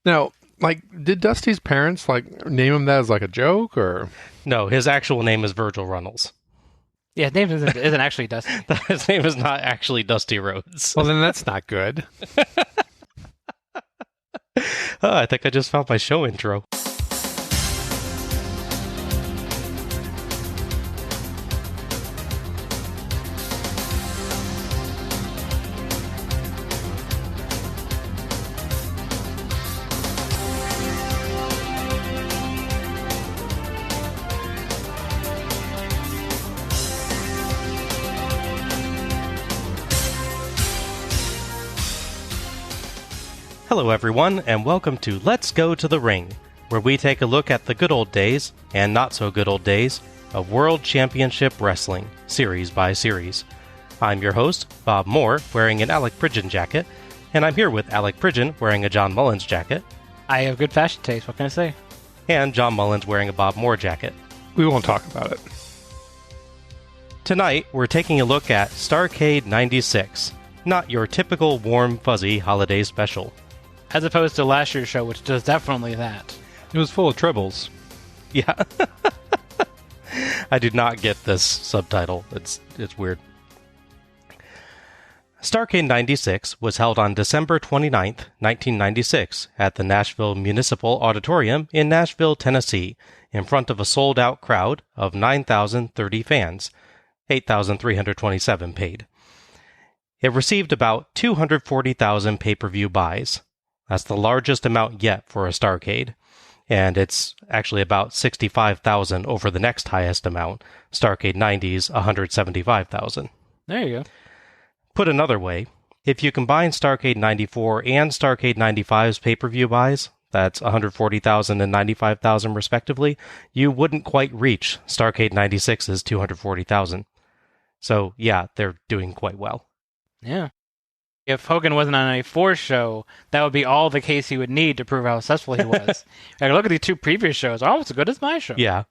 Now, like, did Dusty's parents, like, name him that as, like, a joke, or? No, his actual name is Virgil Runnels. Yeah, his name isn't actually Dusty. His name is not actually Dusty Rhodes. Well, then that's not good. I think I just found my show intro. Hello everyone, and welcome to Let's Go to the Ring, where we take a look at the good old days, and not so good old days, of World Championship Wrestling, series by series. I'm your host, Bob Moore, wearing an Alec Pridgeon jacket, and I'm here with Alec Pridgeon wearing a John Mullins jacket. I have good fashion taste, what can I say? And John Mullins wearing a Bob Moore jacket. We won't talk about it. Tonight, we're taking a look at Starrcade 96, not your typical warm, fuzzy holiday special. As opposed to last year's show, which does definitely that. It was full of tribbles. Yeah. I did not get this subtitle. It's weird. Starrcade 96 was held on December 29th, 1996, at the Nashville Municipal Auditorium in Nashville, Tennessee, in front of a sold-out crowd of 9,030 fans, 8,327 paid. It received about 240,000 pay-per-view buys. That's the largest amount yet for a Starrcade, and it's actually about 65,000 over the next highest amount, Starrcade 90's 175,000. There you go. Put another way, if you combine Starrcade 94 and Starrcade 95's pay-per-view buys, that's 140,000 and 95,000 respectively, you wouldn't quite reach Starrcade 96's 240,000. So yeah, they're doing quite well. Yeah. If Hogan wasn't on a 94 show, that would be all the case he would need to prove how successful he was. Like, look at these two previous shows, almost as good as my show. Yeah.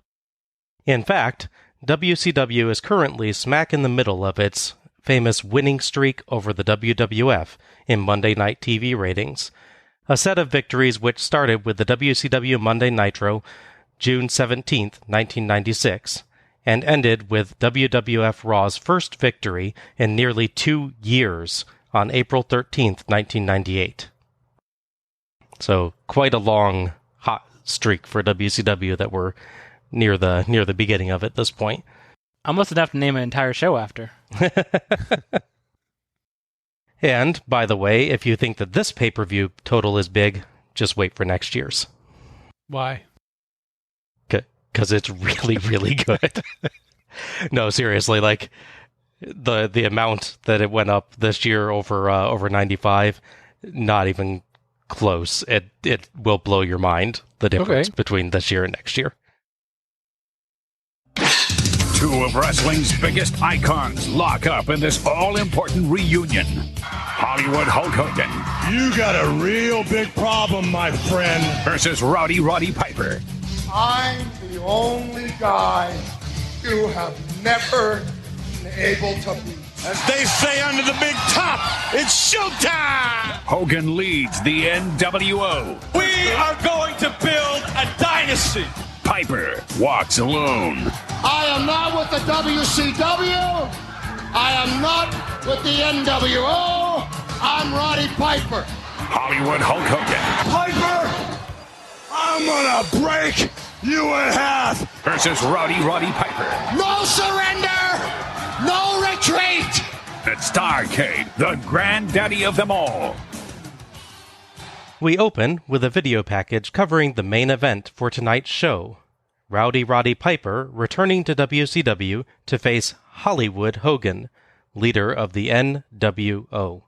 In fact, WCW is currently smack in the middle of its famous winning streak over the WWF in Monday Night TV ratings. A set of victories which started with the WCW Monday Nitro, June 17th, 1996, and ended with WWF Raw's first victory in nearly 2 years, on April 13th, 1998. So, quite a long, hot streak for WCW that we're near the beginning of at this point. Almost enough to name an entire show after. And, by the way, if you think that this pay-per-view total is big, just wait for next year's. Why? Because it's really, really good. No, seriously, like, the amount that it went up this year over 95, not even close. It will blow your mind, the difference between this year and next year. Two of wrestling's biggest icons lock up in this all-important reunion. Hollywood Hogan. You got a real big problem, my friend. Versus Roddy Piper. I'm the only guy you have never able to beat. As they say under the big top, it's showtime! Hogan leads the NWO. We are going to build a dynasty. Piper walks alone. I am not with the WCW. I am not with the NWO. I'm Roddy Piper. Hollywood Hogan. Piper, I'm gonna break you in half. Versus Roddy Piper. No surrender! No retreat! At Starrcade, the granddaddy of them all. We open with a video package covering the main event for tonight's show. Roddy Piper returning to WCW to face Hollywood Hogan, leader of the NWO.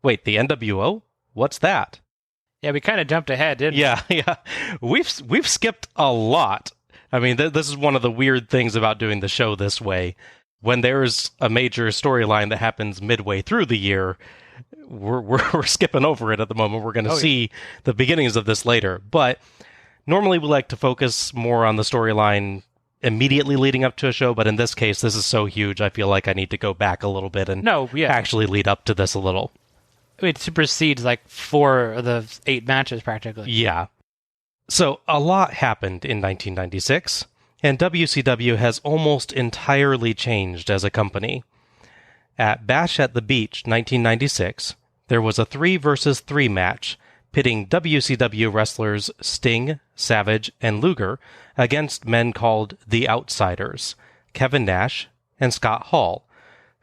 Wait, the NWO? What's that? Yeah, we kind of jumped ahead, didn't we? Yeah. We've skipped a lot. I mean, this is one of the weird things about doing the show this way. When there's a major storyline that happens midway through the year, we're skipping over it at the moment. We're going to see the beginnings of this later. But normally we like to focus more on the storyline immediately leading up to a show, but in this case, this is so huge, I feel like I need to go back a little bit and actually lead up to this a little. It supersedes like 4 of the 8 matches practically. Yeah. So a lot happened in 1996, and WCW has almost entirely changed as a company. At Bash at the Beach 1996, there was a 3 versus 3 match pitting WCW wrestlers Sting, Savage, and Luger against men called The Outsiders, Kevin Nash, and Scott Hall,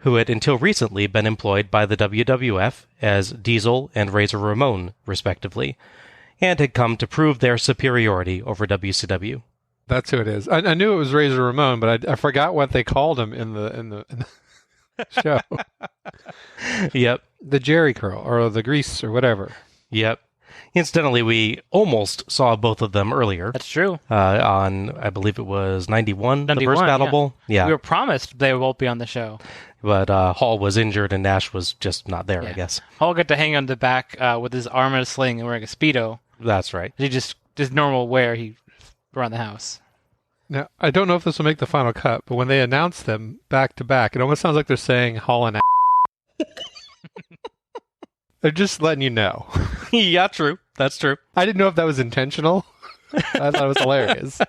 who had until recently been employed by the WWF as Diesel and Razor Ramon, respectively, and had come to prove their superiority over WCW. That's who it is. I knew it was Razor Ramon, but I forgot what they called him in the show. Yep. The Jerry curl, or the grease, or whatever. Yep. Incidentally, we almost saw both of them earlier. That's true. On, I believe it was 91, the first Battle Bowl. Yeah. We were promised they won't be on the show. But Hall was injured and Nash was just not there, I guess. Hall got to hang on the back with his arm in a sling and wearing a Speedo. That's right. He just normal wear around the house. Now, I don't know if this will make the final cut, but when they announce them back to back, it almost sounds like they're saying Hall and They're just letting you know. Yeah, true. That's true. I didn't know if that was intentional. I thought it was hilarious.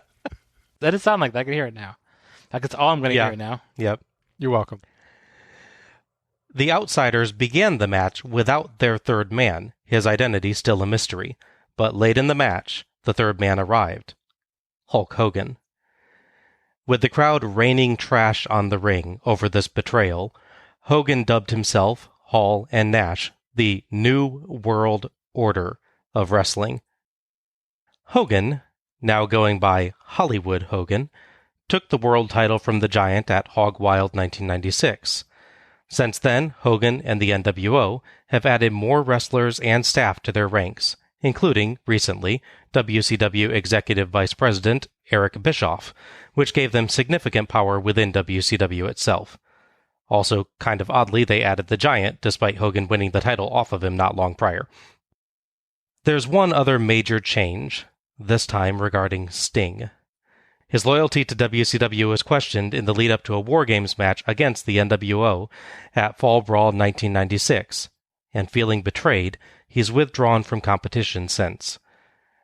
That did sound like that. I can hear it now. Like it's all I'm going to hear it now. Yep. You're welcome. The Outsiders began the match without their third man, his identity still a mystery. But late in the match, the third man arrived. Hulk Hogan. With the crowd raining trash on the ring over this betrayal, Hogan dubbed himself, Hall, and Nash the New World Order of Wrestling. Hogan, now going by Hollywood Hogan, took the world title from the Giant at Hog Wild 1996. Since then, Hogan and the NWO have added more wrestlers and staff to their ranks, including, recently, WCW Executive Vice President Eric Bischoff, which gave them significant power within WCW itself. Also, kind of oddly, they added the Giant, despite Hogan winning the title off of him not long prior. There's one other major change, this time regarding Sting. His loyalty to WCW was questioned in the lead-up to a War Games match against the NWO at Fall Brawl 1996, and feeling betrayed, he's withdrawn from competition since.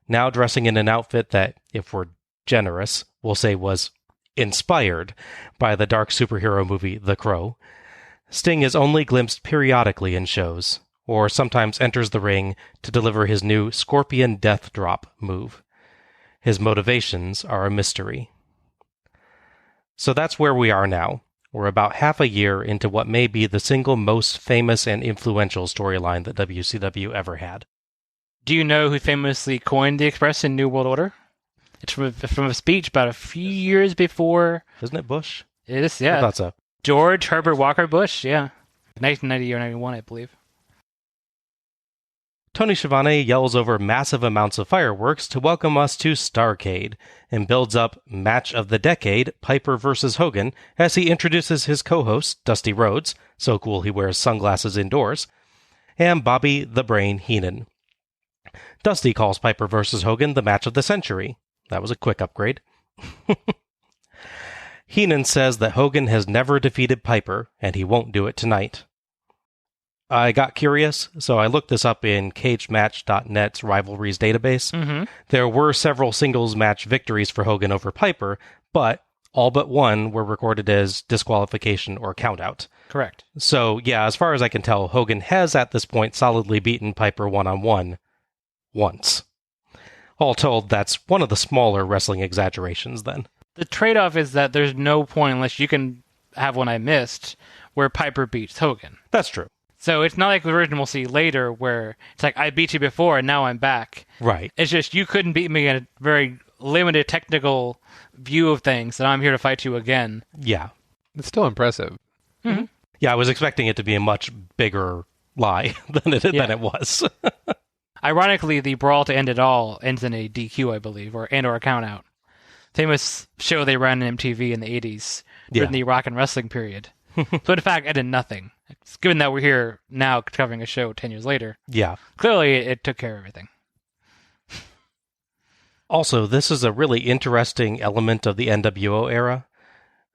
Now dressing in an outfit that, if we're generous, we'll say was inspired by the dark superhero movie The Crow, Sting is only glimpsed periodically in shows, or sometimes enters the ring to deliver his new Scorpion Death Drop move. His motivations are a mystery. So that's where we are now. We're about half a year into what may be the single most famous and influential storyline that WCW ever had. Do you know who famously coined the expression New World Order? It's from a speech about a few years before. Isn't it Bush? It is, yeah. I thought so. George Herbert Walker Bush, yeah. 1990 or 91, I believe. Tony Schiavone yells over massive amounts of fireworks to welcome us to Starrcade, and builds up Match of the Decade, Piper vs. Hogan, as he introduces his co-host, Dusty Rhodes, so cool he wears sunglasses indoors, and Bobby the Brain Heenan. Dusty calls Piper vs. Hogan the match of the century. That was a quick upgrade. Heenan says that Hogan has never defeated Piper, and he won't do it tonight. I got curious, so I looked this up in CageMatch.net's rivalries database. Mm-hmm. There were several singles match victories for Hogan over Piper, but all but one were recorded as disqualification or countout. Correct. So, yeah, as far as I can tell, Hogan has at this point solidly beaten Piper one-on-one once. All told, that's one of the smaller wrestling exaggerations then. The trade-off is that there's no point, unless you can have one I missed, where Piper beats Hogan. That's true. So it's not like the version we'll see later where it's like, I beat you before and now I'm back. Right. It's just, you couldn't beat me in a very limited technical view of things, and I'm here to fight you again. Yeah. It's still impressive. Mm-hmm. Yeah, I was expecting it to be a much bigger lie than it was. Ironically, the brawl to end it all ends in a DQ, I believe, or a count out. Famous show they ran on MTV in the 80s during the rock and wrestling period. So in fact, ended nothing. Given that we're here now covering a show 10 years later. Yeah. Clearly, it took care of everything. Also, this is a really interesting element of the NWO era.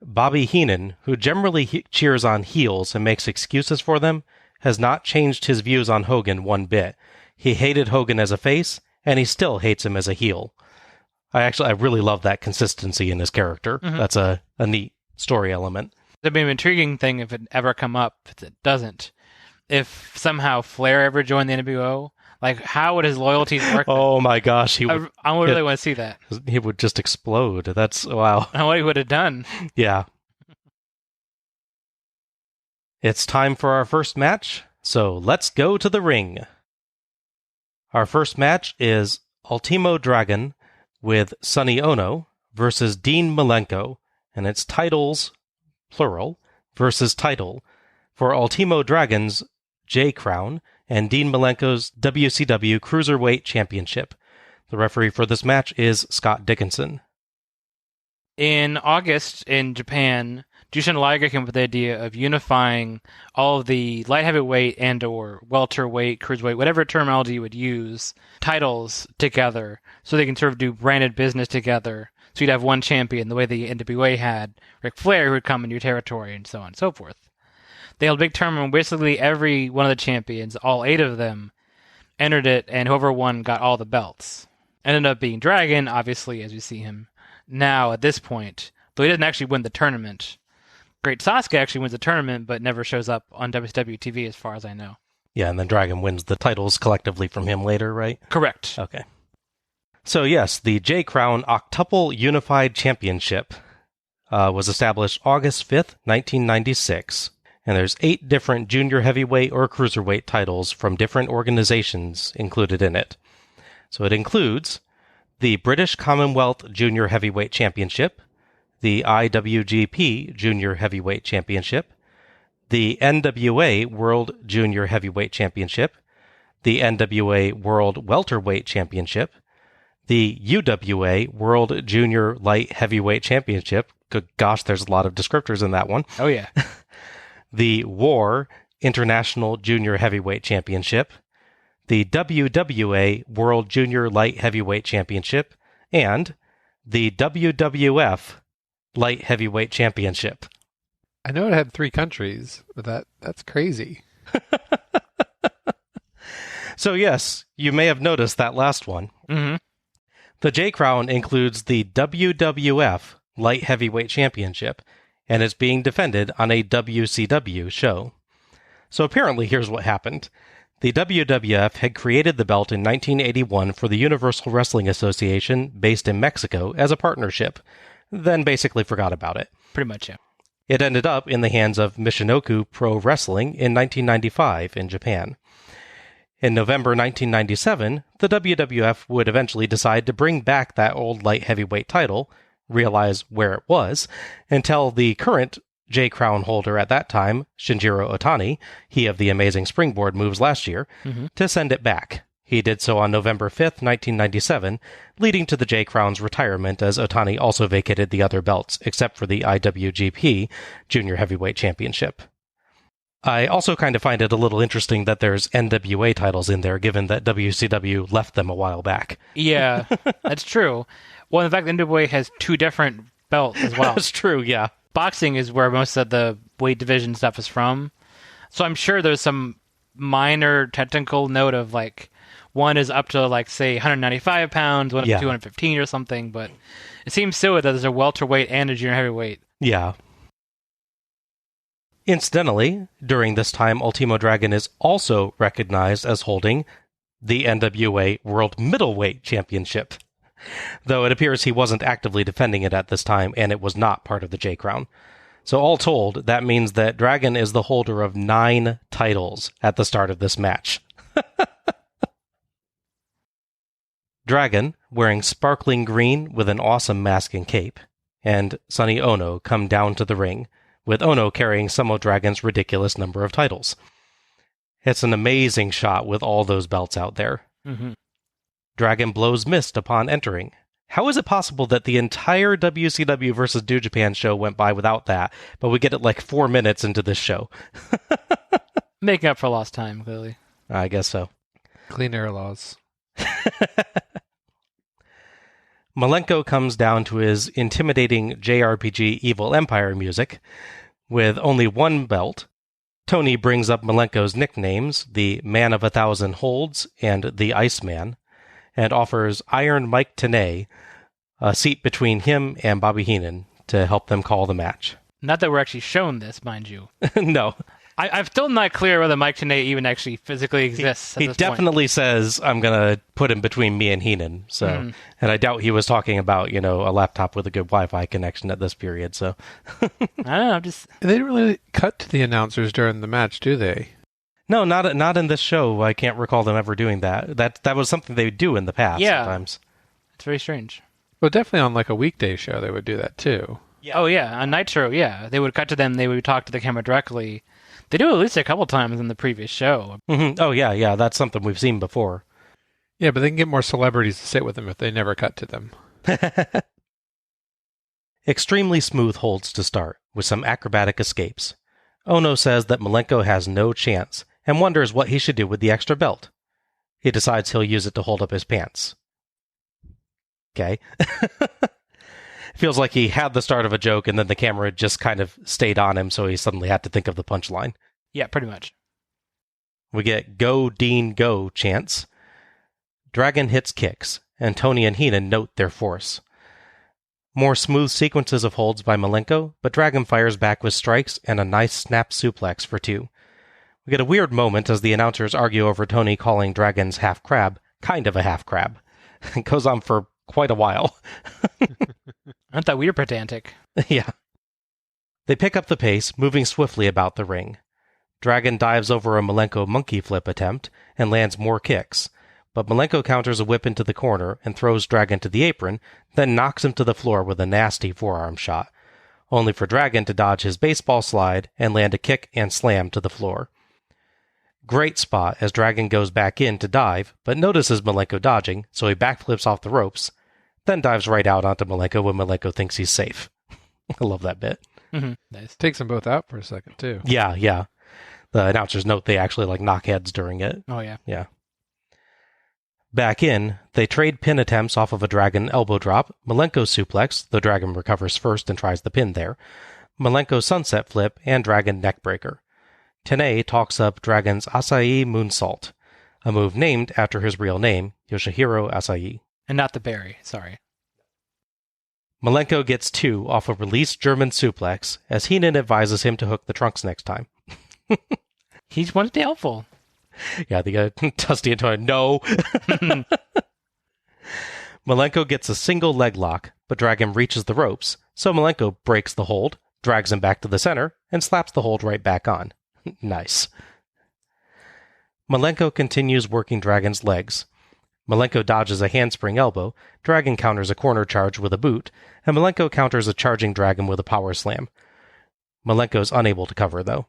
Bobby Heenan, who generally cheers on heels and makes excuses for them, has not changed his views on Hogan one bit. He hated Hogan as a face, and he still hates him as a heel. I really love that consistency in his character. Mm-hmm. That's a neat story element. It'd be an intriguing thing if it ever come up. If it doesn't, if somehow Flair ever joined the NWO, like how would his loyalties work? Oh my gosh, I really want to see that. He would just explode. That's wow. What he would have done. Yeah. It's time for our first match, so let's go to the ring. Our first match is Ultimo Dragon with Sonny Ono versus Dean Malenko, and it's titles, plural, versus title for Ultimo Dragon's J-Crown and Dean Malenko's WCW Cruiserweight Championship. The referee for this match is Scott Dickinson. In August, in Japan, Jushin Liger came up with the idea of unifying all of the light heavyweight and or welterweight, cruiserweight, whatever terminology you would use, titles together so they can sort of do branded business together. So you'd have one champion, the way the NWA had Ric Flair, who would come in your territory and so on and so forth. They held a big tournament where basically every one of the champions, all 8 of them, entered it, and whoever won got all the belts. Ended up being Dragon, obviously, as we see him now at this point, though he doesn't actually win the tournament. Great Sasuke actually wins the tournament, but never shows up on WCW TV as far as I know. Yeah, and then Dragon wins the titles collectively from him later, right? Correct. Okay. So yes, the J-Crown Octuple Unified Championship was established August 5th, 1996, and there's 8 different junior heavyweight or cruiserweight titles from different organizations included in it. So it includes the British Commonwealth Junior Heavyweight Championship, the IWGP Junior Heavyweight Championship, the NWA World Junior Heavyweight Championship, the NWA World Welterweight Championship, the UWA World Junior Light Heavyweight Championship. Good gosh, there's a lot of descriptors in that one. Oh, yeah. The WAR International Junior Heavyweight Championship, the WWA World Junior Light Heavyweight Championship, and the WWF Light Heavyweight Championship. I know it had 3 countries, but that's crazy. So yes, you may have noticed that last one. Mm-hmm. The J-Crown includes the WWF Light Heavyweight Championship, and is being defended on a WCW show. So apparently here's what happened. The WWF had created the belt in 1981 for the Universal Wrestling Association, based in Mexico, as a partnership, then basically forgot about it. Pretty much, yeah. It ended up in the hands of Michinoku Pro Wrestling in 1995 in Japan. In November 1997, the WWF would eventually decide to bring back that old light heavyweight title, realize where it was, and tell the current J-Crown holder at that time, Shinjiro Otani, he of the amazing springboard moves last year, to send it back. He did so on November 5th, 1997, leading to the J-Crown's retirement as Otani also vacated the other belts, except for the IWGP Junior Heavyweight Championship. I also kind of find it a little interesting that there's NWA titles in there, given that WCW left them a while back. Yeah, that's true. Well, in fact, NWA has 2 different belts as well. That's true, yeah. Boxing is where most of the weight division stuff is from. So I'm sure there's some minor technical note of, like, one is up to, like, say, 195 pounds, one up to 215 or something, but it seems silly that there's a welterweight and a junior heavyweight. Yeah. Incidentally, during this time, Ultimo Dragon is also recognized as holding the NWA World Middleweight Championship, though it appears he wasn't actively defending it at this time, and it was not part of the J-Crown. So all told, that means that Dragon is the holder of 9 titles at the start of this match. Dragon, wearing sparkling green with an awesome mask and cape, and Sonny Ono come down to the ring, with Ono carrying some of Dragon's ridiculous number of titles. It's an amazing shot with all those belts out there. Mm-hmm. Dragon blows mist upon entering. How is it possible that the entire WCW versus New Japan show went by without that, but we get it like 4 minutes into this show? Making up for lost time, clearly. I guess so. Clean air laws. Malenko comes down to his intimidating JRPG Evil Empire music with only 1 belt, Tony brings up Malenko's nicknames, the Man of 1,000 Holds and the Iceman, and offers Iron Mike Tenay a seat between him and Bobby Heenan to help them call the match. Not that we're actually shown this, mind you. No. I'm still not clear whether Mike Tenay even actually physically exists at He this definitely says, I'm going to put him between me and Heenan. So, And I doubt he was talking about, a laptop with a good Wi-Fi connection at this period. So I don't know, They didn't really cut to the announcers during the match, do they? No, not in this show. I can't recall them ever doing that. That was something they would do in the past sometimes. It's very strange. Well, definitely on like a weekday show, they would do that too. Yeah. Oh, yeah. On Nitro, yeah. They would cut to them. They would talk to the camera directly. They do it at least a couple times in the previous show. Mm-hmm. Oh, yeah. That's something we've seen before. Yeah, but they can get more celebrities to sit with them if they never cut to them. Extremely smooth holds to start, with some acrobatic escapes. Ono says that Malenko has no chance, and wonders what he should do with the extra belt. He decides he'll use it to hold up his pants. Okay. Feels like he had the start of a joke, and then the camera just kind of stayed on him, so he suddenly had to think of the punchline. Yeah, pretty much. We get Go, Dean, Go chants. Dragon hits kicks, and Tony and Heenan note their force. More smooth sequences of holds by Malenko, but Dragon fires back with strikes and a nice snap suplex for 2. We get a weird moment as the announcers argue over Tony calling Dragon's half crab kind of a half crab. It goes on for quite a while. Aren't that weird pedantic? Yeah. They pick up the pace, moving swiftly about the ring. Dragon dives over a Malenko monkey flip attempt and lands more kicks, but Malenko counters a whip into the corner and throws Dragon to the apron, then knocks him to the floor with a nasty forearm shot, only for Dragon to dodge his baseball slide and land a kick and slam to the floor. Great spot as Dragon goes back in to dive, but notices Malenko dodging, so he backflips off the ropes, then dives right out onto Malenko when Malenko thinks he's safe. I love that bit. Mm-hmm. Nice. Takes them both out for a second, too. Yeah. The announcers note they actually knock heads during it. Oh, yeah. Yeah. Back in, they trade pin attempts off of a Dragon elbow drop, Malenko suplex, the Dragon recovers first and tries the pin there, Malenko sunset flip, and Dragon neckbreaker. Tenay talks up Dragon's Asai Moonsault, a move named after his real name, Yoshihiro Asai. And not the berry, sorry. Malenko gets 2 off a released German suplex, as Heenan advises him to hook the trunks next time. He's wanted to be helpful. Yeah, the Dusty and Tony, no. Malenko gets a single leg lock, but Dragon reaches the ropes, so Malenko breaks the hold, drags him back to the center, and slaps the hold right back on. Nice. Malenko continues working Dragon's legs. Malenko dodges a handspring elbow, Dragon counters a corner charge with a boot, and Malenko counters a charging Dragon with a power slam. Malenko's unable to cover, though.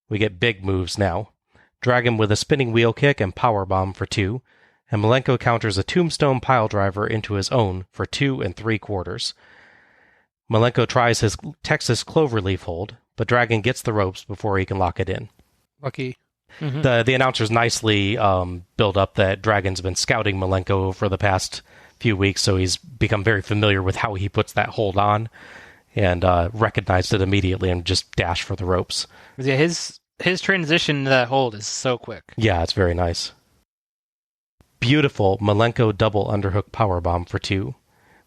We get big moves now. Dragon with a spinning wheel kick and powerbomb for 2, and Malenko counters a tombstone piledriver into his own for 2 3/4. Malenko tries his Texas cloverleaf hold, but Dragon gets the ropes before he can lock it in. Lucky. Mm-hmm. The announcers nicely build up that Dragon's been scouting Malenko for the past few weeks, so he's become very familiar with how he puts that hold on, and recognized it immediately and just dashed for the ropes. Yeah, his transition to that hold is so quick. Yeah, it's very nice. Beautiful Malenko double underhook powerbomb for 2.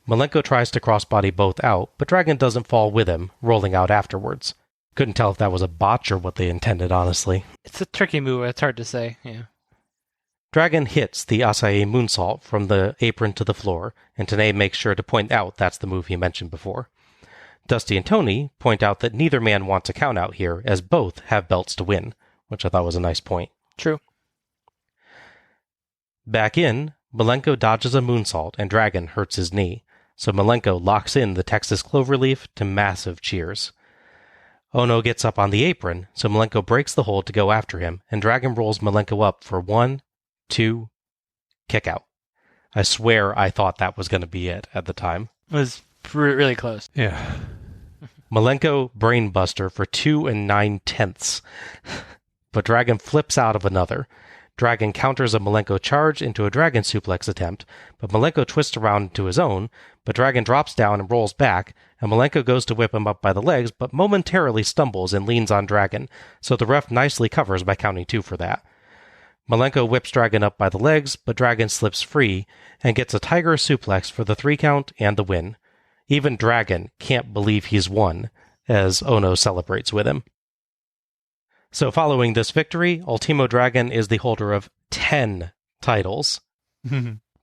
Malenko tries to crossbody both out, but Dragon doesn't fall with him, rolling out afterwards. Couldn't tell if that was a botch or what they intended, honestly. It's a tricky move, it's hard to say, yeah. Dragon hits the Asai moonsault from the apron to the floor, and Tenay makes sure to point out that's the move he mentioned before. Dusty and Tony point out that neither man wants a count-out here, as both have belts to win, which I thought was a nice point. True. Back in, Malenko dodges a moonsault, and Dragon hurts his knee, so Malenko locks in the Texas cloverleaf to massive cheers. Ono gets up on the apron, so Malenko breaks the hold to go after him, and Dragon rolls Malenko up for 1, 2, kick out. I swear I thought that was going to be it at the time. It was really close. Yeah. Malenko brainbuster for 2 9/10. But Dragon flips out of another. Dragon counters a Malenko charge into a Dragon suplex attempt, but Malenko twists around into his own, but Dragon drops down and rolls back, and Malenko goes to whip him up by the legs, but momentarily stumbles and leans on Dragon, so the ref nicely covers by counting 2 for that. Malenko whips Dragon up by the legs, but Dragon slips free and gets a Tiger suplex for the 3 count and the win. Even Dragon can't believe he's won, as Ono celebrates with him. So following this victory, Ultimo Dragon is the holder of 10 titles.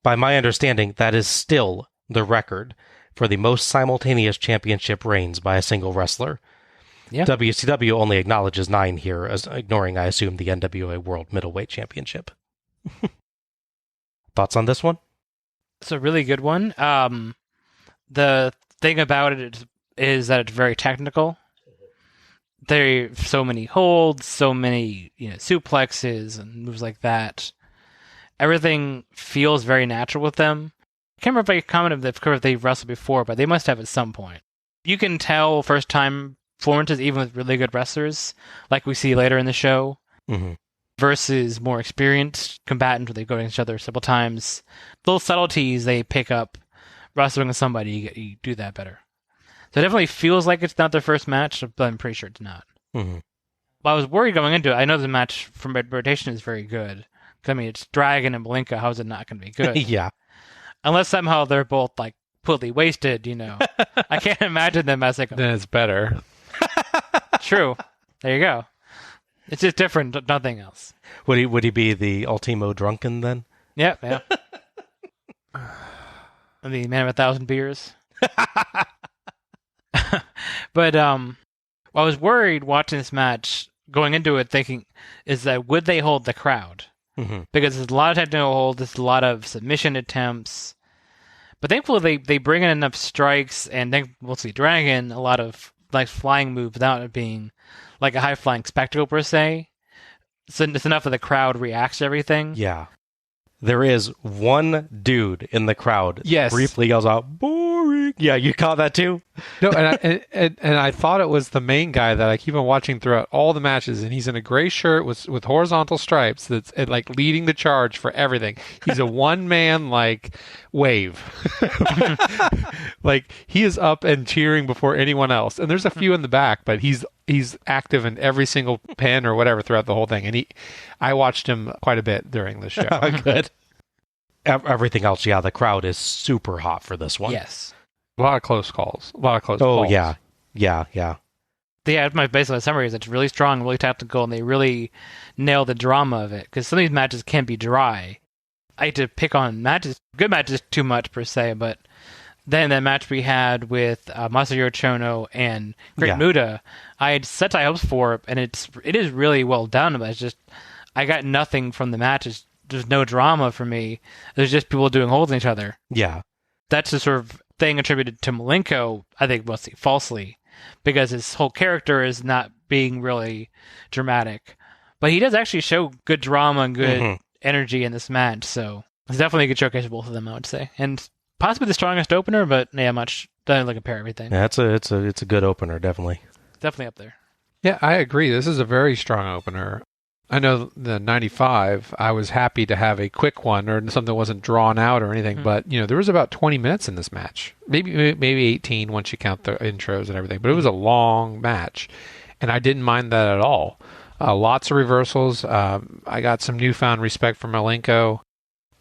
By my understanding, that is still the record for the most simultaneous championship reigns by a single wrestler. Yeah. WCW only acknowledges 9 here, as ignoring, I assume, the NWA World Middleweight Championship. Thoughts on this one? It's a really good one. The thing about it is that it's very technical. There are so many holds, so many suplexes and moves like that. Everything feels very natural with them. I can't remember if I commented if they've wrestled before, but they must have at some point. You can tell first-time performances, even with really good wrestlers, like we see later in the show, versus more experienced combatants where they go against each other several times. Those subtleties they pick up wrestling with somebody, you do that better. So it definitely feels like it's not their first match, but I'm pretty sure it's not. Well, I was worried going into it. I know the match from rotation is very good. I mean, it's Dragon and Malenko. How is it not going to be good? Yeah. Unless somehow they're both completely wasted, I can't imagine them as Then it's better. True. There you go. It's just different, nothing else. Would he be the Ultimo Drunken then? Yeah. The man of 1,000 beers. But I was worried watching this match, going into it thinking, is that would they hold the crowd? Because there's a lot of technical holds, there's a lot of submission attempts. But thankfully they bring in enough strikes, and then we'll see Dragon, a lot of flying moves without it being like a high-flying spectacle per se. So it's enough that the crowd reacts to everything. Yeah. There is one dude in the crowd. Yes. Briefly yells out, "Boring." Yeah, you caught that too? No, and I thought it was the main guy that I keep on watching throughout all the matches, and he's in a gray shirt with horizontal stripes that's leading the charge for everything. He's a one-man wave. He is up and cheering before anyone else. And there's a few in the back, but he's active in every single pin or whatever throughout the whole thing. And I watched him quite a bit during the show. Good. Everything else, yeah, the crowd is super hot for this one. Yes. A lot of close calls. Oh, calls. yeah. My basic summary is it's really strong, really tactical, and they really nail the drama of it. Because some of these matches can be dry. I hate to pick on good matches too much per se, but then that match we had with Masahiro Chono and Great Muta, I had such high hopes for it, and it is really well done, but it's just, I got nothing from the matches. There's no drama for me. There's just people doing holds on each other. Yeah. That's the sort of thing attributed to Malenko, I think mostly falsely, because his whole character is not being really dramatic. But he does actually show good drama and good energy in this match, so it's definitely a good showcase of both of them, I would say. And possibly the strongest opener, but yeah, doesn't compare everything. Yeah, it's a good opener, definitely. Definitely up there. Yeah, I agree. This is a very strong opener. I know the 95, I was happy to have a quick one or something that wasn't drawn out or anything, but there was about 20 minutes in this match. Maybe 18 once you count the intros and everything, but it was a long match, and I didn't mind that at all. Lots of reversals. I got some newfound respect for Malenko.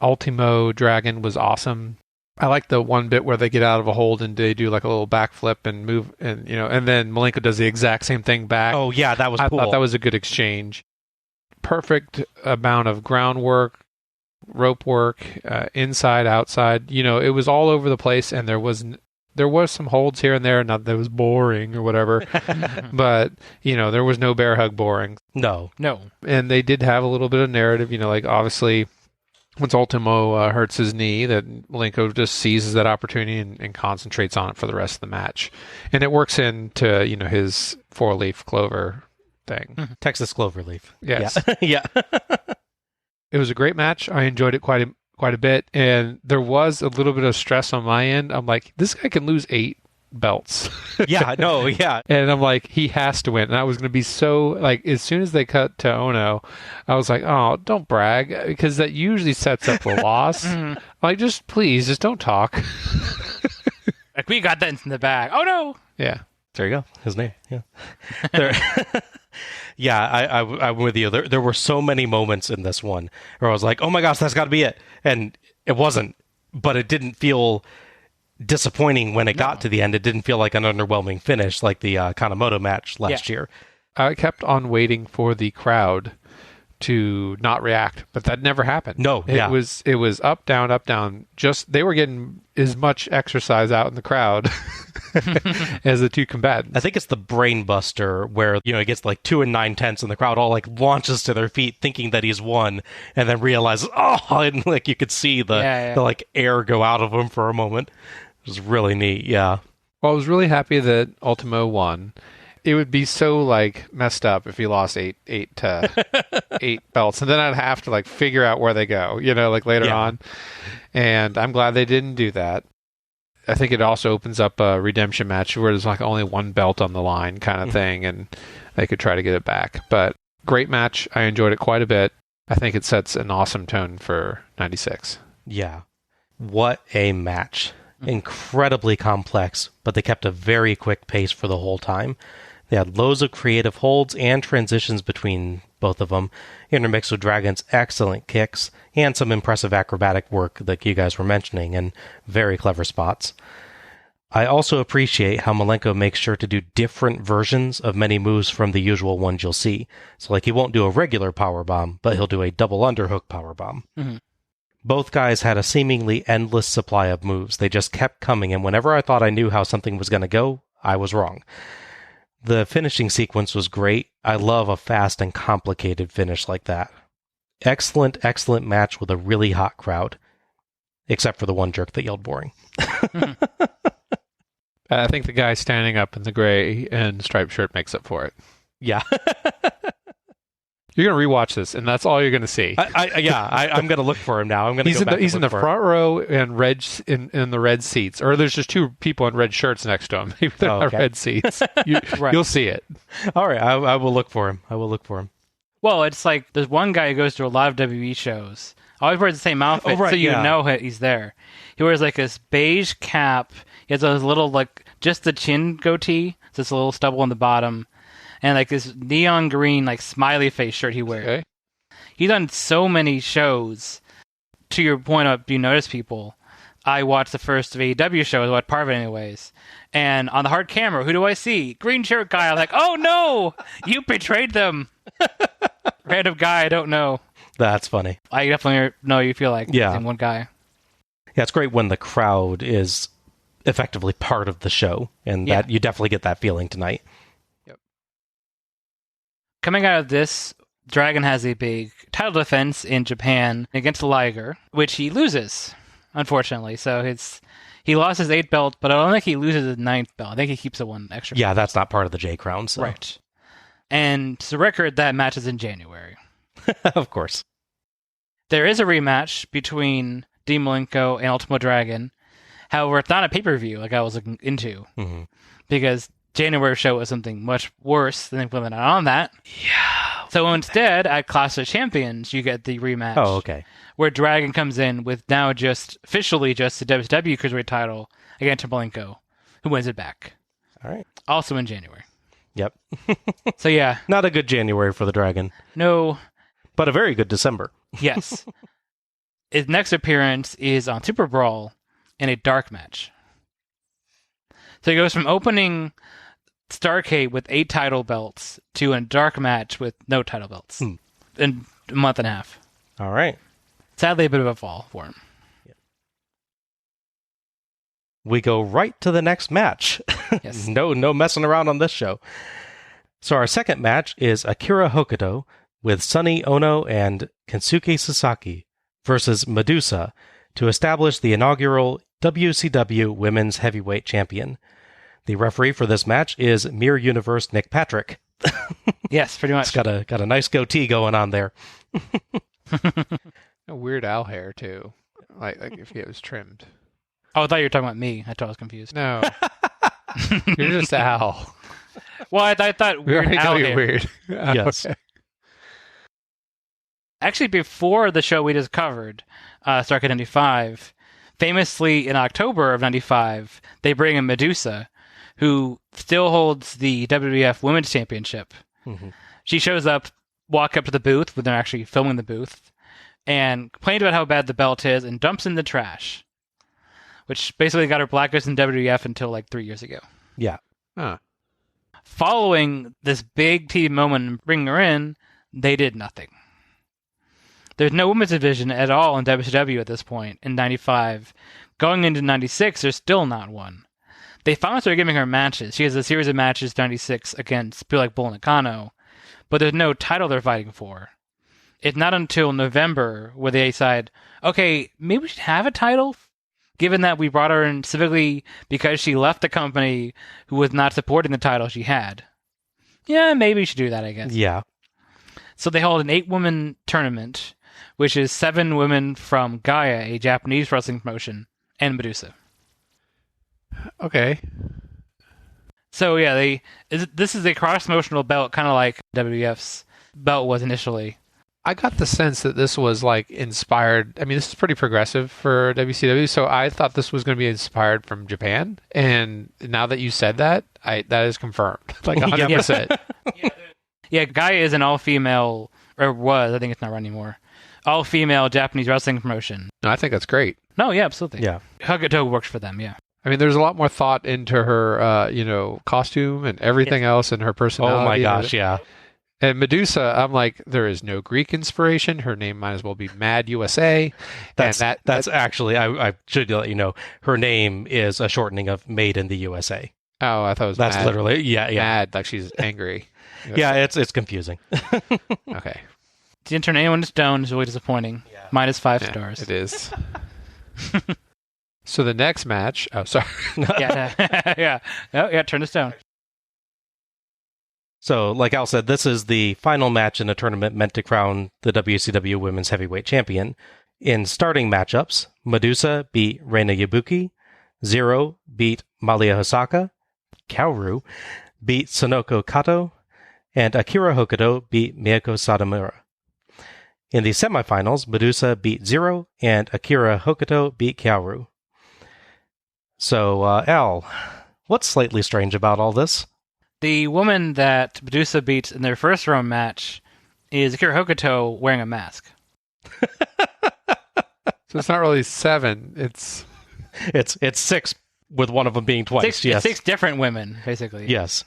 Ultimo Dragon was awesome. I like the one bit where they get out of a hold and they do a little backflip and move, and then Malenko does the exact same thing back. Oh yeah, that was cool. I thought that was a good exchange. Perfect amount of groundwork, rope work, inside, outside. It was all over the place, and there was some holds here and there. Not that it was boring or whatever, but there was no bear hug boring. No. And they did have a little bit of narrative. Obviously, once Ultimo hurts his knee, that Malenko just seizes that opportunity and concentrates on it for the rest of the match, and it works into his 4-leaf clover thing. Texas cloverleaf. Yes. Yeah. It was a great match. I enjoyed it quite a bit, and there was a little bit of stress on my end. I'm like, this guy can lose 8 belts. Yeah, no, yeah. And I'm like, he has to win. And I was going to be so, like, as soon as they cut to Ono, I was like, oh, don't brag, because that usually sets up a loss. Like, just please, just don't talk. Like, we got that in the bag. Oh, no. Yeah. There you go. His name. Yeah. Yeah, I'm with you. There were so many moments in this one where I was like, oh my gosh, that's got to be it. And it wasn't, but it didn't feel disappointing when it got to the end. It didn't feel like an underwhelming finish like the Kanemoto match last year. I kept on waiting for the crowd to not react, but that never happened. No, it was up, down. Just they were getting as much exercise out in the crowd as the two combatants. I think it's the brain buster where, it gets like 2 9/10 and the crowd all like launches to their feet thinking that he's won and then realizes, and like you could see the like air go out of him for a moment. It was really neat. Yeah. Well, I was really happy that Ultimo won. It would be so like messed up if he lost eight belts, and then I'd have to like figure out where they go, like later on. And I'm glad they didn't do that. I think it also opens up a redemption match where there's like only one belt on the line kind of thing, and they could try to get it back. But great match. I enjoyed it quite a bit. I think it sets an awesome tone for 96. Yeah. What a match. Incredibly complex, but they kept a very quick pace for the whole time. They had loads of creative holds and transitions between both of them, intermixed with Dragon's excellent kicks and some impressive acrobatic work that you guys were mentioning, and very clever spots. I also appreciate how Malenko makes sure to do different versions of many moves from the usual ones you'll see. So like he won't do a regular powerbomb, but he'll do a double underhook powerbomb. Mm-hmm. Both guys had a seemingly endless supply of moves. They just kept coming, and whenever I thought I knew how something was going to go, I was wrong. The finishing sequence was great. I love a fast and complicated finish like that. Excellent match with a really hot crowd. Except for the one jerk that yelled boring. I think the guy standing up in the gray and striped shirt makes up for it. Yeah. You're going to rewatch this, and that's all you're going to see. I'm going to look for him now. I'm going to go back. He's in the front row and in the red seats, or there's just two people in red shirts next to him. They're not red seats. You'll see it. All right, I will look for him. Well, it's like there's one guy who goes to a lot of WWE shows. Always wears the same outfit, so you know he's there. He wears like this beige cap. He has those little like just the chin goatee, so it's a little stubble on the bottom. And like this neon green like smiley face shirt he wears. Okay. He's done so many shows. To your point of, do you notice people? I watched the first of AEW shows, what part of it anyways. And on the hard camera, who do I see? Green shirt guy. I'm like, oh no, you betrayed them. Random guy, I don't know. That's funny. I definitely know you feel like one guy. Yeah, it's great when the crowd is effectively part of the show, and that you definitely get that feeling tonight. Coming out of this, Dragon has a big title defense in Japan against Liger, which he loses, unfortunately. So he lost his 8th belt, but I don't think he loses his 9th belt. I think he keeps the one extra. Yeah, that's not part of the J Crown. So. Right. And to record, that match is in January. Of course. There is a rematch between Dean Malenko and Ultimo Dragon. However, it's not a pay-per-view like I was looking into. Mm-hmm. Because January show was something much worse than they put on that. Yeah. So instead, at Clash of Champions, you get the rematch. Oh, okay. Where Dragon comes in with now officially just the WWE Cruiserweight title against Malenko, who wins it back. All right. Also in January. Yep. So yeah. Not a good January for the Dragon. No. But a very good December. Yes. His next appearance is on Super Brawl in a dark match. So he goes from opening Starrcade with 8 title belts to a dark match with no title belts in a month and a half. All right. Sadly, a bit of a fall for him. Yep. We go right to the next match. Yes. No messing around on this show. So our second match is Akira Hokuto with Sonny Ono and Kensuke Sasaki versus Medusa to establish the inaugural WCW Women's Heavyweight Champion. The referee for this match is Mirror Universe Nick Patrick. Yes, pretty much. He's got a nice goatee going on there. Weird Al hair too, like if it was trimmed. Oh, I thought you were talking about me. I was confused. No, You're just Al. Well, I thought We Weird already know Al you're here. weird. Yes. Okay. Actually, before the show we just covered, Starrcade 95, famously in October of 95, they bring in Medusa, who still holds the WWF Women's Championship. Mm-hmm. She shows up, walk up to the booth when they're actually filming the booth, and complains about how bad the belt is and dumps in the trash, which basically got her blacklisted in WWF until like 3 years ago. Yeah. Huh. Following this big TV moment and bringing her in, they did nothing. There's no women's division at all in WCW at this point in 95. Going into 96, there's still not one. They finally started giving her matches. She has a series of matches 96 against people like Bull Nakano, but there's no title they're fighting for. It's not until November where they decide, okay, maybe we should have a title, given that we brought her in specifically because she left the company who was not supporting the title she had. Yeah, maybe we should do that, I guess. Yeah. So they hold an 8-woman tournament, which is 7 women from Gaia, a Japanese wrestling promotion, and Medusa. Okay. So yeah, this is a cross-promotional belt, kind of like WWF's belt was initially. I got the sense that this was like inspired. I mean, this is pretty progressive for WCW, so I thought this was going to be inspired from Japan. And now that you said that, that is confirmed, like 100%. Yeah, Gaia is an all-female, or was, I think it's not running anymore, all-female Japanese wrestling promotion. No, I think that's great. No, yeah, absolutely. Yeah. Hakuto works for them, yeah. I mean, there's a lot more thought into her, costume and everything else, and her personality. Oh my gosh, yeah. And Medusa, I'm like, there is no Greek inspiration. Her name might as well be Mad USA. That's actually, I should let you know, her name is a shortening of Made in the USA. Oh, I thought it was That's Mad. literally, yeah. Mad, like she's angry. Yeah, it's confusing. Okay. Didn't turn anyone to stone is really disappointing. Yeah. -5 stars. It is. So the next match, oh, sorry. Yeah. Oh, yeah, turn to stone. So, like Al said, this is the final match in a tournament meant to crown the WCW Women's Heavyweight Champion. In starting matchups, Medusa beat Reina Yabuki, Zero beat Malia Hosaka, Kaoru beat Sonoko Kato, and Akira Hokuto beat Miyako Satomura. In the semifinals, Medusa beat Zero, and Akira Hokuto beat Kaoru. So, Al, what's slightly strange about all this? The woman that Medusa beats in their first round match is Akira Hokuto wearing a mask. So it's not really 7. It's 6 with one of them being twice. Yes. 6 different women, basically. Yes.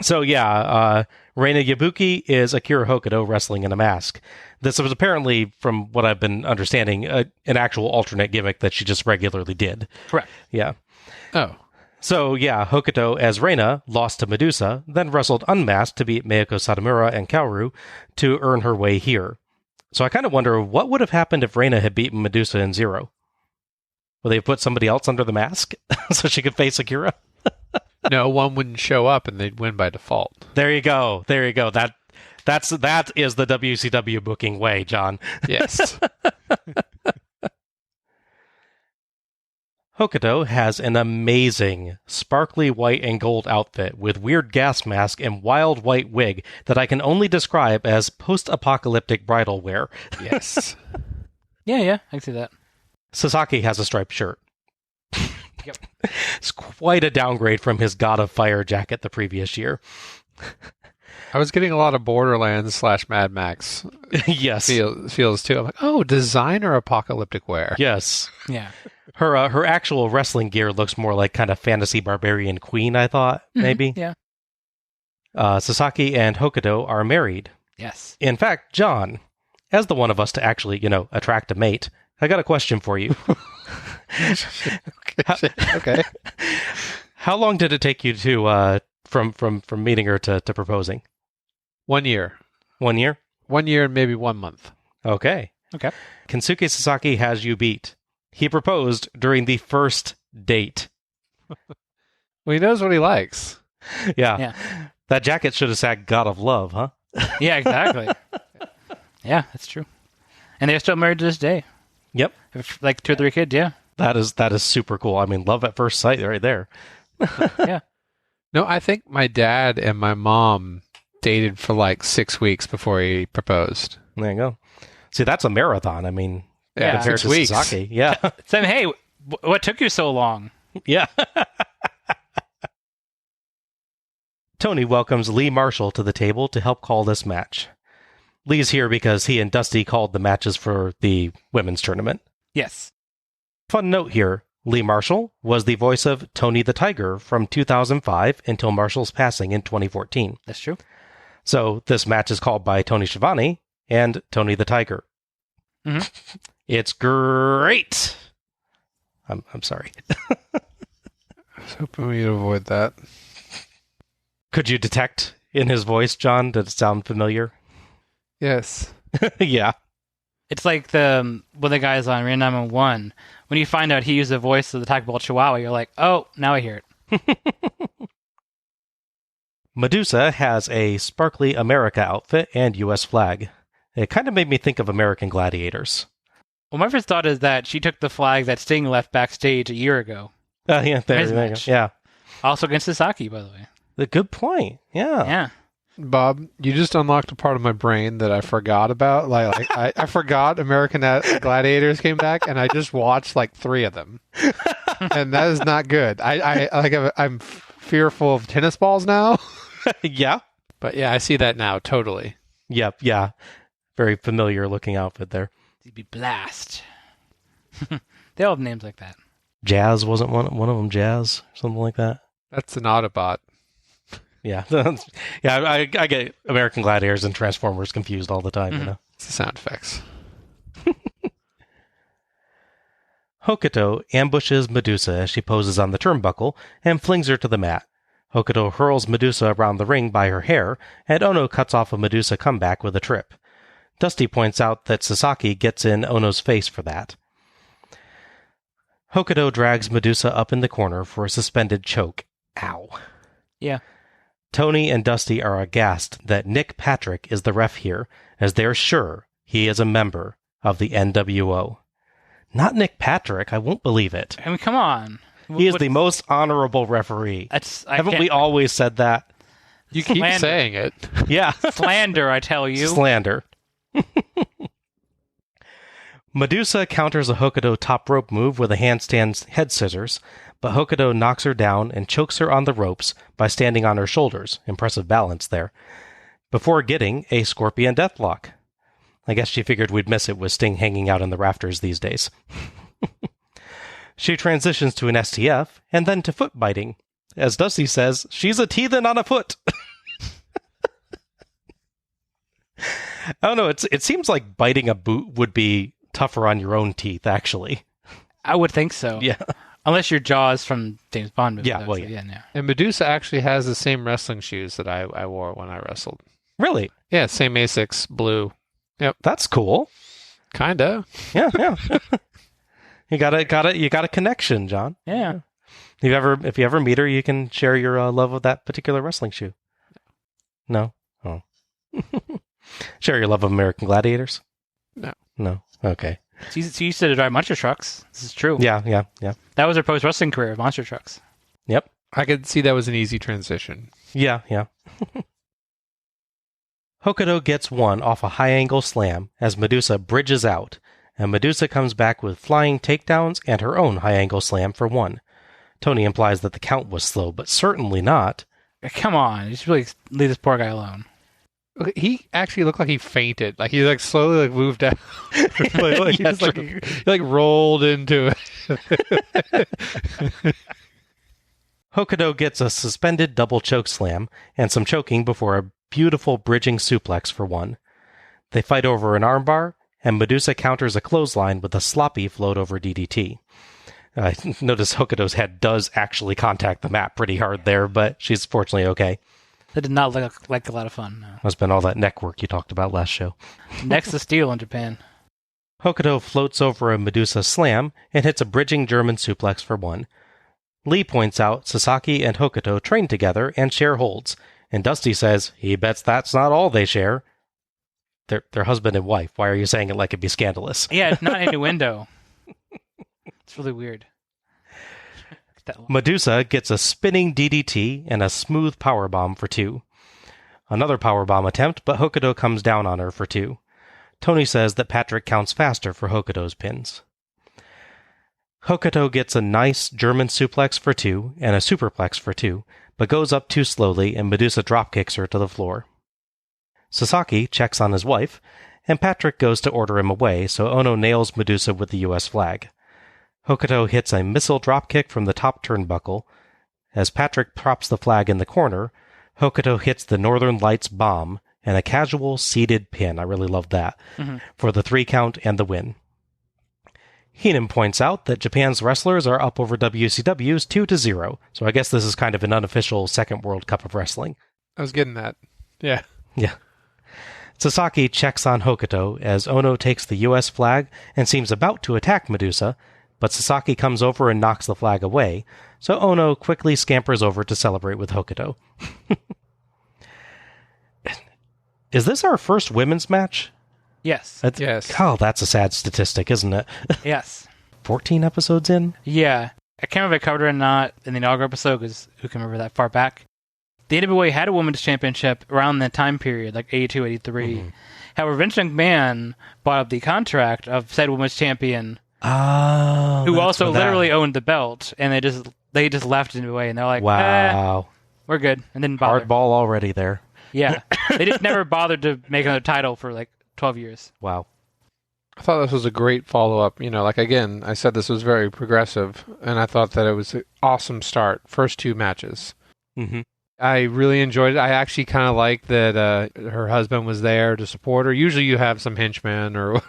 So yeah, Reina Yabuki is Akira Hokuto wrestling in a mask. This was apparently, from what I've been understanding, an actual alternate gimmick that she just regularly did. Correct. Yeah. Oh. So yeah, Hokuto as Reina lost to Medusa, then wrestled unmasked to beat Miyako Satomura and Kaoru to earn her way here. So I kind of wonder what would have happened if Reina had beaten Medusa in Zero. Would they have put somebody else under the mask so she could face Akira? No, one wouldn't show up and they'd win by default. There you go. That is the WCW booking way, John. Yes. Hokuto has an amazing sparkly white and gold outfit with weird gas mask and wild white wig that I can only describe as post-apocalyptic bridal wear. Yes. Yeah, I can see that. Sasaki has a striped shirt. Yep. It's quite a downgrade from his God of Fire jacket the previous year. I was getting a lot of Borderlands / Mad Max Yes. feels too. I'm like, oh, designer apocalyptic wear. Yes. Yeah. Her actual wrestling gear looks more like kind of fantasy barbarian queen, I thought, maybe. Yeah. Sasaki and Hokuto are married. Yes. In fact, John, as the one of us to actually, attract a mate, I got a question for you. Okay. How long did it take you to from meeting her to proposing? 1 year. 1 year? 1 year and maybe 1 month. Okay. Kensuke Sasaki has you beat. He proposed during the first date. Well, he knows what he likes. Yeah. That jacket should have said God of Love, huh? Yeah, exactly. Yeah, that's true. And they're still married to this day. Yep. Like 2 or 3 kids, yeah. That is super cool. I mean, love at first sight right there. Yeah. No, I think my dad and my mom dated for like 6 weeks before he proposed. There you go. See, that's a marathon. I mean, Yeah. compared 6 to weeks. Sasaki. Yeah. Saying, hey, what took you so long? Yeah. Tony welcomes Lee Marshall to the table to help call this match. Lee's here because he and Dusty called the matches for the women's tournament. Yes. Fun note here, Lee Marshall was the voice of Tony the Tiger from 2005 until Marshall's passing in 2014. That's true. So this match is called by Tony Schiavone and Tony the Tiger. Mhm. It's great. I'm sorry. I was hoping we'd avoid that. Could you detect in his voice, John? Did it sound familiar? Yes. Yeah. It's like when the guy's on Random 911. When you find out he used the voice of the Taco Bell Chihuahua, you're like, oh, now I hear it. Medusa has a sparkly America outfit and U.S. flag. It kind of made me think of American Gladiators. Well, my first thought is that she took the flag that Sting left backstage a year ago. Yeah, there Men's you go. match. Yeah. Also against Sasaki, by the way. A good point. Yeah. Yeah. Bob, you just unlocked a part of my brain that I forgot about. Like I forgot American Gladiators came back, and I just watched like 3 of them, and that is not good. I'm fearful of tennis balls now. Yeah. But yeah, I see that now totally. Yep. Yeah. Very familiar looking outfit there. It'd be Blast. They all have names like that. Jazz wasn't one of them. Jazz, something like that. That's an Autobot. Yeah. Yeah. I get American Gladiators and Transformers confused all the time. You know. It's the sound effects. Hokuto ambushes Medusa as she poses on the turnbuckle and flings her to the mat. Hokuto hurls Medusa around the ring by her hair, and Ono cuts off a Medusa comeback with a trip. Dusty points out that Sasaki gets in Ono's face for that. Hokuto drags Medusa up in the corner for a suspended choke. Ow. Yeah. Tony and Dusty are aghast that Nick Patrick is the ref here, as they're sure he is a member of the NWO. Not Nick Patrick, I won't believe it. I mean, come on. He is the most honorable referee. Haven't we always said that? You keep Slander. saying it. Yeah. Slander, I tell you. Slander. Medusa counters a Hokuto top rope move with a handstand head scissors, but Hokuto knocks her down and chokes her on the ropes by standing on her shoulders. Impressive balance there. Before getting a scorpion deathlock. I guess she figured we'd miss it with Sting hanging out in the rafters these days. She transitions to an STF and then to foot biting. As Dusty says, she's a heathen on a foot. I don't know, it seems like biting a boot would be tougher on your own teeth, actually. I would think so. Yeah. Unless your Jaws from James Bond movie. Yeah, well, yeah. No. And Medusa actually has the same wrestling shoes that I wore when I wrestled. Really? Yeah, same Asics, blue. Yep. That's cool. Kinda. Yeah, yeah. You got a connection, John. Yeah. If you ever meet her, you can share your love of that particular wrestling shoe. No? Oh. Share your love of American Gladiators? No. Okay. She used to drive monster trucks. This is true. Yeah. That was her post-wrestling career, monster trucks. Yep. I could see that was an easy transition. Yeah. Hokuto gets one off a high-angle slam as Medusa bridges out, and Medusa comes back with flying takedowns and her own high-angle slam for one. Tony implies that the count was slow, but certainly not. Come on. You should really leave this poor guy alone. He actually looked like he fainted. Like he slowly moved out. He Yeah, just true. he rolled into it. Hokuto gets a suspended double choke slam and some choking before a beautiful bridging suplex for one. They fight over an armbar, and Medusa counters a clothesline with a sloppy float over DDT. Notice Hokuto's head does actually contact the mat pretty hard there, but she's fortunately okay. That did not look like a lot of fun. No. Must have been all that neck work you talked about last show. Next to steel in Japan. Hokuto floats over a Medusa slam and hits a bridging German suplex for one. Lee points out Sasaki and Hokuto train together and share holds, and Dusty says he bets that's not all they share. They're husband and wife. Why are you saying it like it'd be scandalous? Yeah, it's not innuendo. It's really weird. that line. Medusa gets a spinning DDT and a smooth powerbomb for 2. Another powerbomb attempt, but Hokuto comes down on her for 2. Tony says that Patrick counts faster for Hokuto's pins. Hokuto gets a nice German suplex for 2 and a superplex for 2, but goes up too slowly and Medusa dropkicks her to the floor. Sasaki checks on his wife, and Patrick goes to order him away, so Ono nails Medusa with the US flag. Hokuto hits a missile dropkick from the top turnbuckle. As Patrick props the flag in the corner, Hokuto hits the Northern Lights bomb and a casual seated pin, I really love that, for the 3 count and the win. Heenan points out that Japan's wrestlers are up over WCW's 2-0, so I guess this is kind of an unofficial second World Cup of Wrestling. I was getting that. Yeah. Yeah. Sasaki checks on Hokuto as Ono takes the US flag and seems about to attack Medusa, but Sasaki comes over and knocks the flag away, so Ono quickly scampers over to celebrate with Hokuto. Is this our first women's match? Yes. Yes. Oh, that's a sad statistic, isn't it? Yes. 14 episodes in? Yeah. I can't remember if I covered it or not in the inaugural episode, because who can remember that far back? The NWA had a women's championship around that time period, like 82, 83. However, Vince McMahon bought up the contract of said women's champion, who also literally owned the belt, and they just left NWA, and they're like, wow. We're good, and didn't bother. Hardball already there. Yeah. They just never bothered to make another title for like 12 years. Wow. I thought this was a great follow-up. You know, like, again, I said this was very progressive, and I thought that it was an awesome start. First 2 matches. Mm-hmm. I really enjoyed it. I actually kind of liked that her husband was there to support her. Usually you have some henchmen or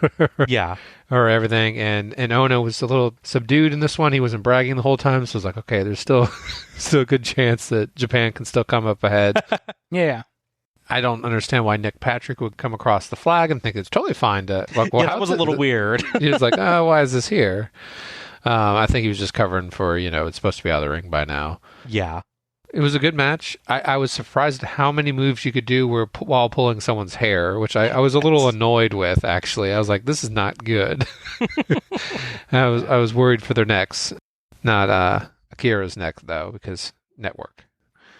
yeah, or everything, and Ono was a little subdued in this one. He wasn't bragging the whole time, so it was like, okay, there's still a good chance that Japan can still come up ahead. Yeah. I don't understand why Nick Patrick would come across the flag and think it's totally fine to... Like, well, yeah, that was a little weird. He was like, oh, why is this here? I think he was just covering for, it's supposed to be out of the ring by now. Yeah. It was a good match. I was surprised at how many moves you could do while pulling someone's hair, which I was a little annoyed with, actually. I was like, this is not good. I was worried for their necks. Not Akira's neck, though, because network.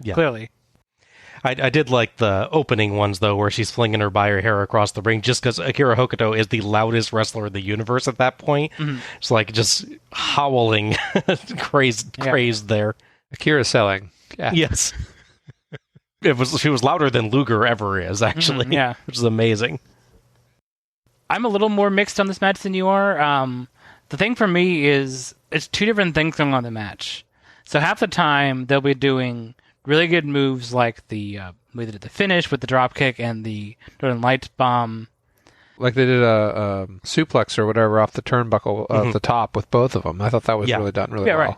Yeah. Clearly. I did like the opening ones, though, where she's flinging her by her hair across the ring, just because Akira Hokuto is the loudest wrestler in the universe at that point. Mm-hmm. It's like just howling, crazed there. Akira's selling. Yeah. Yes. She was louder than Luger ever is, actually. Mm-hmm, yeah. Which is amazing. I'm a little more mixed on this match than you are. The thing for me is it's 2 different things going on in the match. So half the time they'll be doing really good moves like the finish with the dropkick and the Northern Lights bomb. Like they did a suplex or whatever off the turnbuckle at the top with both of them. I thought that was really done really well. Right.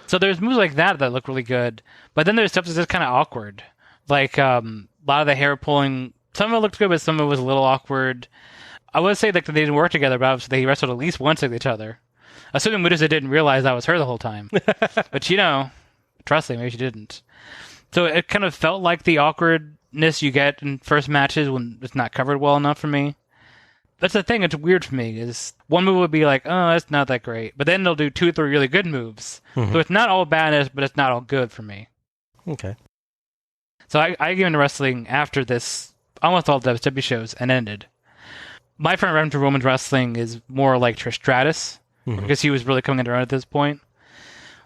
So there's moves like that look really good, but then there's stuff that's just kind of awkward. Like a lot of the hair pulling, some of it looked good, but some of it was a little awkward. I would say that they didn't work together, but obviously they wrestled at least once with each other. Assuming Medusa didn't realize that was her the whole time. But trust me, maybe she didn't. So it kind of felt like the awkwardness you get in first matches when it's not covered well enough for me. That's the thing that's weird for me, is one move would be like, oh, that's not that great. But then they'll do 2 or 3 really good moves. Mm-hmm. So it's not all badness, but it's not all good for me. Okay. So I came into wrestling after this, almost all the WWE shows, and ended. My front run to women's wrestling is more like Trish Stratus, because he was really coming into her own at this point.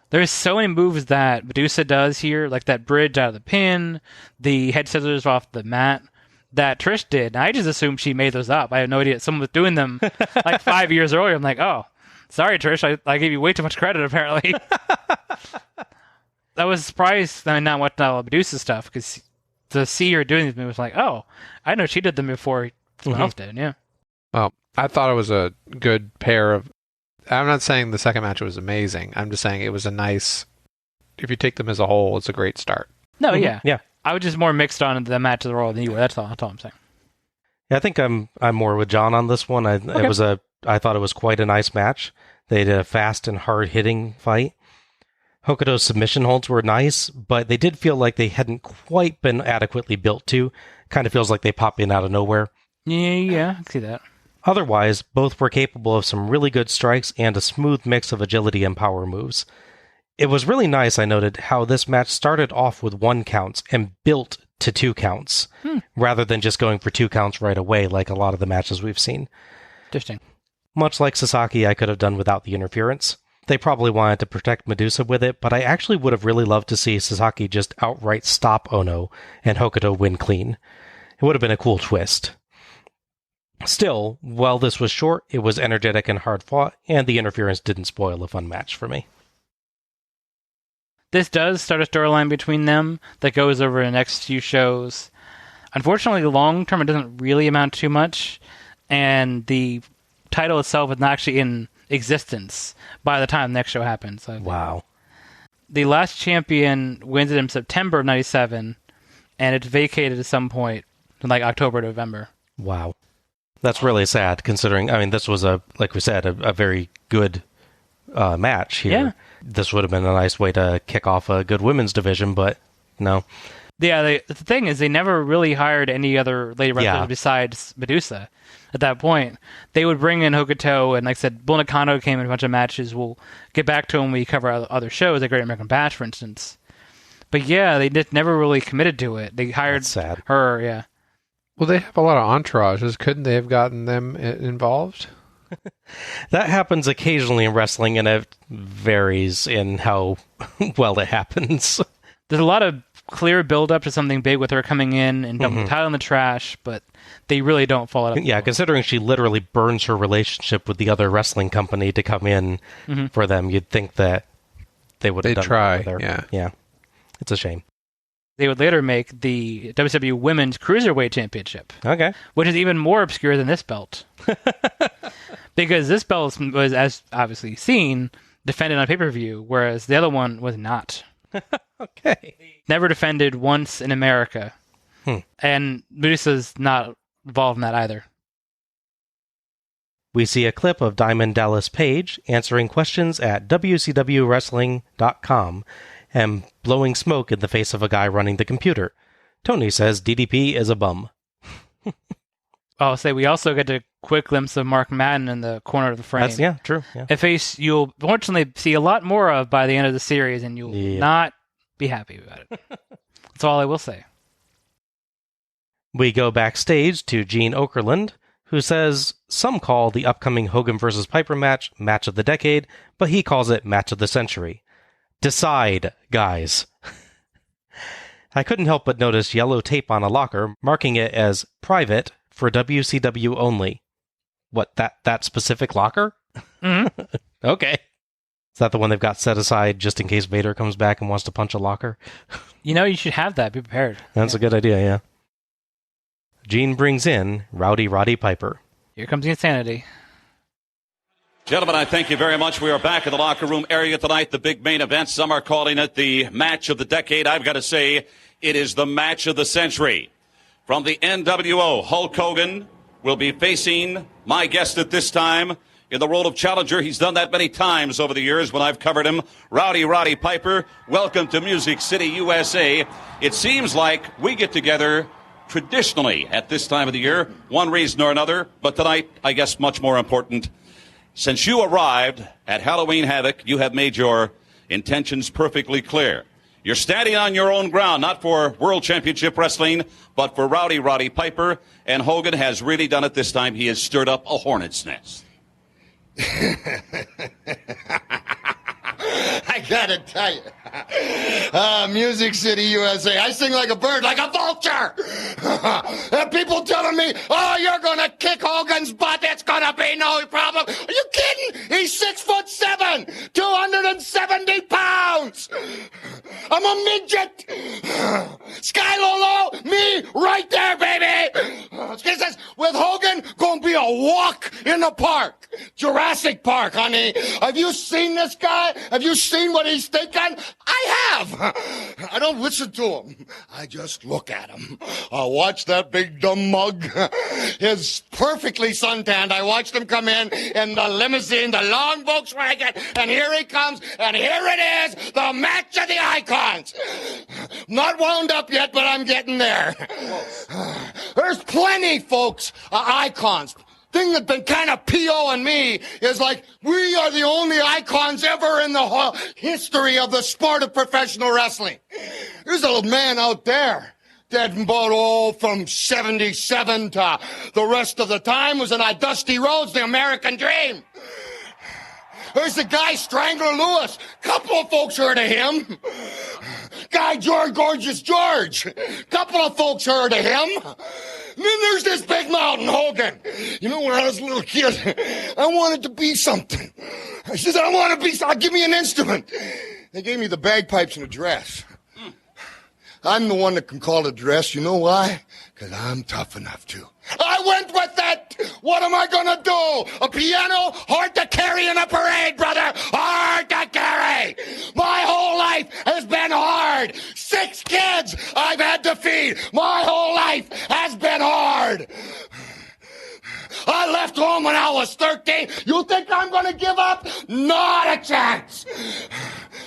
There's so many moves that Medusa does here, like that bridge out of the pin, the head scissors off the mat, that Trish did. And I just assumed she made those up. I had no idea someone was doing them like 5 years earlier. I'm like, oh, sorry, Trish. I gave you way too much credit, apparently. I was surprised not watching all Medusa stuff, because to see her doing these moves, like, oh, I know she did them before someone else did, yeah. Well, I thought it was a good pair of... I'm not saying the second match was amazing. I'm just saying it was a nice... If you take them as a whole, it's a great start. No, yeah. I was just more mixed on the match of the Royal than you were. That's all I'm saying. Yeah, I think I'm more with John on this one. I thought it was quite a nice match. They did a fast and hard-hitting fight. Hokuto's submission holds were nice, but they did feel like they hadn't quite been adequately built to. Kind of feels like they pop in out of nowhere. Yeah, I can see that. Otherwise, both were capable of some really good strikes and a smooth mix of agility and power moves. It was really nice, I noted, how this match started off with 1 count and built to 2 counts, rather than just going for 2 counts right away like a lot of the matches we've seen. Interesting. Much like Sasaki, I could have done without the interference. They probably wanted to protect Medusa with it, but I actually would have really loved to see Sasaki just outright stop Ono and Hokuto win clean. It would have been a cool twist. Still, while this was short, it was energetic and hard fought, and the interference didn't spoil a fun match for me. This does start a storyline between them that goes over the next few shows. Unfortunately, long term, it doesn't really amount to much, and the title itself is not actually in existence by the time the next show happens. Wow. The last champion wins it in September of 97, and it's vacated at some point in like October, November. Wow. That's really sad, considering, I mean, this was, like we said, a very good match here. Yeah. This would have been a nice way to kick off a good women's division, but no. Yeah, the thing is, they never really hired any other lady wrestlers besides Medusa at that point. They would bring in Hokuto, and like I said, Bull Nakano came in a bunch of matches. We'll get back to when we cover other shows, like Great American Bash, for instance. But yeah, they just never really committed to it. They hired her, yeah. Well, they have a lot of entourages. Couldn't they have gotten them involved? That happens occasionally in wrestling, and it varies in how well it happens. There's a lot of clear build-up to something big with her coming in and dumping the title in the trash, but they really don't follow it up. Yeah, considering she literally burns her relationship with the other wrestling company to come in for them, you'd think that they would have done try, that with her. Yeah. It's a shame. They would later make the WCW Women's Cruiserweight Championship. Okay. Which is even more obscure than this belt. Because this belt was, as obviously seen, defended on pay-per-view, whereas the other one was not. Okay. Never defended once in America. And Medusa's not involved in that either. We see a clip of Diamond Dallas Page answering questions at WCWWrestling.com and blowing smoke in the face of a guy running the computer. Tony says DDP is a bum. I'll say we also get a quick glimpse of Mark Madden in the corner of the frame. True. Yeah. A face you'll fortunately see a lot more of by the end of the series, and you'll not be happy about it. That's all I will say. We go backstage to Gene Okerlund, who says some call the upcoming Hogan vs. Piper match of the decade, but he calls it match of the century. Decide, guys. I couldn't help but notice yellow tape on a locker, marking it as private for WCW only. What, that specific locker? Mm-hmm. Okay. Is that the one they've got set aside just in case Vader comes back and wants to punch a locker? You should have that. Be prepared. That's a good idea, yeah. Gene brings in Roddy Piper. Here comes the insanity. Gentlemen, I thank you very much. We are back in the locker room area tonight, the big main event. Some are calling it the match of the decade. I've got to say, it is the match of the century. From the NWO, Hulk Hogan will be facing my guest at this time in the role of challenger. He's done that many times over the years when I've covered him. Roddy Piper, welcome to Music City, USA. It seems like we get together traditionally at this time of the year, one reason or another, but tonight, I guess much more important. Since you arrived at Halloween Havoc, you have made your intentions perfectly clear. You're standing on your own ground, not for World Championship Wrestling, but for Roddy Piper, and Hogan has really done it this time. He has stirred up a hornet's nest. I gotta tell you, Music City, USA, I sing like a bird, like a vulture. And people telling me, oh, you're gonna kick Hogan's butt, it's gonna be no problem. Are you kidding? He's 6'7", 270 pounds. I'm a midget. Sky Lolo, me, right there, baby. He says, with Hogan, gonna be a walk in the park. Jurassic Park, honey. Have you seen this guy? Have you seen what he's thinking? I have. I don't listen to him. I just look at him. I watch that big dumb mug. He's perfectly suntanned. I watched him come in the limousine, the long Volkswagen, and here he comes, and here it is, the match of the icons. Not wound up yet, but I'm getting there. There's plenty, folks, icons. thing that's been kind of POing me is like, we are the only icons ever in the whole history of the sport of professional wrestling. There's a man out there that about, from 77 to the rest of the time was in a Dusty Rhodes, the American Dream. There's the guy Strangler Lewis. Couple of folks heard of him. Guy George Gorgeous George. Couple of folks heard of him. And then there's this big mountain Hogan. You know, when I was a little kid, I wanted to be something. I said, I want to be something. Give me an instrument. They gave me the bagpipes and a dress. I'm the one that can call it a dress. You know why? Because I'm tough enough to. I went with that. What am I going to do? A piano? Hard to carry in a parade, brother. Hard to carry. My whole life has been hard. 6 kids I've had to feed. My whole life has been hard. I left home when I was 13. You think I'm going to give up? Not a chance.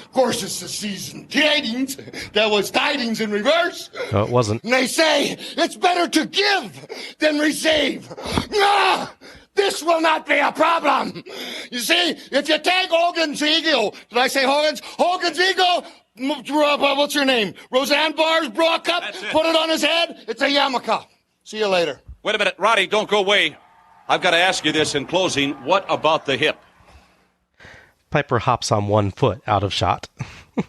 Of course, it's the season tidings. That was tidings in reverse. No, it wasn't. And they say it's better to give than receive. No! This will not be a problem. You see, if you take Hogan's eagle, did I say Hogan's? Hogan's eagle, what's her name? Roseanne Barr's bra cup, put it on his head, it's a yarmulke. See you later. Wait a minute, Roddy, don't go away. I've got to ask you this in closing. What about the hip? Piper hops on one foot out of shot. Let's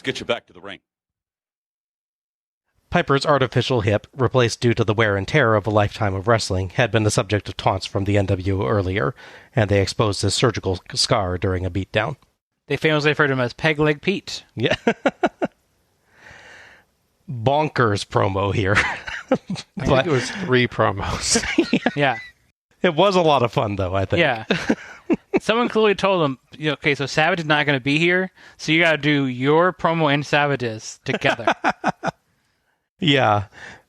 get you back to the ring. Piper's artificial hip, replaced due to the wear and tear of a lifetime of wrestling, had been the subject of taunts from the NWO earlier, and they exposed his surgical scar during a beatdown. They famously referred to him as Peg Leg Pete. Yeah. Bonkers promo here. I think it was 3 promos. Yeah. It was a lot of fun, though, I think. Yeah. Someone clearly told him, okay, so Savage is not going to be here, so you got to do your promo and Savage's together. Yeah.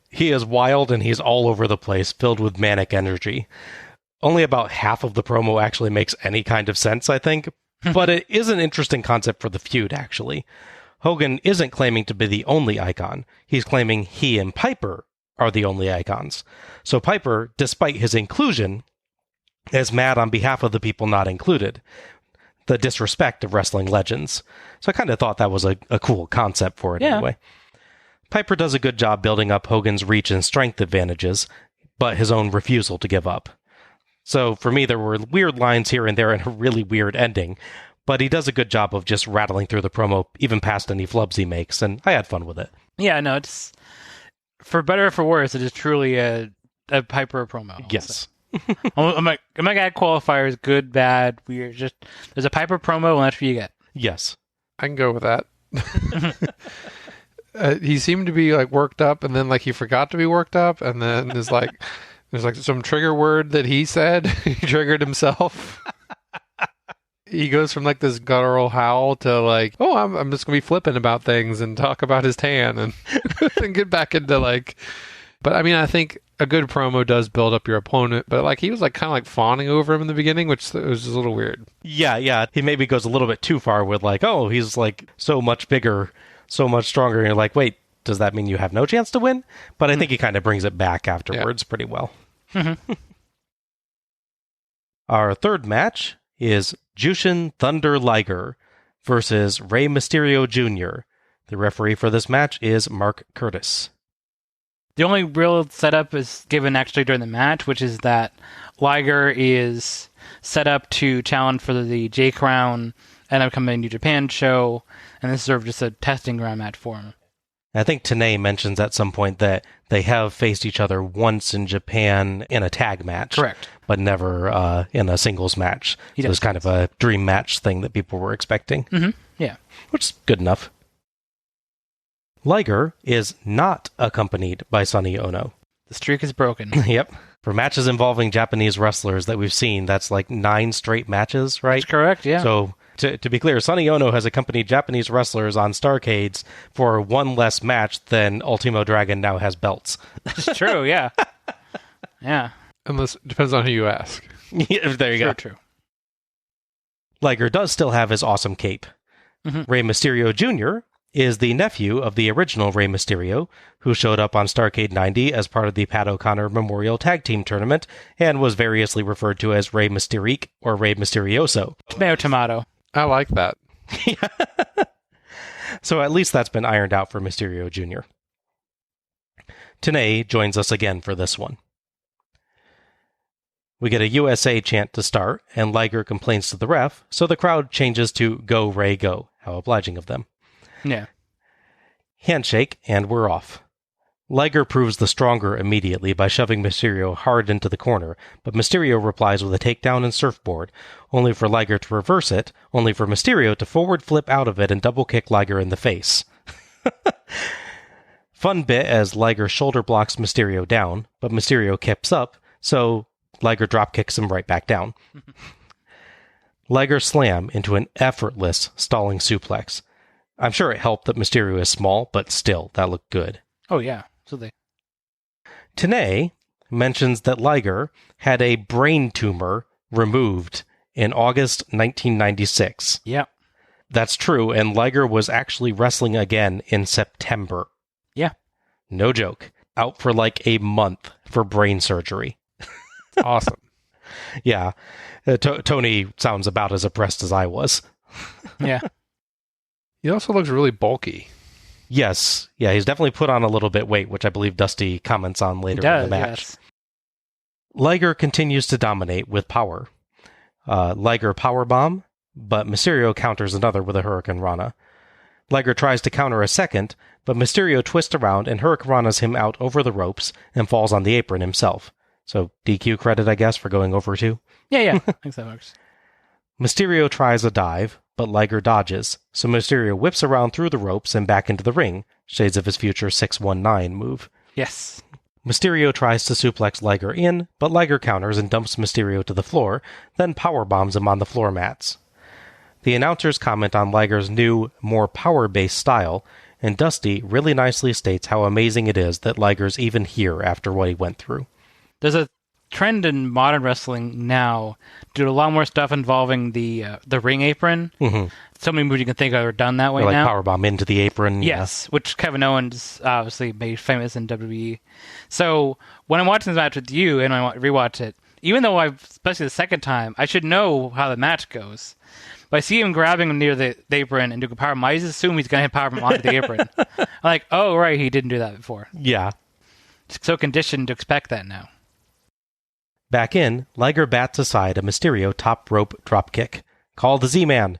He is wild and he's all over the place, filled with manic energy. Only about half of the promo actually makes any kind of sense, I think. But it is an interesting concept for the feud, actually. Hogan isn't claiming to be the only icon. He's claiming he and Piper are the only icons. So Piper, despite his inclusion, is mad on behalf of the people not included. The disrespect of wrestling legends. So I kind of thought that was a cool concept for it anyway. Piper does a good job building up Hogan's reach and strength advantages, but his own refusal to give up. So for me, there were weird lines here and there and a really weird ending. But he does a good job of just rattling through the promo, even past any flubs he makes, and I had fun with it. Yeah, no, it's, for better or for worse, it is truly a Piper promo. Yes. I'm like add qualifiers, good, bad, weird. Just there's a Piper promo, and that's what you get. Yes. I can go with that. He seemed to be like worked up, and then like he forgot to be worked up, and then there's like some trigger word that he said. He triggered himself. He goes from like this guttural howl to like, oh, I'm just gonna be flippant about things and talk about his tan and then get back into like. But I mean, I think a good promo does build up your opponent. But like he was like kind of like fawning over him in the beginning, which was a little weird. Yeah. He maybe goes a little bit too far with like, oh, he's like so much bigger, so much stronger. And you're like, wait, does that mean you have no chance to win? But I think he kind of brings it back afterwards pretty well. Our third match is Jushin Thunder Liger versus Rey Mysterio Jr. The referee for this match is Mark Curtis. The only real setup is given actually during the match, which is that Liger is set up to challenge for the J Crown and upcoming New Japan show, and this is sort of just a testing ground match for him. I think Tenay mentions at some point that they have faced each other once in Japan in a tag match. Correct. But never in a singles match. So it was kind of a dream match thing that people were expecting. Mm-hmm. Yeah. Which is good enough. Liger is not accompanied by Sonny Ono. The streak is broken. Yep. For matches involving Japanese wrestlers that we've seen, that's like 9 straight matches, right? That's correct, yeah. So to be clear, Sonny Ono has accompanied Japanese wrestlers on Starrcades for one less match than Ultimo Dragon now has belts. That's true, yeah. Yeah. Unless it depends on who you ask. Yeah, there you go. True. Liger does still have his awesome cape. Mm-hmm. Rey Mysterio Jr. is the nephew of the original Rey Mysterio, who showed up on Starrcade 90 as part of the Pat O'Connor Memorial Tag Team Tournament and was variously referred to as Rey Mysterique or Rey Mysterioso. Tomato. I like that. So at least that's been ironed out for Mysterio Jr. Tenay joins us again for this one. We get a USA chant to start, and Liger complains to the ref, so the crowd changes to Go Ray Go. How obliging of them. Yeah. Handshake, and we're off. Liger proves the stronger immediately by shoving Mysterio hard into the corner, but Mysterio replies with a takedown and surfboard, only for Liger to reverse it, only for Mysterio to forward flip out of it and double kick Liger in the face. Fun bit as Liger shoulder blocks Mysterio down, but Mysterio kips up, so Liger drop kicks him right back down. Liger slam into an effortless stalling suplex. I'm sure it helped that Mysterio is small, but still, that looked good. Oh, yeah. Absolutely. Tenay mentions that Liger had a brain tumor removed in August 1996. Yeah. That's true, and Liger was actually wrestling again in September. Yeah. No joke. Out for like a month for brain surgery. Awesome. Yeah. Tony sounds about as oppressed as I was. Yeah. He also looks really bulky. Yes. Yeah, he's definitely put on a little bit weight, which I believe Dusty comments on later in the match. Yes. Liger continues to dominate with power. Liger powerbomb, but Mysterio counters another with a Hurricane Rana. Liger tries to counter a second, but Mysterio twists around and Hurricane Ranas him out over the ropes and falls on the apron himself. So DQ credit, I guess, for going over too. Yeah. I think that works. Mysterio tries a dive, but Liger dodges, so Mysterio whips around through the ropes and back into the ring, shades of his future 619 move. Yes. Mysterio tries to suplex Liger in, but Liger counters and dumps Mysterio to the floor, then powerbombs him on the floor mats. The announcers comment on Liger's new, more power-based style, and Dusty really nicely states how amazing it is that Liger's even here after what he went through. There's a trend in modern wrestling now to do a lot more stuff involving the ring apron. Mm-hmm. So many moves you can think of are done that way Or like now. powerbomb into the apron. Yes, which Kevin Owens obviously made famous in WWE. So when I'm watching this match with you and I rewatch it, even though especially the second time, I should know how the match goes. But I see him grabbing him near the apron and doing a powerbomb. I just assume he's going to hit powerbomb onto the apron. I'm like, oh, right, he didn't do that before. Yeah. So conditioned to expect that now. Back in, Liger bats aside a Mysterio top rope dropkick. Call the Z-Man.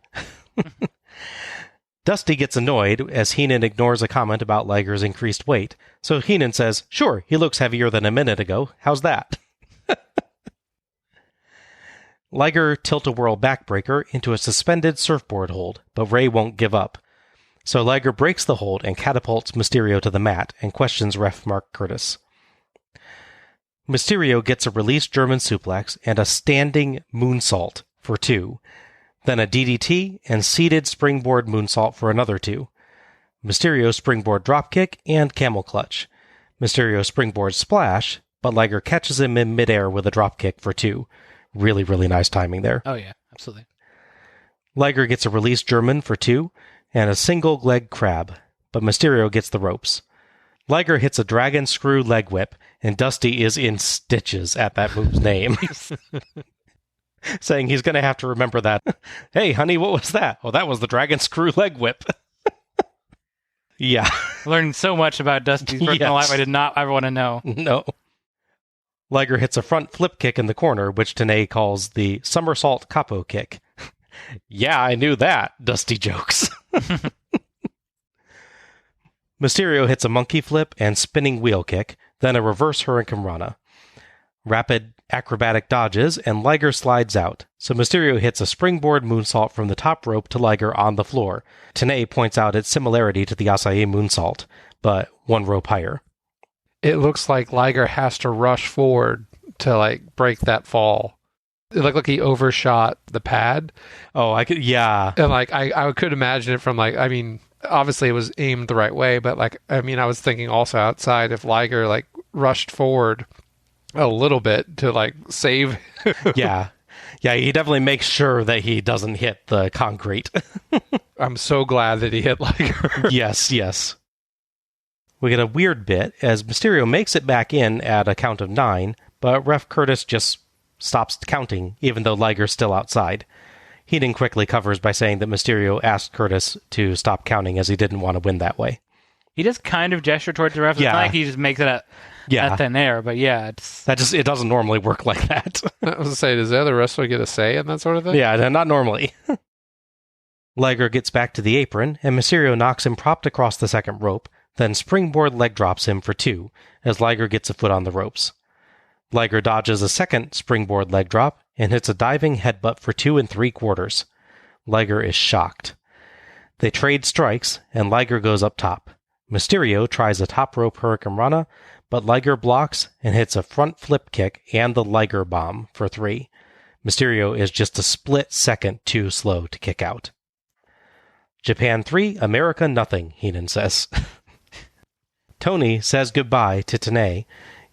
Dusty gets annoyed as Heenan ignores a comment about Liger's increased weight, so Heenan says, sure, he looks heavier than a minute ago. How's that? Liger tilt-a-whirl backbreaker into a suspended surfboard hold, but Ray won't give up. So Liger breaks the hold and catapults Mysterio to the mat and questions ref Mark Curtis. Mysterio gets a released German suplex and a standing moonsault for 2, then a DDT and seated springboard moonsault for another 2. Mysterio springboard dropkick and camel clutch. Mysterio springboard splash, but Liger catches him in midair with a dropkick for 2. Really, really nice timing there. Oh, yeah, absolutely. Liger gets a released German for 2 and a single leg crab, but Mysterio gets the ropes. Liger hits a dragon screw leg whip, and Dusty is in stitches at that move's name. Saying he's going to have to remember that. Hey, honey, what was that? Oh, that was the dragon screw leg whip. Yeah. Learning so much about Dusty's personal life I did not ever want to know. No. Liger hits a front flip kick in the corner, which Tenay calls the somersault capo kick. Yeah, I knew that, Dusty jokes. Mysterio hits a monkey flip and spinning wheel kick, then a reverse Hurricane Rana. Rapid acrobatic dodges, and Liger slides out, so Mysterio hits a springboard moonsault from the top rope to Liger on the floor. Tenay points out its similarity to the Asai moonsault, but 1 rope higher. It looks like Liger has to rush forward to break that fall. It looked like he overshot the pad. Oh, I could, yeah. And I could imagine it from obviously it was aimed the right way, but I was thinking also outside if Liger rushed forward a little bit to save. Yeah. Yeah, he definitely makes sure that he doesn't hit the concrete. I'm so glad that he hit Liger. Yes. We get a weird bit as Mysterio makes it back in at a count of 9, but Ref Curtis just stops counting, even though Liger's still outside. Heenan quickly covers by saying that Mysterio asked Curtis to stop counting as he didn't want to win that way. He just kind of gesture towards the ref. It's not like he just makes it at thin air, but it doesn't normally work like that. I was going to say, does the other wrestler get a say in that sort of thing? Yeah, not normally. Liger gets back to the apron, and Mysterio knocks him propped across the second rope, then springboard leg drops him for 2, as Liger gets a foot on the ropes. Liger dodges a second springboard leg drop, and hits a diving headbutt for 2 3/4. Liger is shocked. They trade strikes, and Liger goes up top. Mysterio tries a top rope Hurricane Rana, but Liger blocks and hits a front flip kick and the Liger bomb for 3. Mysterio is just a split second too slow to kick out. Japan 3, America nothing, Heenan says. Tony says goodbye to Tenay,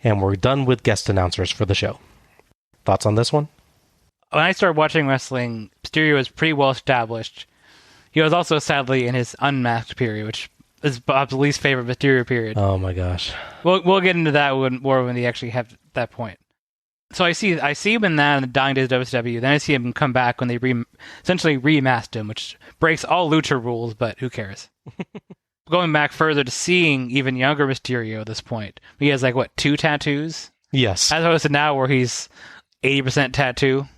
and we're done with guest announcers for the show. Thoughts on this one? When I started watching wrestling, Mysterio was pretty well established. He was also, sadly, in his unmasked period, which is Bob's least favorite Mysterio period. Oh my gosh. We'll get into that more when they actually have that point. So I see him in that in the dying days of WCW. Then I see him come back when they essentially remasked him, which breaks all Lucha rules, but who cares? Going back further to seeing even younger Mysterio at this point. He has 2 tattoos? Yes. As opposed to now where he's 80% tattoo.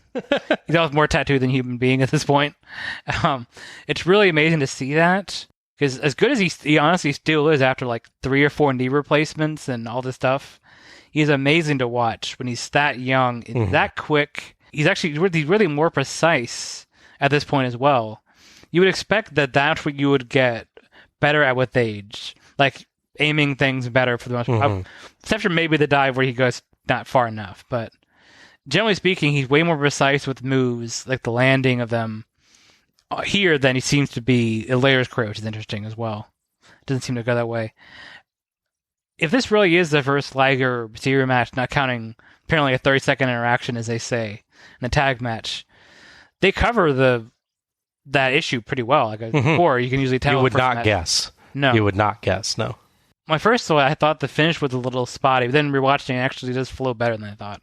He's almost more tattooed than human being at this point. It's really amazing to see that. Because as good as he honestly still is after 3 or 4 knee replacements and all this stuff, he's amazing to watch when he's that young and that quick. He's really more precise at this point as well. You would expect that that's what you would get better at with age, aiming things better for the most part. Except for maybe the dive where he goes not far enough, but generally speaking, he's way more precise with moves, like the landing of them here than he seems to be in Layer's career, which is interesting as well. Doesn't seem to go that way. If this really is the first Liger Mysterio match, not counting apparently a 30-second interaction, as they say, in the tag match, they cover that issue pretty well. Before, you can usually tell. You would not guess. No. You would not guess, no. My first thought, I thought the finish was a little spotty, but then rewatching it actually does flow better than I thought.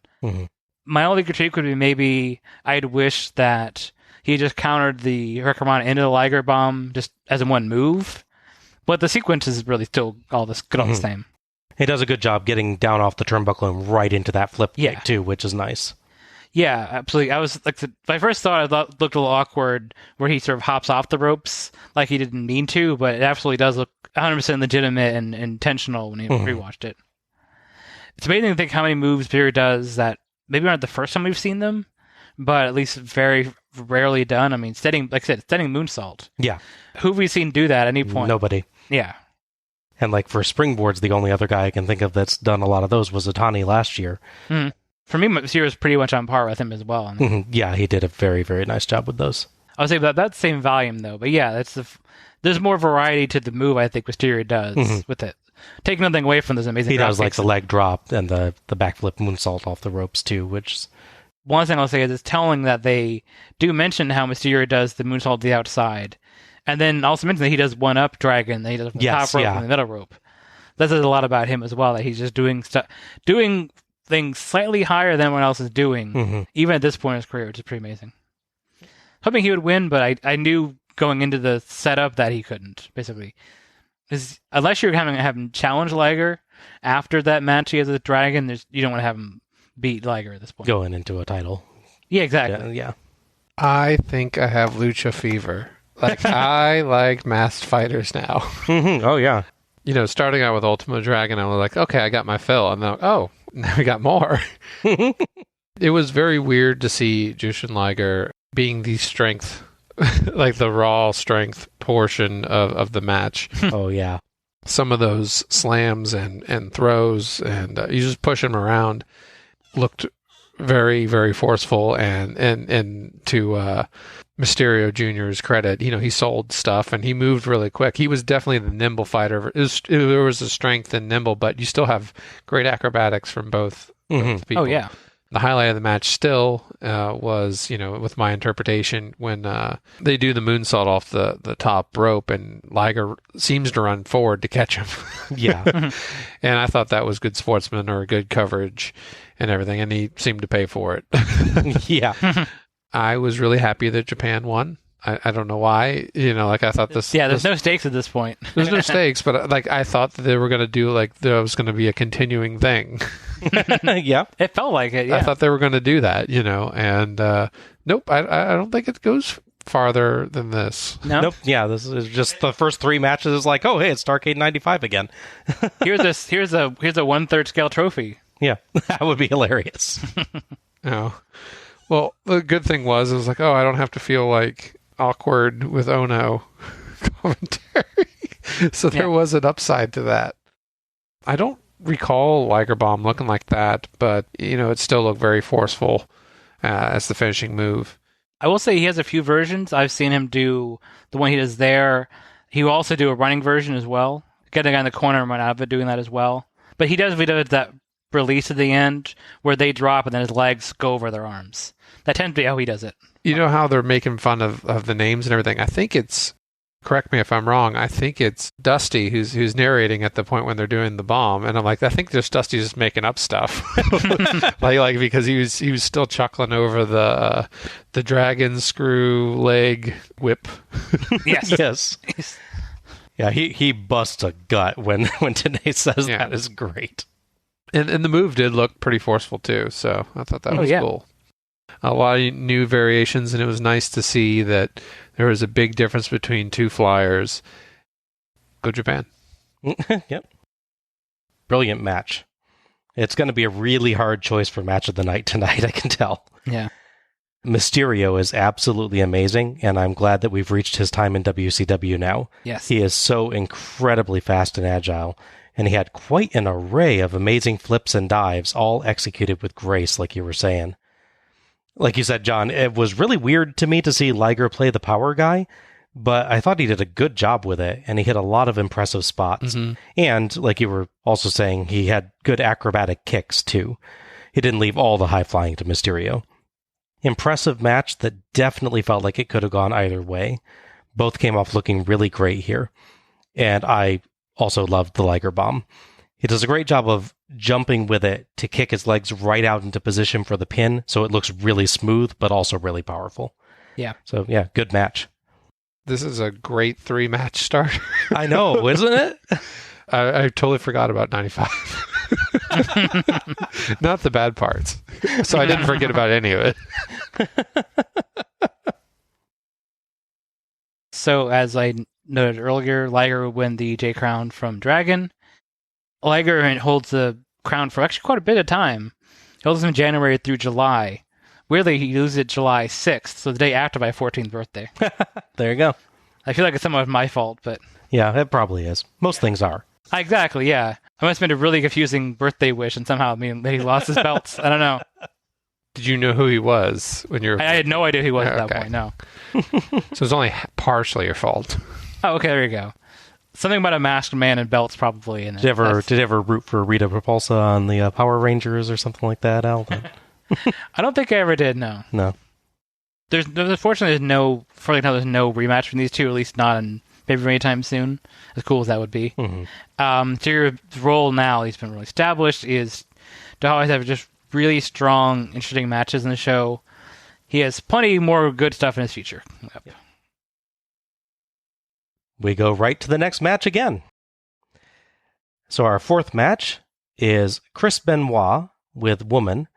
My only critique would be maybe I'd wish that he just countered the Hurricane Rana into the Liger bomb just as in one move, but the sequence is really still all the same. He does a good job getting down off the turnbuckle and right into that flip kick too, which is nice. Yeah, absolutely. I was my first thought, I thought it looked a little awkward where he sort of hops off the ropes like he didn't mean to, but it absolutely does look 100% legitimate and intentional when he rewatched it. It's amazing to think how many moves Mysterio does that maybe aren't the first time we've seen them, but at least very rarely done. I mean, setting moonsault. Yeah. Who have we seen do that at any point? Nobody. Yeah. And for springboards, the only other guy I can think of that's done a lot of those was Otani last year. For me, Mysterio was pretty much on par with him as well. Yeah, he did a very, very nice job with those. I would say that's the same volume, though. But yeah, there's more variety to the move, I think, Mysterio does with it. Take nothing away from this amazing. He does the leg drop and the backflip moonsault off the ropes, too, which... One thing I'll say is it's telling that they do mention how Mysterio does the moonsault to the outside. And then also mention that he does one-up dragon, that he does the top rope and the middle rope. That says a lot about him as well, that he's just doing things slightly higher than everyone else is doing, even at this point in his career, which is pretty amazing. Hoping he would win, but I knew going into the setup that he couldn't, basically. Unless you're having him challenge Liger after that match he has with Dragon, you don't want to have him beat Liger at this point. Going into a title. Yeah, exactly. Yeah. I think I have lucha fever. I like masked fighters now. Oh, yeah. Starting out with Ultimo Dragon, I was like, okay, I got my fill. And now we got more. It was very weird to see Jushin Liger being the strength, the raw strength portion of the match. Oh, yeah. Some of those slams and throws, and you just push him around, looked very, very forceful. And to Mysterio Jr.'s credit, he sold stuff and he moved really quick. He was definitely the nimble fighter. There was a strength and nimble, but you still have great acrobatics from both people. Oh, yeah. The highlight of the match still was, with my interpretation, when they do the moonsault off the top rope and Liger seems to run forward to catch him. Yeah. And I thought that was good sportsman or good coverage and everything, and he seemed to pay for it. Yeah. I was really happy that Japan won. I don't know why. I thought this... Yeah, there's no stakes at this point. There's no stakes, but I thought that they were going to do, there was going to be a continuing thing. Yeah. It felt like it, yeah. I thought they were going to do that, and nope, I don't think it goes farther than this. No? Nope. Yeah, this is just the first 3 matches is like, oh, hey, it's Starrcade 95 again. Here's a 1/3 scale trophy. Yeah, that would be hilarious. Oh. Well, the good thing was, it was like, oh, I don't have to feel awkward with Ono commentary. So there was an upside to that. I don't recall Liger Bomb looking like that, but it still looked very forceful as the finishing move. I will say he has a few versions. I've seen him do the one he does there. He will also do a running version as well. Get a guy in the corner and run out of it doing that as well. But he does that release at the end where they drop and then his legs go over their arms. That tends to be how he does it. You know how they're making fun of the names and everything? I think it's, correct me if I'm wrong, I think it's Dusty who's narrating at the point when they're doing the bomb. And I'm like, I think just Dusty's just making up stuff. Because he was still chuckling over the dragon screw leg whip. Yes. Yes. Yeah, he busts a gut when Tenay says that is great. And the move did look pretty forceful too, so I thought that was cool. A lot of new variations, and it was nice to see that there was a big difference between 2 flyers. Go Japan. Yep. Brilliant match. It's going to be a really hard choice for match of the night tonight, I can tell. Yeah. Mysterio is absolutely amazing, and I'm glad that we've reached his time in WCW now. Yes. He is so incredibly fast and agile, and he had quite an array of amazing flips and dives, all executed with grace, like you were saying. Like you said, John, it was really weird to me to see Liger play the power guy, but I thought he did a good job with it, and he hit a lot of impressive spots. Mm-hmm. And, like you were also saying, he had good acrobatic kicks, too. He didn't leave all the high flying to Mysterio. Impressive match that definitely felt like it could have gone either way. Both came off looking really great here. And I also loved the Liger Bomb. He does a great job of jumping with it to kick his legs right out into position for the pin, so it looks really smooth, but also really powerful. Yeah. So, yeah, good match. This is a great 3-match starter. I know, isn't it? I totally forgot about 95. Not the bad parts. So I didn't forget about any of it. So, as I noted earlier, Liger would win the J Crown from Dragon. Liger holds the crown for actually quite a bit of time. He holds it from January through July. Weirdly, he loses it July 6th, so the day after my 14th birthday. There you go. I feel like it's somewhat my fault, but... Yeah, it probably is. Most things are. Exactly, yeah. I must have made a really confusing birthday wish, and somehow that he lost his belts. I don't know. Did you know who he was when you were... I had no idea who he was at that point, no. So it's only partially your fault. Oh, okay, there you go. Something about a masked man and belts, probably. In it. Did you ever root for Rita Repulsa on the Power Rangers or something like that, Al? I don't think I ever did, no. No. Unfortunately, there's no rematch between these two, at least not in pay-per-view anytime soon, as cool as that would be. Mm-hmm. His role now, he's been really established, is to always have just really strong, interesting matches in the show. He has plenty more good stuff in his future. Yep. Yeah. We go right to the next match again. So our 4th match is Chris Benoit with Woman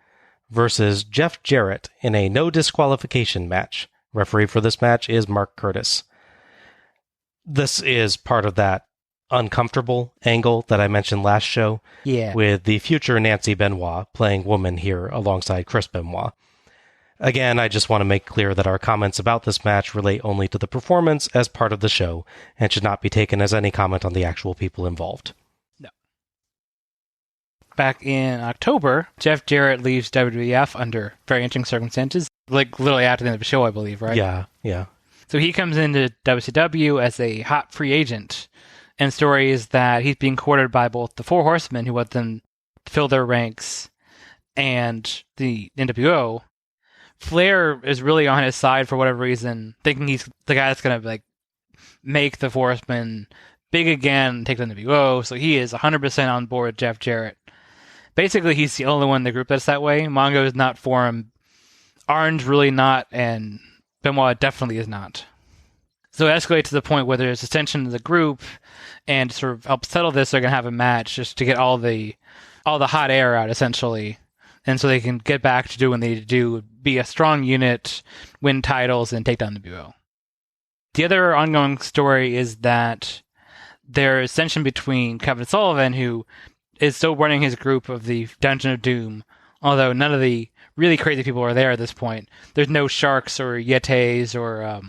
versus Jeff Jarrett in a no disqualification match. Referee for this match is Mark Curtis. This is part of that uncomfortable angle that I mentioned last show. Yeah. With the future Nancy Benoit playing Woman here alongside Chris Benoit. Again, I just want to make clear that our comments about this match relate only to the performance as part of the show and should not be taken as any comment on the actual people involved. No. Back in October, Jeff Jarrett leaves WWF under very interesting circumstances, like literally after the end of the show, I believe, right? Yeah. So he comes into WCW as a hot free agent, and the story is that he's being courted by both the Four Horsemen, who want them to fill their ranks, and the NWO, Flair is really on his side for whatever reason, thinking he's the guy that's going to like make the Horsemen big again, take the NWO, so he is 100% on board with Jeff Jarrett. Basically, he's the only one in the group that's that way. Mongo is not for him. Orange really not, and Benoit definitely is not. So it escalates to the point where there's a tension in the group, and to sort of help settle this, they're going to have a match just to get all the hot air out, essentially. And so they can get back to doing what they need to do, be a strong unit, win titles, and take down the NWO. The other ongoing story is that there is tension between Kevin Sullivan, who is still running his group of the Dungeon of Doom, although none of the really crazy people are there at this point. There's no Sharks or Yetis or...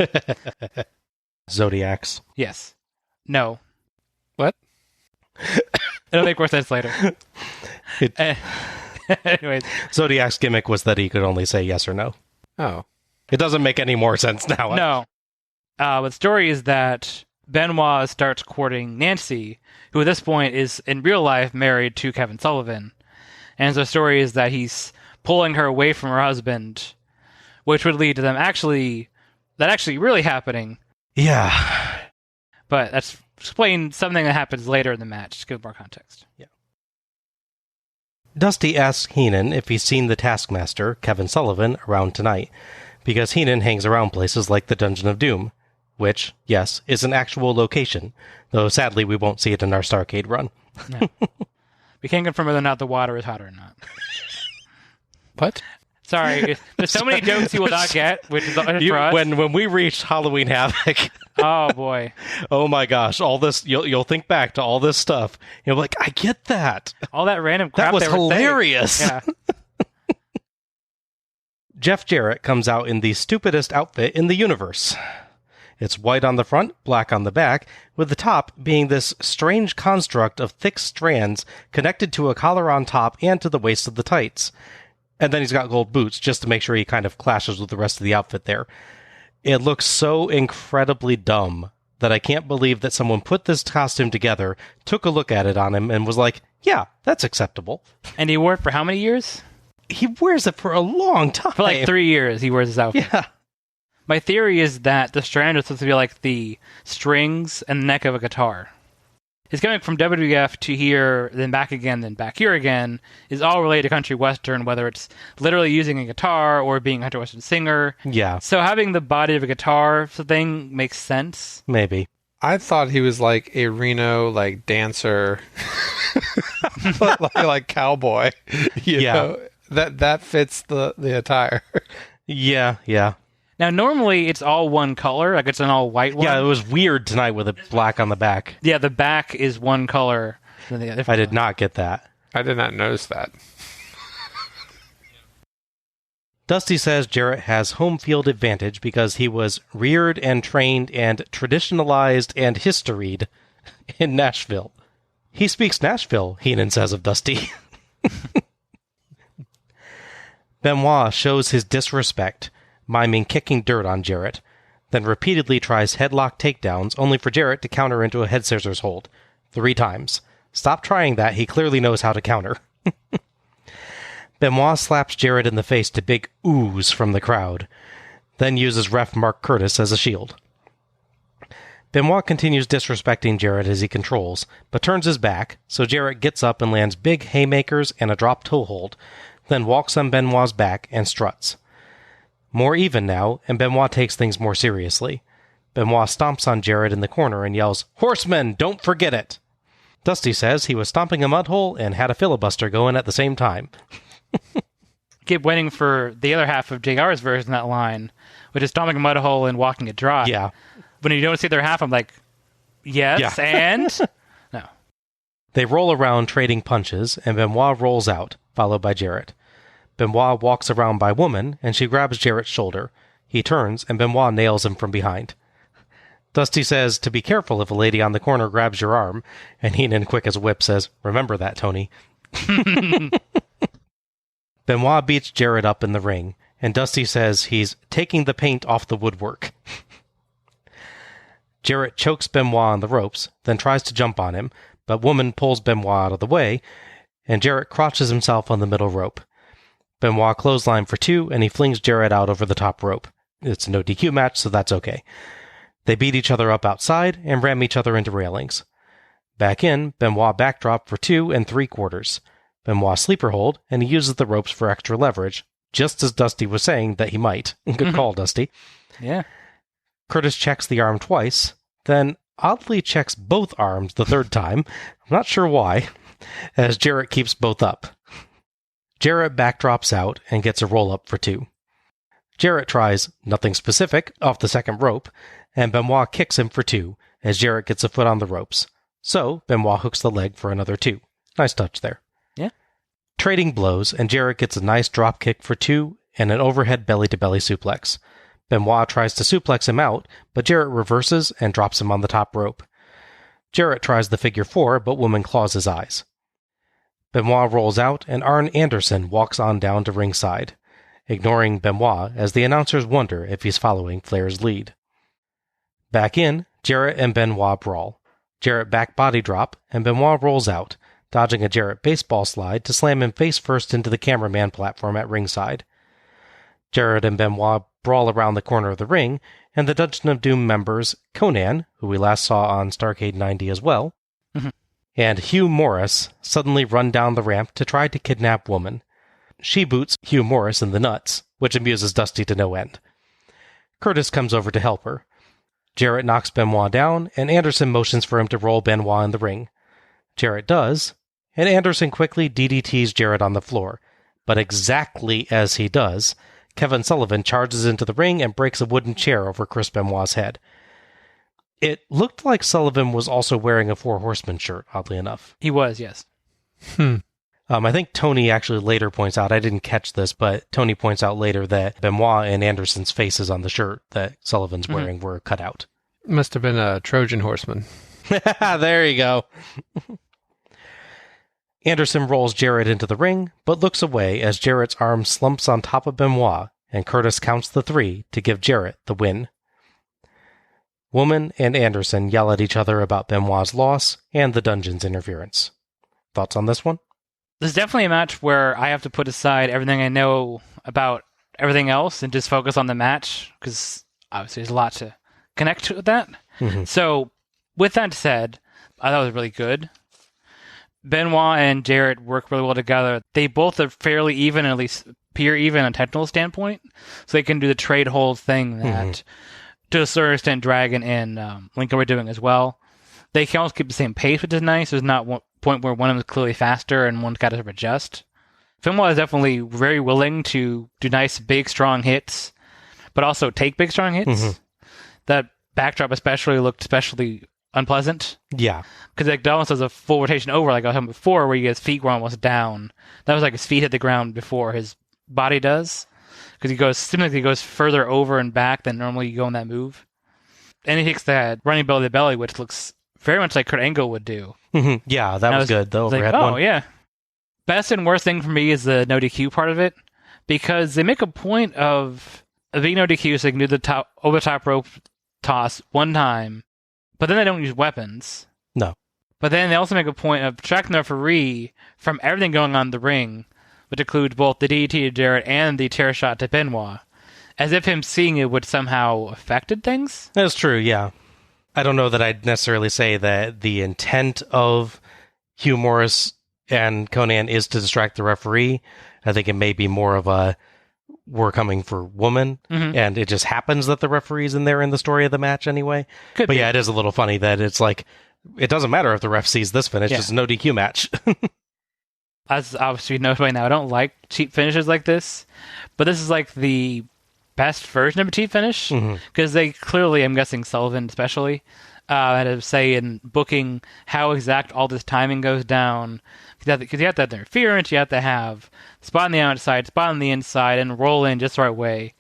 Zodiacs. Yes. No. What? It'll make more sense later. Anyways. Zodiac's gimmick was that he could only say yes or no. Oh. It doesn't make any more sense now. No. But the story is that Benoit starts courting Nancy, who at this point is in real life married to Kevin Sullivan. And so the story is that he's pulling her away from her husband, which would lead to them actually really happening. Yeah. But that's explain something that happens later in the match to give more context. Yeah. Dusty asks Heenan if he's seen the Taskmaster, Kevin Sullivan, around tonight, because Heenan hangs around places like the Dungeon of Doom, which, yes, is an actual location, though sadly we won't see it in our Starrcade run. No. We can't confirm whether or not the water is hot or not. What? Sorry, there's so many jokes you will not get, which is for us. When we reach Halloween Havoc, oh boy, oh my gosh, all this you'll think back to all this stuff. You're like, I get that. All that random crap. That was hilarious. Yeah. Jeff Jarrett comes out in the stupidest outfit in the universe. It's white on the front, black on the back, with the top being this strange construct of thick strands connected to a collar on top and to the waist of the tights. And then he's got gold boots just to make sure he kind of clashes with the rest of the outfit there. It looks so incredibly dumb that I can't believe that someone put this costume together, took a look at it on him, and was like, yeah, that's acceptable. And he wore it for how many years? He wears it for a long time. For like 3 years he wears this outfit. Yeah. My theory is that the strand is supposed to be like the strings and the neck of a guitar. It's coming from WWF to here, then back again, then back here again, is all related to country western, whether it's literally using a guitar or being a country western singer. Yeah. So having the body of a guitar thing makes sense. Maybe. I thought he was like a Reno dancer, like cowboy. You know? That fits the attire. Yeah. Now, normally it's all one color, like it's an all white one. Yeah, it was weird tonight with it black on the back. Yeah, the back is one color. I did not get that. I did not notice that. Dusty says Jarrett has home field advantage because he was reared and trained and traditionalized and historied in Nashville. He speaks Nashville, Heenan says of Dusty. Benoit shows his disrespect, miming kicking dirt on Jarrett, then repeatedly tries headlock takedowns, only for Jarrett to counter into a head scissors hold 3 times. Stop trying that, he clearly knows how to counter. Benoit slaps Jarrett in the face to big oohs from the crowd, then uses ref Mark Curtis as a shield. Benoit continues disrespecting Jarrett as he controls, but turns his back, so Jarrett gets up and lands big haymakers and a drop toe hold, then walks on Benoit's back and struts. More even now, and Benoit takes things more seriously. Benoit stomps on Jarrett in the corner and yells, "Horsemen, don't forget it!" Dusty says he was stomping a mud hole and had a filibuster going at the same time. Keep waiting for the other half of JR's version of that line, which is stomping a mud hole and walking it dry. Yeah. When you don't see their half, I'm like, yes, yeah. And? No. They roll around trading punches, and Benoit rolls out, followed by Jarrett. Benoit walks around by woman, and she grabs Jarrett's shoulder. He turns, and Benoit nails him from behind. Dusty says to be careful if a lady on the corner grabs your arm, and Heenan, quick as a whip, says, "Remember that, Tony." Benoit beats Jarrett up in the ring, and Dusty says he's taking the paint off the woodwork. Jarrett chokes Benoit on the ropes, then tries to jump on him, but woman pulls Benoit out of the way, and Jarrett crotches himself on the middle rope. Benoit clothesline for 2, and he flings Jarrett out over the top rope. It's a no DQ match, so that's okay. They beat each other up outside and ram each other into railings. Back in, Benoit backdrop for 2 3/4. Benoit sleeper hold, and he uses the ropes for extra leverage, just as Dusty was saying that he might. Good call, Dusty. Yeah. Curtis checks the arm twice, then oddly checks both arms the third time. I'm not sure why, as Jarrett keeps both up. Jarrett backdrops out and gets a roll-up for 2. Jarrett tries nothing specific off the second rope, and Benoit kicks him for 2, as Jarrett gets a foot on the ropes. So, Benoit hooks the leg for another 2. Nice touch there. Yeah. Trading blows, and Jarrett gets a nice drop kick for 2 and an overhead belly-to-belly suplex. Benoit tries to suplex him out, but Jarrett reverses and drops him on the top rope. Jarrett tries the figure 4, but Woman claws his eyes. Benoit rolls out, and Arn Anderson walks on down to ringside, ignoring Benoit as the announcers wonder if he's following Flair's lead. Back in, Jarrett and Benoit brawl. Jarrett back body drop, and Benoit rolls out, dodging a Jarrett baseball slide to slam him face first into the cameraman platform at ringside. Jarrett and Benoit brawl around the corner of the ring, and the Dungeon of Doom members, Conan, who we last saw on Starrcade 90 as well, and Hugh Morris suddenly run down the ramp to try to kidnap Woman. She boots Hugh Morris in the nuts, which amuses Dusty to no end. Curtis comes over to help her. Jarrett knocks Benoit down, and Anderson motions for him to roll Benoit in the ring. Jarrett does, and Anderson quickly DDTs Jarrett on the floor. But exactly as he does, Kevin Sullivan charges into the ring and breaks a wooden chair over Chris Benoit's head. It looked like Sullivan was also wearing a Four Horsemen shirt, oddly enough. He was, yes. I think Tony actually later points out, I didn't catch this, but Tony points out later that Benoit and Anderson's faces on the shirt that Sullivan's wearing were cut out. Must have been a Trojan horseman. There you go. Anderson rolls Jarrett into the ring, but looks away as Jarrett's arm slumps on top of Benoit, and Curtis counts the 3 to give Jarrett the win. Woman and Anderson yell at each other about Benoit's loss and the Dungeon's interference. Thoughts on this one? This is definitely a match where I have to put aside everything I know about everything else and just focus on the match, because obviously there's a lot to connect to with that. So, with that said, I thought it was really good. Benoit and Jarrett work really well together. They both are fairly even, at least appear even on a technical standpoint, so they can do the trade hold thing that, to a certain extent, Dragon and Lincoln were doing as well. They can also keep the same pace, which is nice. There's not one point where one of them is clearly faster and one's got to adjust. Benoit is definitely very willing to do nice, big, strong hits, but also take big, strong hits. That backdrop especially looked especially unpleasant. Yeah. Because like almost does a full rotation over, like I was talking before, where his feet were almost down. That was like his feet hit the ground before his body does. Because seems like he goes further over and back than normally you go in that move. And he takes that running belly to belly, which looks very much like Kurt Angle would do. Yeah, that was good. The overhead one. one. Yeah. Best and worst thing for me is the no DQ part of it, because they make a point of being no DQ, so they can do the over the top rope toss one time, but then they don't use weapons. No. But then they also make a point of tracking the referee from everything going on in the ring, which includes both the DDT to Jarrett and the tear shot to Benoit, as if him seeing it would somehow affected things. That's true, yeah. I don't know that I'd necessarily say that the intent of Hugh Morris and Conan is to distract the referee. I think it may be more of a we're coming for Woman, and it just happens that the referee's in there in the story of the match anyway. But yeah, it is a little funny that it's like, it doesn't matter if the ref sees this finish, it's a no DQ match. As obviously you know by now, I don't like cheap finishes like this, but this is like the best version of a cheap finish, because they clearly, I'm guessing Sullivan especially, had to say in booking how exact all this timing goes down, because you have to have the interference, you have to have spot on the outside, spot on the inside, and roll in just the right way.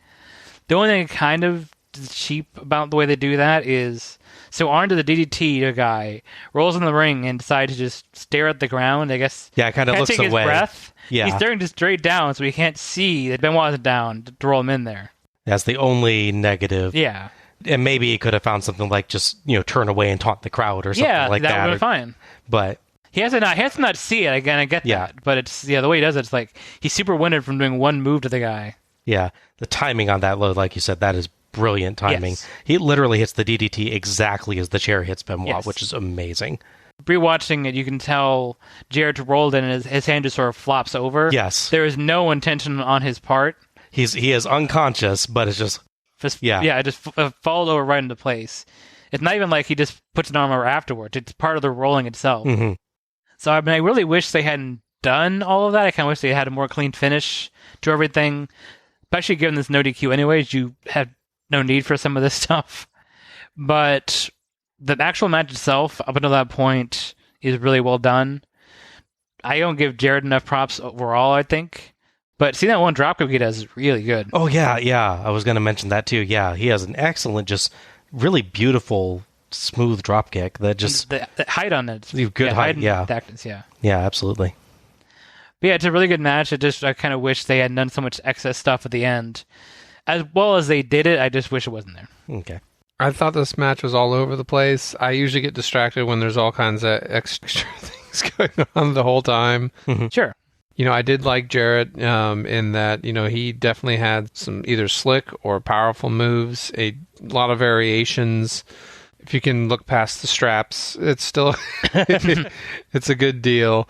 The only thing kind of cheap about the way they do that is, so Arn to the DDT to a guy, rolls in the ring and decides to just stare at the ground, I guess. Yeah, kind of looks take away. His breath. Yeah. He's staring just straight down, so he can't see that Benoit is down to roll him in there. That's the only negative. Yeah. And maybe he could have found something like just, turn away and taunt the crowd or something like that. Yeah, that would have been fine. But He has to not see it. Again, I get that, but it's the way he does it. It's like he's super winded from doing one move to the guy. Yeah, the timing on that load, like you said, that is brilliant timing. Yes. He literally hits the DDT exactly as the chair hits Benoit, Yes. which is amazing. Rewatching it, you can tell Jarrett rolled in and his hand just sort of flops over. Yes. There is no intention on his part. He is unconscious, but it's just it just followed over right into place. It's not even like he just puts an arm over afterwards. It's part of the rolling itself. Mm-hmm. So I mean, I really wish they hadn't done all of that. I kind of wish they had a more clean finish to everything. Especially given this no DQ anyways, you had no need for some of this stuff. But the actual match itself, up until that point, is really well done. I don't give Jarrett enough props overall, I think. But seeing that one dropkick he does is really good. Oh, yeah. I was going to mention that, too. Yeah, he has an excellent, just really beautiful, smooth dropkick that just... The height on it. Good height, yeah. Tactics, yeah. Yeah, absolutely. But yeah, it's a really good match. I kind of wish they had done so much excess stuff at the end. As well as they did it, I just wish it wasn't there. Okay. I thought this match was all over the place. I usually get distracted when there's all kinds of extra things going on the whole time. Mm-hmm. Sure. I did like Jarrett in that, he definitely had some either slick or powerful moves, a lot of variations. If you can look past the straps, it's still, it's a good deal.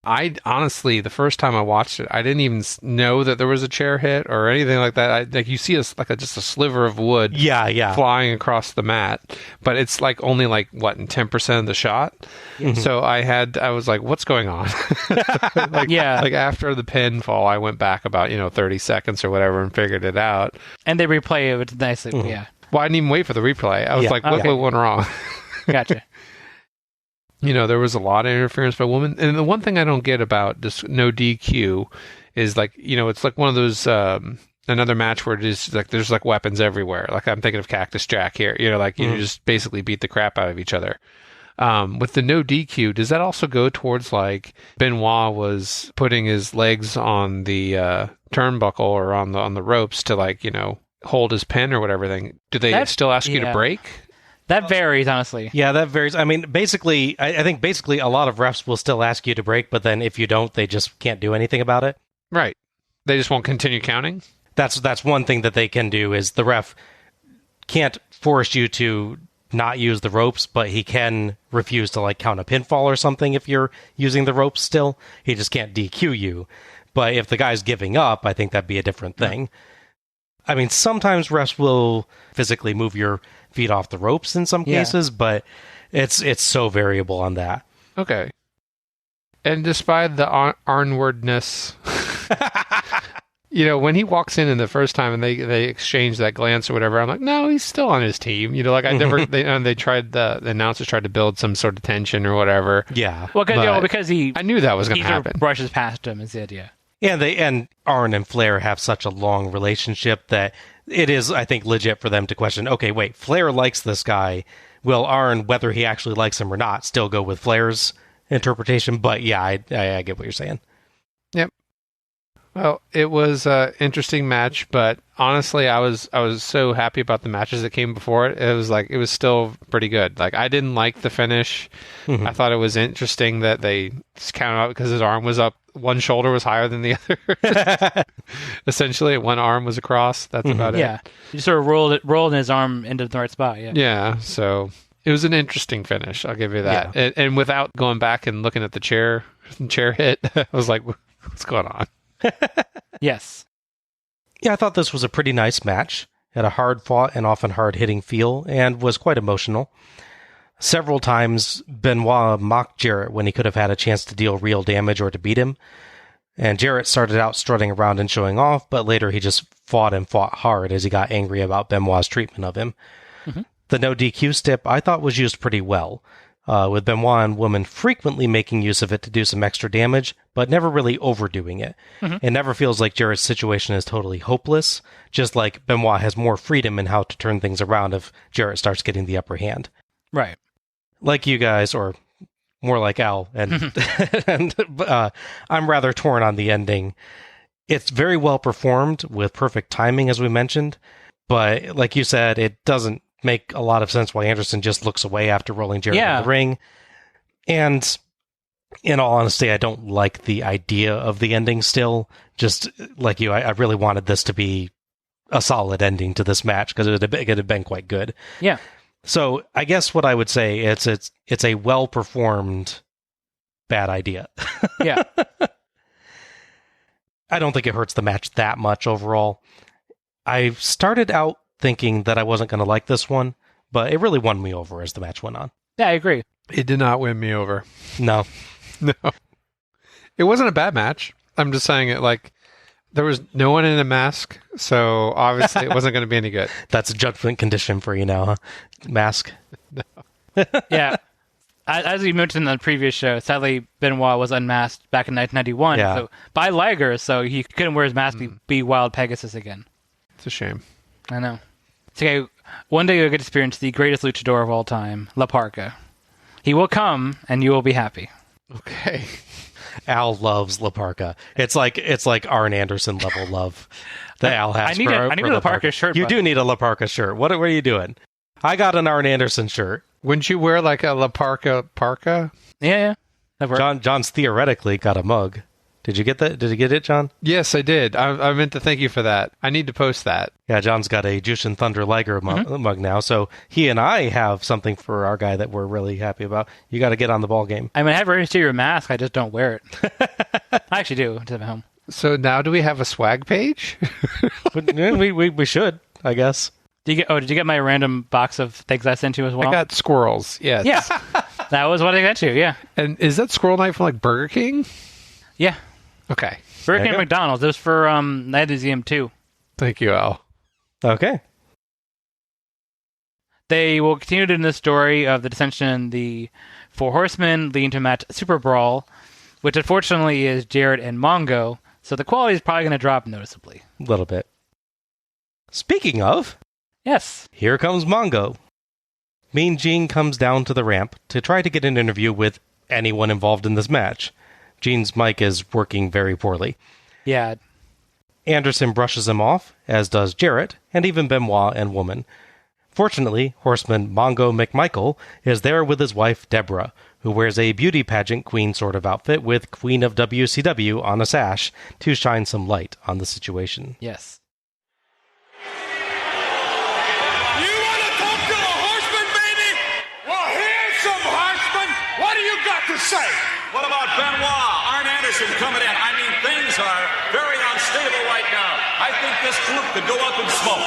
I honestly, the first time I watched it, I didn't even know that there was a chair hit or anything like that. You see just a sliver of wood, flying across the mat, but it's only in 10% of the shot. Mm-hmm. So I was like, what's going on? After the pinfall, I went back about 30 seconds or whatever and figured it out. And they replay it nicely. Mm-hmm. Yeah. Well, I didn't even wait for the replay. I was what went wrong? Gotcha. There was a lot of interference by women. And the one thing I don't get about this no DQ is it's like one of those, another match where it is there's weapons everywhere. I'm thinking of Cactus Jack here, you just basically beat the crap out of each other. With the no DQ, does that also go towards Benoit was putting his legs on the turnbuckle or on the ropes to hold his pin or whatever thing? Do they still ask you to break? That varies, honestly. Yeah, that varies. I mean, basically, I think a lot of refs will still ask you to break, but then if you don't, they just can't do anything about it. Right. They just won't continue counting? That's one thing that they can do is the ref can't force you to not use the ropes, but he can refuse to count a pinfall or something if you're using the ropes still. He just can't DQ you. But if the guy's giving up, I think that'd be a different thing. I mean, sometimes refs will physically move your feet off the ropes in some cases, but it's so variable on that. Okay. And despite the Arnwardness, when he walks in the first time and they exchange that glance or whatever, I'm like, no, he's still on his team. I never. They tried the announcers tried to build some sort of tension or whatever. Yeah. Well, because I knew that was going to happen. Brushes past him is the idea. Yeah, and Arn and Flair have such a long relationship that it is, I think, legit for them to question, okay, wait, Flair likes this guy. Will Arn, whether he actually likes him or not, still go with Flair's interpretation? But yeah, I get what you're saying. Yep. Well, it was an interesting match, but honestly, I was so happy about the matches that came before it. It was still pretty good. I didn't like the finish. Mm-hmm. I thought it was interesting that they just counted out because his arm was up. One shoulder was higher than the other. Essentially, one arm was across. That's about it. Yeah, he sort of rolled his arm into the right spot. Yeah. Yeah. So it was an interesting finish. I'll give you that. Yeah. And without going back and looking at the chair hit, I was like, "What's going on?" Yes. Yeah, I thought this was a pretty nice match. It had a hard-fought and often hard-hitting feel, and was quite emotional. Several times, Benoit mocked Jarrett when he could have had a chance to deal real damage or to beat him. And Jarrett started out strutting around and showing off, but later he just fought hard as he got angry about Benoit's treatment of him. Mm-hmm. The no DQ stip I thought was used pretty well, with Benoit and Woman frequently making use of it to do some extra damage, but never really overdoing it. Mm-hmm. It never feels like Jarrett's situation is totally hopeless, just like Benoit has more freedom in how to turn things around if Jarrett starts getting the upper hand. Right. Like you guys, or more like Al, and I'm rather torn on the ending. It's very well performed with perfect timing, as we mentioned, but like you said, it doesn't make a lot of sense why Anderson just looks away after rolling Jarrett in the ring. And in all honesty, I don't like the idea of the ending still. Just like you, I really wanted this to be a solid ending to this match because it had been quite good. Yeah. So I guess what I would say it's a well-performed bad idea. Yeah. I don't think it hurts the match that much overall. I started out thinking that I wasn't going to like this one, but it really won me over as the match went on. Yeah, I agree. It did not win me over. No. No. It wasn't a bad match. I'm just saying it like there was no one in a mask, so obviously it wasn't going to be any good. That's a judgment condition for you now, huh? Mask. No. Yeah. As you mentioned in the previous show, sadly, Benoit was unmasked back in 1991 so, by Liger, so he couldn't wear his mask to be Wild Pegasus again. It's a shame. I know. It's okay. One day you'll get to experience the greatest luchador of all time, La Parka. He will come, and you will be happy. Okay. Al loves La Parka. It's like Arn Anderson level love that Al has. I need a La Parka shirt. You do need a La Parka shirt. What are you doing? I got an Arn Anderson shirt. Wouldn't you wear like a La Parka parka? Yeah. John's theoretically got a mug. Did you get that? Did you get it, John? Yes, I did. I meant to thank you for that. I need to post that. Yeah, John's got a Jushin Thunder Liger mug now, so he and I have something for our guy that we're really happy about. You got to get on the ball game. I mean, I have a exterior mask. I just don't wear it. I actually do. It's at home. So now do we have a swag page? we should, I guess. Did you get my random box of things I sent you as well? I got squirrels. Yes. Yeah. That was what I got you. Yeah. And is that squirrel night from like Burger King? Yeah. Okay. Burger King and McDonald's. It was for Night of the Museum 2. Thank you, Al. Okay. They will continue in the story of the dissension in the Four Horsemen, leading to a match Super Brawl, which unfortunately is Jarrett and Mongo, so the quality is probably going to drop noticeably. A little bit. Speaking of... Yes. Here comes Mongo. Mean Gene comes down to the ramp to try to get an interview with anyone involved in this match. Gene's mic is working very poorly. Yeah. Anderson brushes him off, as does Jarrett, and even Benoit and Woman. Fortunately, horseman Mongo McMichael is there with his wife, Deborah, who wears a beauty pageant queen sort of outfit with Queen of WCW on a sash to shine some light on the situation. Yes. You want to talk to a horseman, baby? Well, here's some horsemen. What do you got to say? What about Benoit? Arn Anderson coming in. I mean, things are very unstable right now. I think this group could go up in smoke.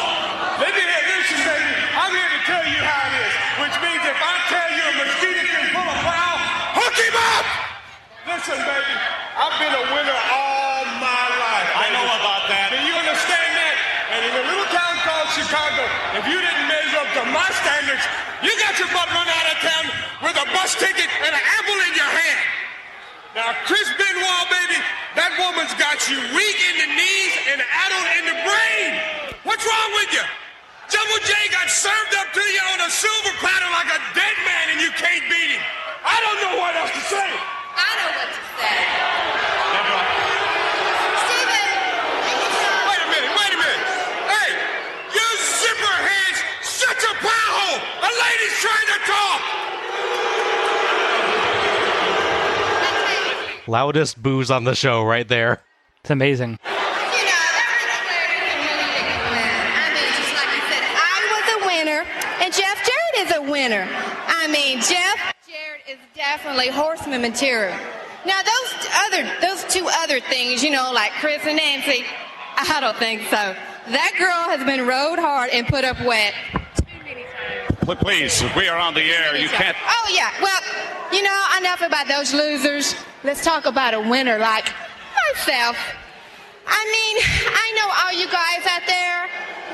Listen, baby. I'm here to tell you how it is, which means if I tell you a mosquito can pull a plow, hook him up! Listen, baby, I've been a winner all my life. I know about that. Do you understand that? And in a little town called Chicago, if you didn't measure up to my standards, you got your butt run out of town with a bus ticket and an apple in your hand. Now, Chris Benoit, baby, that woman's got you weak in the knees and addled in the brain. What's wrong with you? Double J got served up to you on a silver platter like a dead man and you can't beat him. I don't know what else to say. I know what to say. Steven! Wait a minute. Hey, you zipper heads, shut your pie hole. A lady's trying to talk. Loudest boos on the show right there. It's amazing. Winner. I mean, Jarrett is definitely horseman material. Now, those two other things, like Chris and Nancy, I don't think so. That girl has been rode hard and put up wet too many times. Please, we are on the air. You can't... Oh, yeah. Well, enough about those losers. Let's talk about a winner like myself. I mean, I know all you guys out there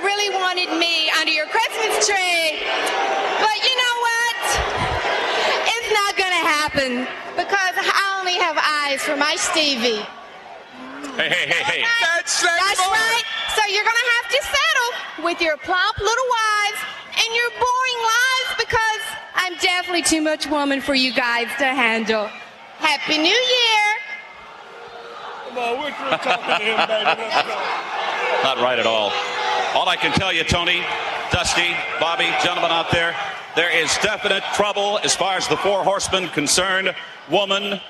really wanted me under your Christmas tree. But you know what? It's not going to happen because I only have eyes for my Stevie. Hey. That's right. So you're going to have to settle with your plump little wives and your boring lives because I'm definitely too much woman for you guys to handle. Happy New Year. Come on, we're through talking to him, baby. Let's go. Not right at all. All I can tell you, Tony, Dusty, Bobby, gentlemen out there is definite trouble as far as the Four Horsemen concerned. Woman,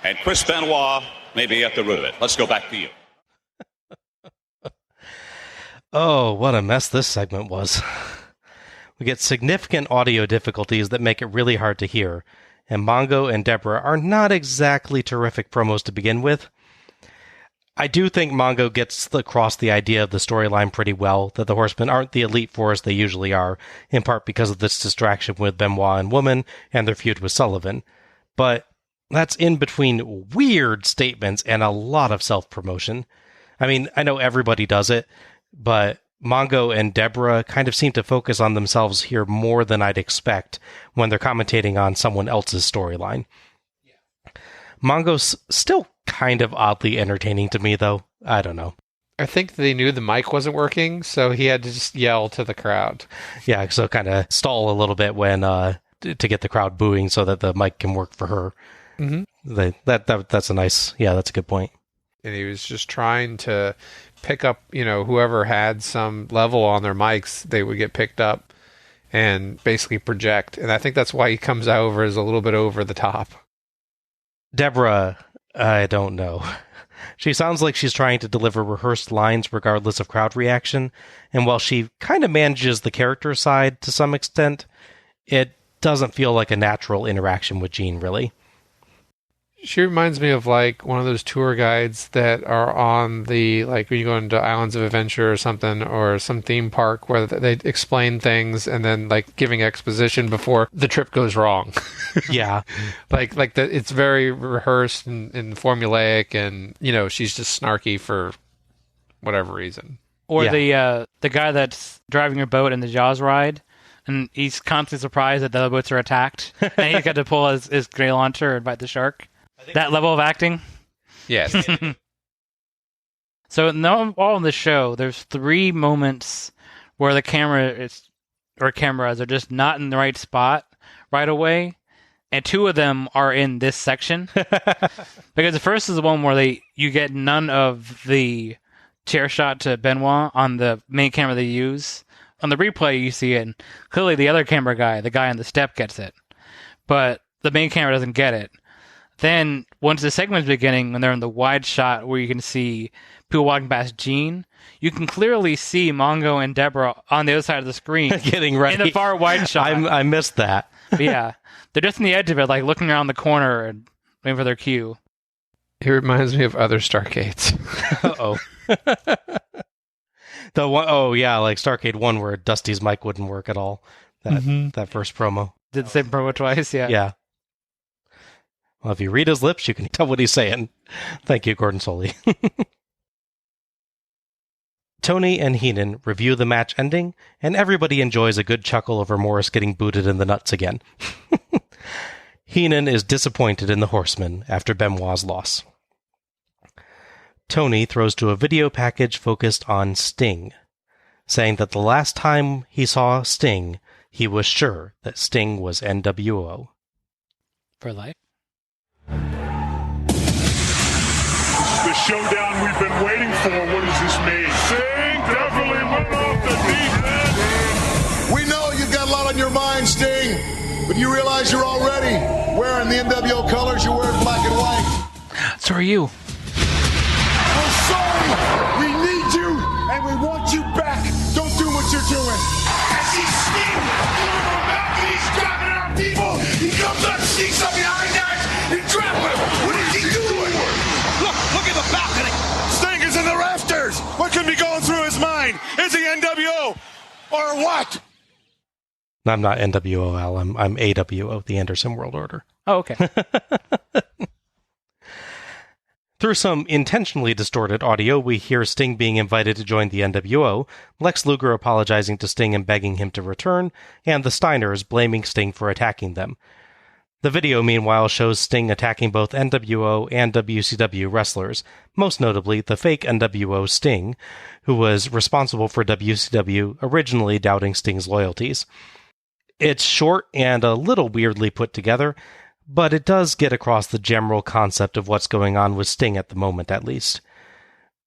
And Chris Benoit may be at the root of it. Let's go back to you. Oh, what a mess this segment was. We get significant audio difficulties that make it really hard to hear, and Mongo and Deborah are not exactly terrific promos to begin with. I do think Mongo gets across the idea of the storyline pretty well, that the Horsemen aren't the elite force they usually are, in part because of this distraction with Benoit and Woman and their feud with Sullivan. But that's in between weird statements and a lot of self-promotion. I mean, I know everybody does it, but Mongo and Deborah kind of seem to focus on themselves here more than I'd expect when they're commentating on someone else's storyline. Yeah. Mongo's still kind of oddly entertaining to me, though. I don't know. I think they knew the mic wasn't working, so he had to just yell to the crowd. Yeah, so kind of stall a little bit when to get the crowd booing so that the mic can work for her. Mm-hmm. That's a nice... Yeah, that's a good point. And he was just trying to pick up, whoever had some level on their mics, they would get picked up and basically project. And I think that's why he comes over as a little bit over the top. Deborah, I don't know. She sounds like she's trying to deliver rehearsed lines regardless of crowd reaction. And while she kind of manages the character side to some extent, it doesn't feel like a natural interaction with Gene, really. She reminds me of like one of those tour guides that are on the, like when you go into Islands of Adventure or something, or some theme park where they explain things and then like giving exposition before the trip goes wrong. Yeah. It's very rehearsed and formulaic, and she's just snarky for whatever reason. Or the guy that's driving your boat in the Jaws ride, and he's constantly surprised that the other boats are attacked, and he's got to pull his gray launcher and bite the shark. That level of acting? Yes. So all in the show, there's 3 moments where the cameras are just not in the right spot right away, and 2 of them are in this section. Because the first is the one where you get none of the chair shot to Benoit on the main camera they use. On the replay, you see it, and clearly the other camera guy, the guy on the step, gets it. But the main camera doesn't get it. Then, once the segment's beginning, when they're in the wide shot where you can see people walking past Gene, you can clearly see Mongo and Deborah on the other side of the screen. Getting ready. In the far wide shot. I missed that. But yeah. They're just on the edge of it, like looking around the corner and waiting for their cue. It reminds me of other Starrcades. Uh-oh. Like Starrcade 1 where Dusty's mic wouldn't work at all. That first promo. Did the same promo twice, yeah. Yeah. Well, if you read his lips, you can tell what he's saying. Thank you, Gordon Soley. Tony and Heenan review the match ending, and everybody enjoys a good chuckle over Morris getting booted in the nuts again. Heenan is disappointed in the Horsemen after Benoit's loss. Tony throws to a video package focused on Sting, saying that the last time he saw Sting, he was sure that Sting was NWO. For life? The showdown we've been waiting for. What does this mean? Sting definitely went off the deep end. We know you've got a lot on your mind, Sting, but you realize you're already wearing the NWO colors. You're wearing black and white. So are you. We're sorry. We need you, and we want you back. Don't do what you're doing. I see Sting over the mountain. He's dropping our people. He comes up, sneaks up behind us, and drops him. What is he doing? Look at the balcony. Sting is in the rafters. What could be going through his mind? Is he NWO or what? I'm not NWO, Al. I'm AWO, the Anderson World Order. Oh, okay. Through some intentionally distorted audio, we hear Sting being invited to join the NWO, Lex Luger apologizing to Sting and begging him to return, and the Steiners blaming Sting for attacking them. The video, meanwhile, shows Sting attacking both NWO and WCW wrestlers, most notably the fake NWO Sting, who was responsible for WCW originally doubting Sting's loyalties. It's short and a little weirdly put together, but it does get across the general concept of what's going on with Sting at the moment, at least.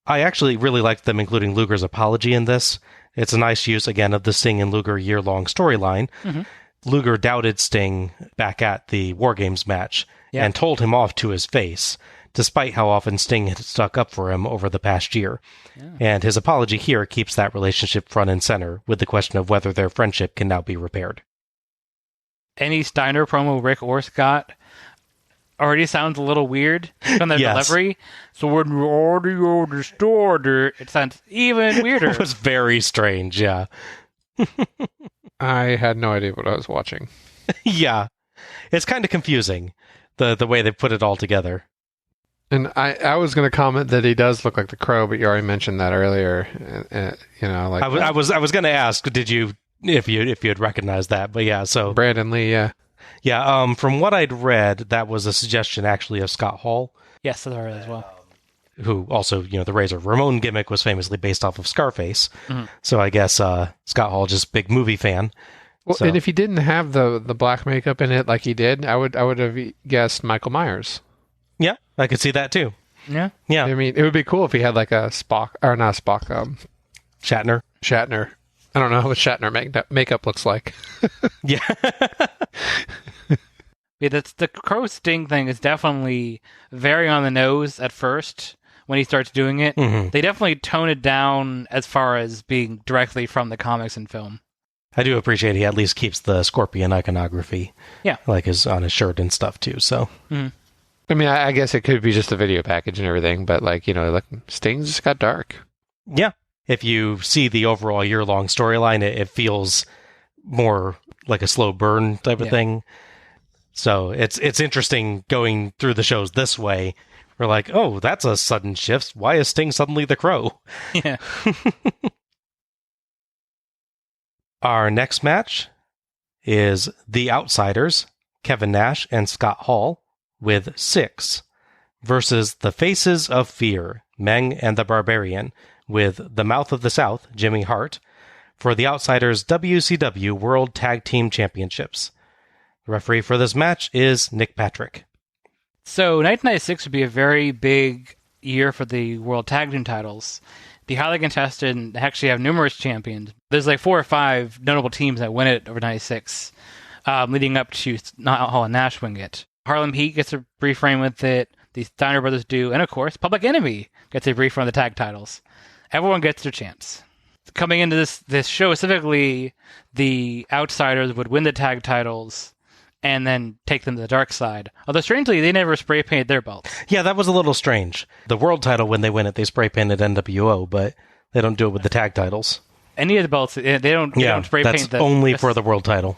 I actually really liked them including Luger's apology in this. It's a nice use, again, of the Sting and Luger year-long storyline. Mm-hmm. Luger doubted Sting back at the War Games match and told him off to his face, despite how often Sting had stuck up for him over the past year. Yeah. And his apology here keeps that relationship front and center, with the question of whether their friendship can now be repaired. Any Steiner promo, Rick or Scott, already sounds a little weird from their delivery. So when audio distorted, it sounds even weirder. It was very strange, yeah. I had no idea what I was watching. Yeah. It's kind of confusing, the way they put it all together. And I was going to comment that he does look like the Crow, but you already mentioned that earlier. Like I was going to ask, did you if you had recognized that? But yeah, so Brandon Lee, yeah. From what I'd read, that was a suggestion actually of Scott Hall. Yes, that's right as well. Who also, the Razor Ramon gimmick was famously based off of Scarface. Mm-hmm. So I guess Scott Hall, just big movie fan. Well, so. And if he didn't have the black makeup in it like he did, I would have guessed Michael Myers. Yeah, I could see that too. Yeah. I mean, it would be cool if he had like a Spock, or not Spock, Shatner. I don't know what Shatner makeup looks like. Yeah. Yeah, the Crow Sting thing is definitely very on the nose at first when he starts doing it. Mm-hmm. They definitely tone it down as far as being directly from the comics and film. I do appreciate he at least keeps the Scorpion iconography. Yeah. Like on his shirt and stuff too, so. Mm-hmm. I mean, I guess it could be just a video package and everything, but like Sting's just got dark. Yeah. If you see the overall year-long storyline, it feels more like a slow burn type of thing. So it's interesting going through the shows this way. We're like, oh, that's a sudden shift. Why is Sting suddenly the Crow? Yeah. Our next match is The Outsiders, Kevin Nash and Scott Hall, with 6, versus the Faces of Fear, Meng and the Barbarian, with the Mouth of the South, Jimmy Hart, for the Outsiders WCW World Tag Team Championships. The referee for this match is Nick Patrick. So 1996 would be a very big year for the World Tag Team titles. Be highly contested and actually have numerous champions. There's like 4 or 5 notable teams that win it over 96, leading up to Hall and Nash winning it. Harlem Heat gets a brief reign with it. The Steiner Brothers do. And of course, Public Enemy gets a brief run of the tag titles. Everyone gets their chance. Coming into this show specifically, the Outsiders would win the tag titles and then take them to the dark side. Although, strangely, they never spray painted their belts. Yeah, that was a little strange. The world title, when they win it, they spray painted NWO, but they don't do it with the tag titles. Any of the belts, they don't spray paint them. That's only for the world title.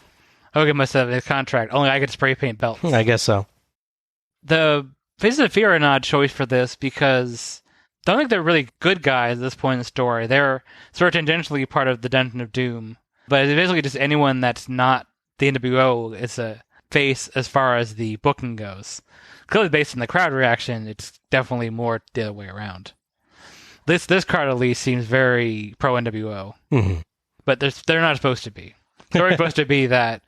Hogan must have a contract. Only I could spray paint belts. I guess so. The Faces of Fear are an odd choice for this because I don't think they're really good guys at this point in the story. They're sort of tangentially part of the Dungeon of Doom. But it's basically just anyone that's not the NWO is a face as far as the booking goes. Clearly based on the crowd reaction, it's definitely more the other way around. This card at least seems very pro-NWO. Mm-hmm. But they're not supposed to be. They're supposed to be that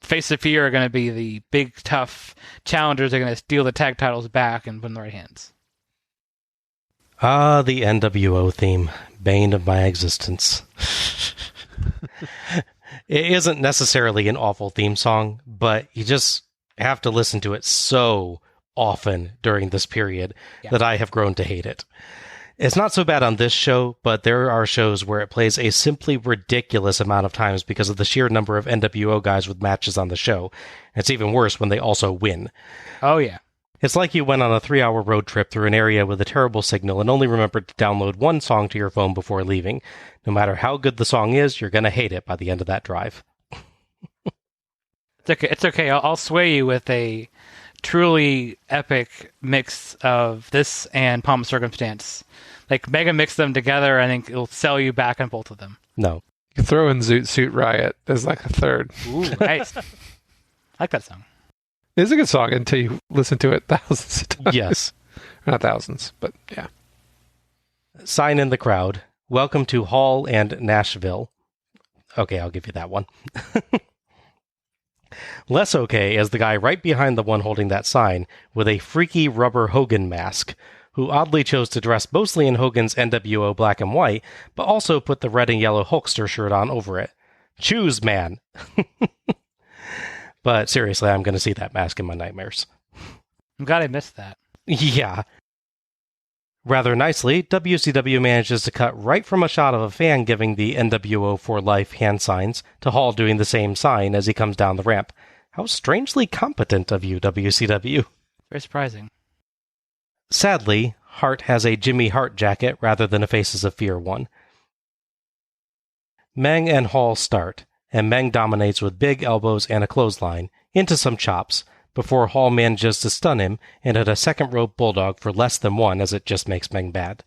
Faces of Fear are going to be the big, tough challengers. They're going to steal the tag titles back and put in the right hands. Ah, the NWO theme. Bane of my existence. It isn't necessarily an awful theme song, but you just have to listen to it so often during this period that I have grown to hate it. It's not so bad on this show, but there are shows where it plays a simply ridiculous amount of times because of the sheer number of NWO guys with matches on the show. It's even worse when they also win. Oh, yeah. It's like you went on a 3-hour road trip through an area with a terrible signal and only remembered to download one song to your phone before leaving. No matter how good the song is, you're going to hate it by the end of that drive. It's okay. I'll sway you with a truly epic mix of this and Palm Circumstance. Like, mega mix them together, I think it'll sell you back on both of them. No. You throw in Zoot Suit Riot as like a third. Ooh, nice. I like that song. It's a good song until you listen to it thousands of times. Yes. Not thousands, but yeah. Sign in the crowd. Welcome to Hall and Nashville. Okay, I'll give you that one. Less okay is the guy right behind the one holding that sign with a freaky rubber Hogan mask, who oddly chose to dress mostly in Hogan's NWO black and white, but also put the red and yellow Hulkster shirt on over it. Choose, man! But seriously, I'm going to see that mask in my nightmares. I'm glad I missed that. Yeah. Rather nicely, WCW manages to cut right from a shot of a fan giving the NWO for life hand signs to Hall doing the same sign as he comes down the ramp. How strangely competent of you, WCW. Very surprising. Sadly, Hart has a Jimmy Hart jacket rather than a Faces of Fear one. Meng and Hall start, and Meng dominates with big elbows and a clothesline into some chops, before Hall manages to stun him and hit a second rope bulldog for less than one, as it just makes Meng bad.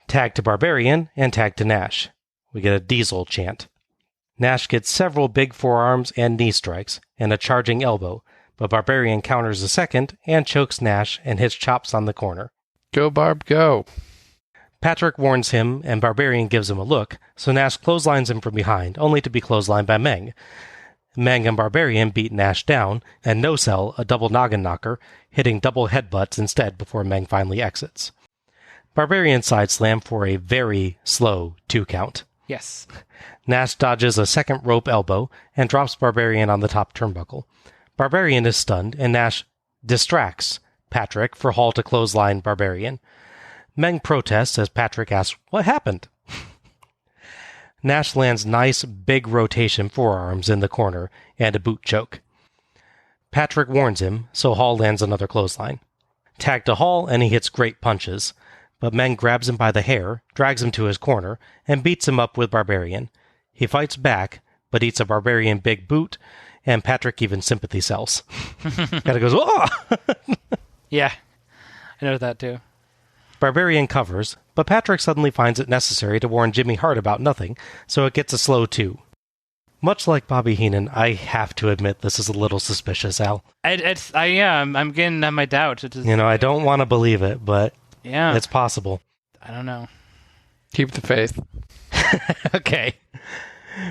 Tag to Barbarian and tag to Nash. We get a Diesel chant. Nash gets several big forearms and knee strikes, and a charging elbow, but Barbarian counters a second and chokes Nash and hits chops on the corner. Go, Barb, go. Patrick warns him, and Barbarian gives him a look, so Nash clotheslines him from behind, only to be clotheslined by Meng. Meng and Barbarian beat Nash down, and no-sell a double noggin knocker, hitting double headbutts instead before Meng finally exits. Barbarian sideslam for a very slow 2 count. Yes. Nash dodges a second rope elbow and drops Barbarian on the top turnbuckle. Barbarian is stunned, and Nash distracts Patrick for Hall to clothesline Barbarian. Meng protests as Patrick asks, "What happened?" Nash lands nice, big rotation forearms in the corner and a boot choke. Patrick warns him, so Hall lands another clothesline. Tag to Hall, and he hits great punches, but Meng grabs him by the hair, drags him to his corner, and beats him up with Barbarian. He fights back, but eats a Barbarian big boot, and Patrick even sympathy sells. Kinda goes, "Oh!" Yeah, I know that too. Barbarian covers, but Patrick suddenly finds it necessary to warn Jimmy Hart about nothing, so it gets a slow 2. Much like Bobby Heenan, I have to admit this is a little suspicious, Al. I'm getting my doubts. I don't want to believe it, but yeah, it's possible. I don't know. Keep the faith. Okay.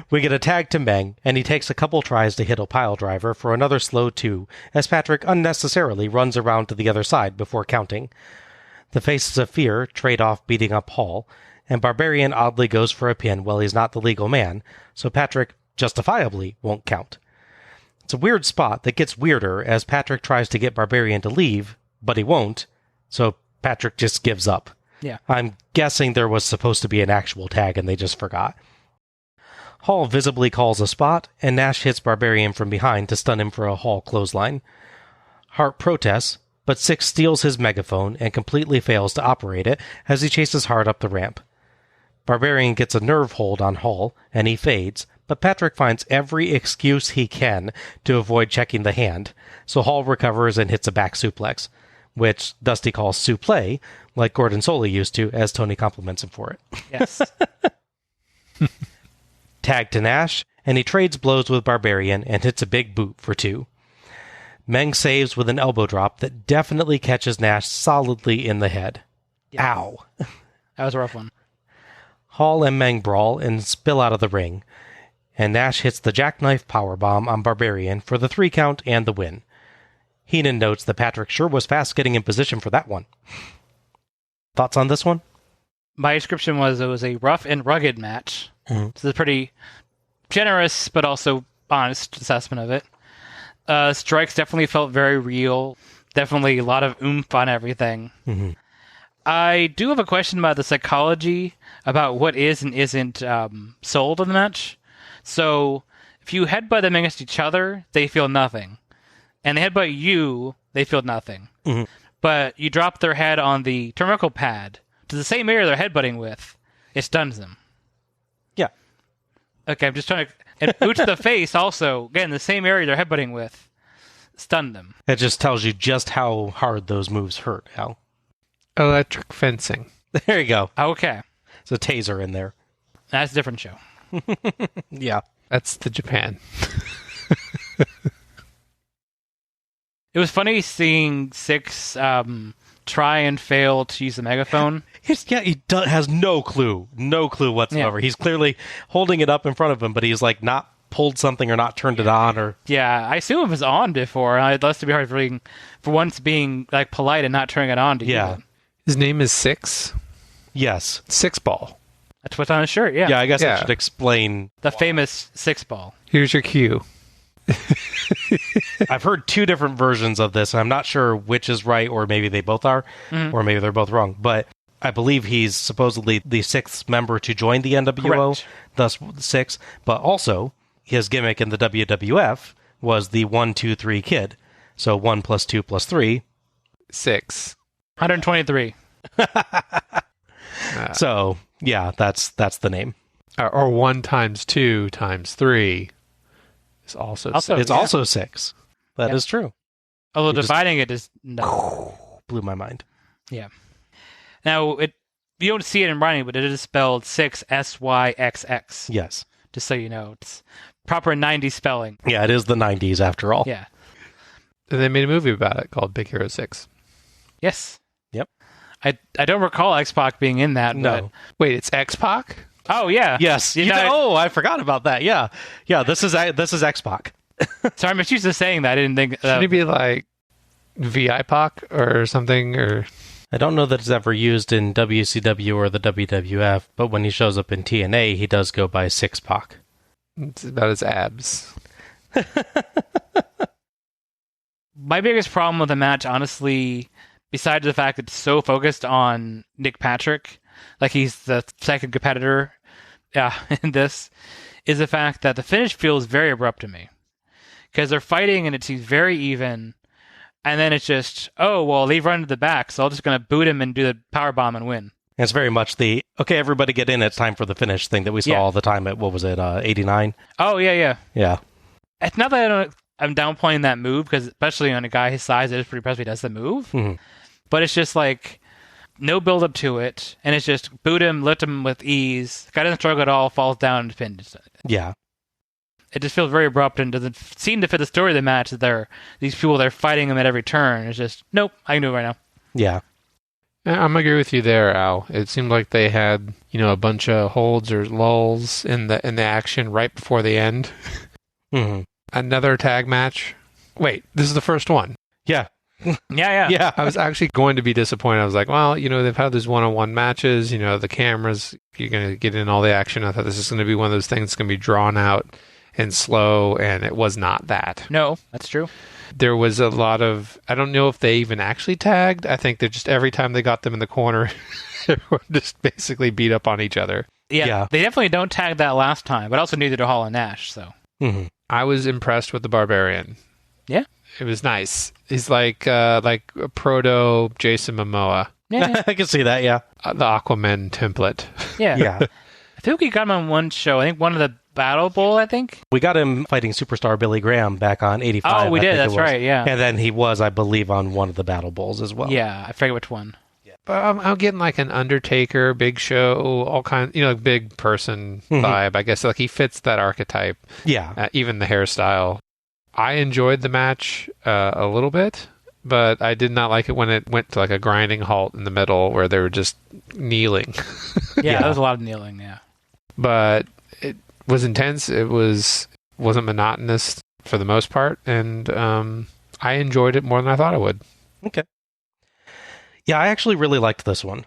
We get a tag to Meng, and he takes a couple tries to hit a pile driver for another slow 2, as Patrick unnecessarily runs around to the other side before counting. The Faces of Fear trade off beating up Hall, and Barbarian oddly goes for a pin while he's not the legal man, so Patrick justifiably won't count. It's a weird spot that gets weirder as Patrick tries to get Barbarian to leave, but he won't, so Patrick just gives up. Yeah. I'm guessing there was supposed to be an actual tag and they just forgot. Hall visibly calls a spot, and Nash hits Barbarian from behind to stun him for a Hall clothesline. Hart protests, but Six steals his megaphone and completely fails to operate it as he chases Hart up the ramp. Barbarian gets a nerve hold on Hall, and he fades, but Patrick finds every excuse he can to avoid checking the hand, so Hall recovers and hits a back suplex, which Dusty calls suplex, like Gordon Soley used to, as Tony compliments him for it. Yes. Tag to Nash, and he trades blows with Barbarian and hits a big boot for 2. Meng saves with an elbow drop that definitely catches Nash solidly in the head. Yes. Ow. That was a rough one. Hall and Meng brawl and spill out of the ring, and Nash hits the jackknife powerbomb on Barbarian for the 3 count and the win. Heenan notes that Patrick sure was fast getting in position for that one. Thoughts on this one? My description was it was a rough and rugged match. Mm-hmm. This is a pretty generous but also honest assessment of it. Strikes definitely felt very real. Definitely a lot of oomph on everything. Mm-hmm. I do have a question about the psychology about what is and isn't sold in the match. So, if you headbutt them against each other, they feel nothing. And they headbutt you, they feel nothing. Mm-hmm. But you drop their head on the turnbuckle pad to the same area they're headbutting with, it stuns them. Yeah. Okay, I'm just trying to... And boot to the face also, again, the same area they're headbutting with, stun them. It just tells you just how hard those moves hurt, Al. Electric fencing. There you go. Okay. There's a taser in there. That's a different show. Yeah. That's the Japan. It was funny seeing Six try and fail to use the megaphone. He has no clue whatsoever. Yeah. He's clearly holding it up in front of him, but he's like not pulled something or not turned it on. Or yeah, I assume it was on before. I'd love to be hard for once being like polite and not turning it on to use it. His name is Six? Yes. Six Ball. That's what's on his shirt, yeah. Yeah, I guess I should explain. The famous Six Ball. Here's your cue. I've heard two different versions of this, and I'm not sure which is right, or maybe they both are, or maybe they're both wrong. But I believe he's supposedly the sixth member to join the NWO, Correct. thus six. But also, his gimmick in the WWF was the 1, 2, 3 kid. So 1 + 2 + 3. 6. 123. So, yeah, that's the name. Or 1 × 2 × 3 is also 6. It's also 6. That is true. Although You just- dividing it is no. Blew my mind. Yeah. Now, you don't see it in writing, but it is spelled 6 SYXX. Yes. Just so you know. It's proper 90s spelling. Yeah, it is the 90s after all. Yeah. And they made a movie about it called Big Hero 6. Yes. Yep. I don't recall X-Pac being in that. No. Wait, it's X-Pac? But, oh, yeah. Yes. I forgot about that. Yeah. Yeah, this is X-Pac. Sorry, I'm just used to saying that. I didn't think... Should he be like VI-Pac or something? Or I don't know that it's ever used in WCW or the WWF, but when he shows up in TNA, he does go by Six-Pac. it's about his abs. My biggest problem with the match, honestly, besides the fact that it's so focused on Nick Patrick, like he's the second competitor in this, is the fact that the finish feels very abrupt to me. Because they're fighting and it seems very even, and then it's just, oh, well, they've run to the back, so I'm just going to boot him and do the powerbomb and win. And it's very much the, okay, everybody get in, it's time for the finish thing that we saw all the time at, 89? Oh, yeah. Yeah. It's not that I'm downplaying that move, because especially on a guy his size, it is pretty impressive he does the move. Mm-hmm. But it's just like, no build up to it, and it's just boot him, lift him with ease. Guy doesn't struggle at all, falls down and pinned. Yeah. It just feels very abrupt and doesn't seem to fit the story of the match that these people, they're fighting him at every turn. It's just, nope, I can do it right now. Yeah. I'm agree with you there, Al. It seemed like they had, a bunch of holds or lulls in the action right before the end. Mm-hmm. Another tag match. Wait, this is the first one. Yeah. Yeah. Yeah. I was actually going to be disappointed. I was like, well, they've had these one-on-one matches. The cameras, you're going to get in all the action. I thought this is going to be one of those things that's going to be drawn out and slow, and it was not that. No, that's true. There was a lot of, I don't know if they even actually tagged. I think they're just, every time they got them in the corner, everyone just basically beat up on each other. Yeah. They definitely don't tag that last time, but also neither do Hall and Nash, so. Mm-hmm. I was impressed with the Barbarian. Yeah. It was nice. He's like a proto Jason Momoa. Yeah. I can see that, yeah. The Aquaman template. Yeah. Yeah. I think we got him on one show. I think one of the Battle Bowl, I think. We got him fighting superstar Billy Graham back on 85. Oh, we I did. think it That's was. right, yeah. And then he was, I believe, on one of the Battle Bowls as well. Yeah, I forget which one. But I'm getting like an Undertaker, Big Show, all kinds, big person vibe. I guess like he fits that archetype. Yeah. Even the hairstyle. I enjoyed the match a little bit, but I did not like it when it went to like a grinding halt in the middle where they were just kneeling. Yeah, there was a lot of kneeling, yeah. But it was intense. It wasn't monotonous for the most part, and I enjoyed it more than I thought I would. Okay. Yeah, I actually really liked this one.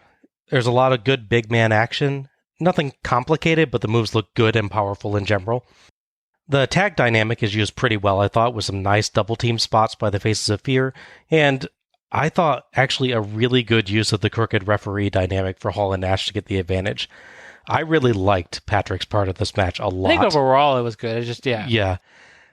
There's a lot of good big man action. Nothing complicated, but the moves look good and powerful in general. The tag dynamic is used pretty well, I thought, with some nice double team spots by the Faces of Fear, and I thought actually a really good use of the crooked referee dynamic for Hall and Nash to get the advantage. I really liked Patrick's part of this match a lot. I think overall it was good. It's just, yeah. Yeah.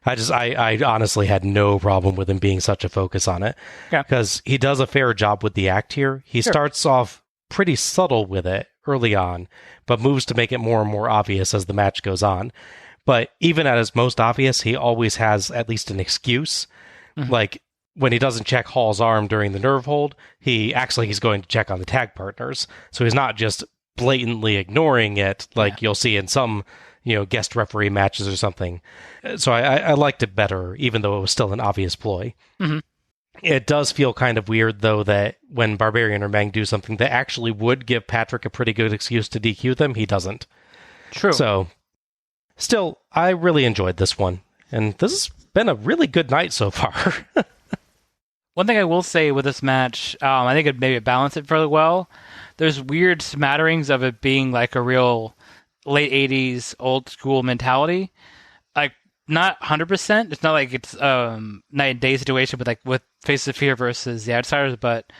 I honestly had no problem with him being such a focus on it. Yeah. Because he does a fair job with the act here. He starts off pretty subtle with it early on, but moves to make it more and more obvious as the match goes on. But even at his most obvious, he always has at least an excuse. Mm-hmm. Like, when he doesn't check Hall's arm during the nerve hold, he's going to check on the tag partners. So he's not just blatantly ignoring it like you'll see in some guest referee matches or something. So I liked it better, even though it was still an obvious ploy. Mm-hmm. It does feel kind of weird, though, that when Barbarian or Meng do something that actually would give Patrick a pretty good excuse to DQ them, he doesn't. True. So, still, I really enjoyed this one. And this has been a really good night so far. One thing I will say with this match, I think it maybe balance it fairly well. There's weird smatterings of it being like a real late 80s old school mentality. Like not 100%. It's not like it's night and day situation with Face of Fear versus the Outsiders, but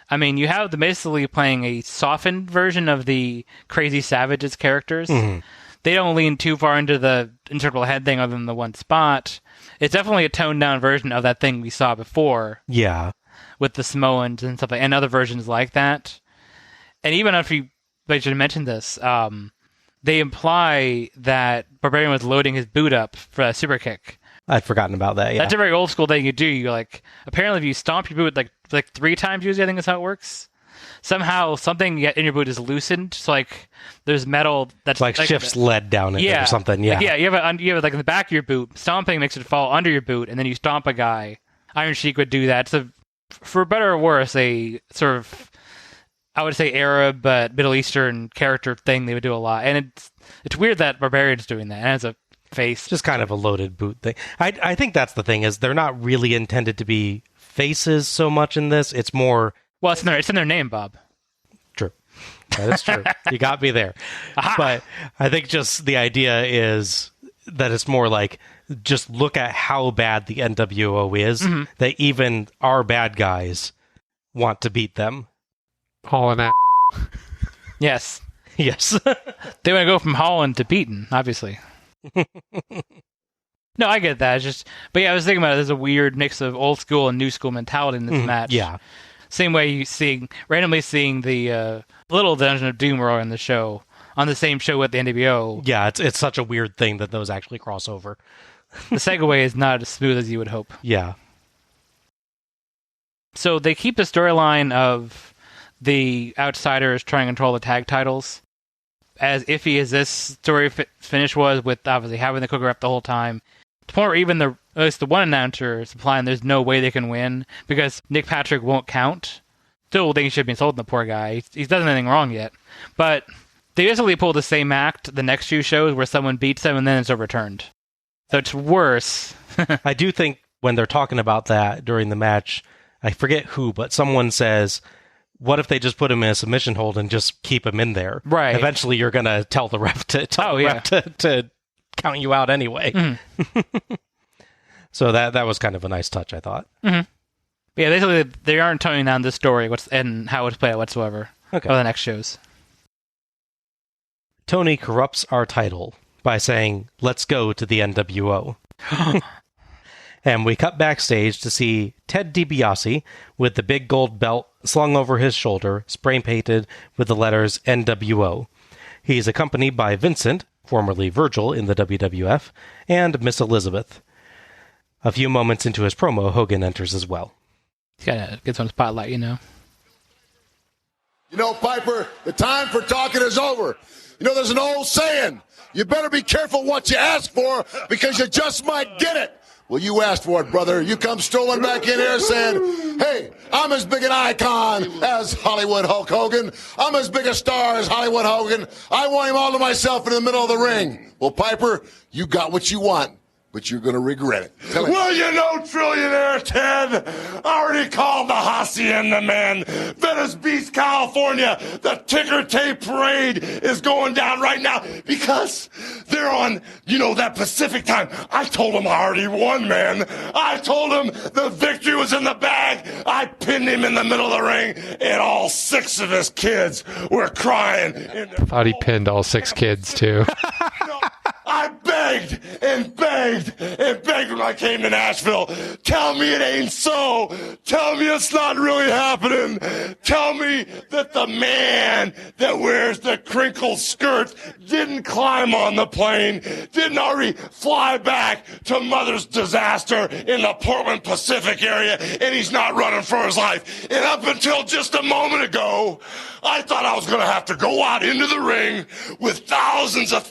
I mean, you have them basically playing a softened version of the Crazy Savages characters. Mm-hmm. They don't lean too far into the integral head thing other than the one spot. It's definitely a toned down version of that thing we saw before. Yeah. With the Samoans and stuff, and other versions like that. And even if I should mention this, they imply that Barbarian was loading his boot up for a super kick. I'd forgotten about that, yeah. That's a very old school thing you do. You apparently if you stomp your boot like 3 times usually, I think that's how it works. Somehow something in your boot is loosened, so there's metal that's shifts lead down it or something. Yeah, you have it in the back of your boot. Stomping makes it fall under your boot, and then you stomp a guy. Iron Sheik would do that. So, for better or worse, a sort of, I would say, Arab but Middle Eastern character thing they would do a lot, and it's weird that Barbarian's doing that. And as a face, just kind of a loaded boot thing. I think that's the thing, is they're not really intended to be faces so much in this. It's more. Well, it's in their name, Bob. True. That is true. You got me there. Aha! But I think just the idea is that it's more like, just look at how bad the NWO is, that even our bad guys want to beat them. Hauling out. Yes. Yes. They want to go from hauling to beaten, obviously. No, I get that. But yeah, I was thinking about it. There's a weird mix of old school and new school mentality in this match. Yeah. Same way you randomly seeing the little Dungeon of Doom on the show, on the same show with the NWO. Yeah, it's such a weird thing that those actually cross over. The segue is not as smooth as you would hope. Yeah. So they keep the storyline of the Outsiders trying to control the tag titles. As iffy as this story finish was, with obviously having the Cooker rep the whole time, to the point where even at least the one announcer is implying there's no way they can win because Nick Patrick won't count. Still think he should be insulting the poor guy. He's done anything wrong yet. But they basically pull the same act the next few shows where someone beats them and then it's overturned. So it's worse. I do think when they're talking about that during the match, I forget who, but someone says, what if they just put him in a submission hold and just keep him in there? Right. Eventually you're going to tell the ref to count you out anyway. Mm-hmm. So that was kind of a nice touch, I thought. Mm-hmm. Yeah, basically they aren't toning down this story and how it's played whatsoever. Okay. Or the next shows. Tony corrupts our title by saying, let's go to the NWO. And we cut backstage to see Ted DiBiase with the big gold belt slung over his shoulder, spray-painted with the letters NWO. He's accompanied by Vincent, formerly Virgil in the WWF, and Miss Elizabeth. A few moments into his promo, Hogan enters as well. He's got to get some spotlight, You know, Piper, the time for talking is over. There's an old saying, you better be careful what you ask for because you just might get it. Well, you asked for it, brother. You come strolling back in here saying, hey, I'm as big an icon as Hollywood Hulk Hogan. I'm as big a star as Hollywood Hogan. I want him all to myself in the middle of the ring. Well, Piper, you got what you want, but you're going to regret it. Well, trillionaire Ted, I already called the Hacienda man. Venice Beach, California. The ticker tape parade is going down right now because they're on, that Pacific time. I told them I already won, man. I told them the victory was in the bag. I pinned him in the middle of the ring, and all 6 of his kids were crying. I thought he pinned all 6 kids, too. I begged and begged and begged when I came to Nashville. Tell me it ain't so. Tell me it's not really happening. Tell me that the man that wears the crinkled skirt didn't climb on the plane, didn't already fly back to Mother's disaster in the Portland Pacific area, and he's not running for his life. And up until just a moment ago, I thought I was going to have to go out into the ring with thousands of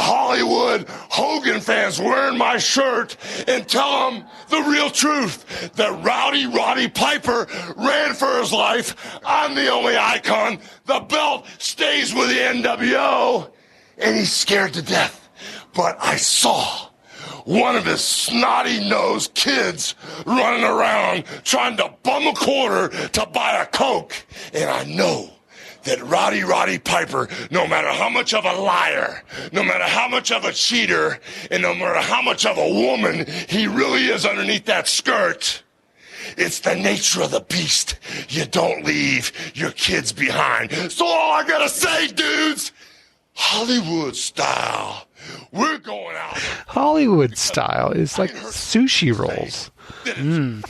Hollywood Hogan fans wearing my shirt and tell them the real truth, that Roddy Piper ran for his life. I'm the only icon. The belt stays with the NWO, and he's scared to death. But I saw one of his snotty-nosed kids running around trying to bum a quarter to buy a Coke, and I know that Roddy Piper, no matter how much of a liar, no matter how much of a cheater, and no matter how much of a woman he really is underneath that skirt, it's the nature of the beast. You don't leave your kids behind. So all I gotta say, dudes, Hollywood style, we're going out. Hollywood style is like sushi rolls.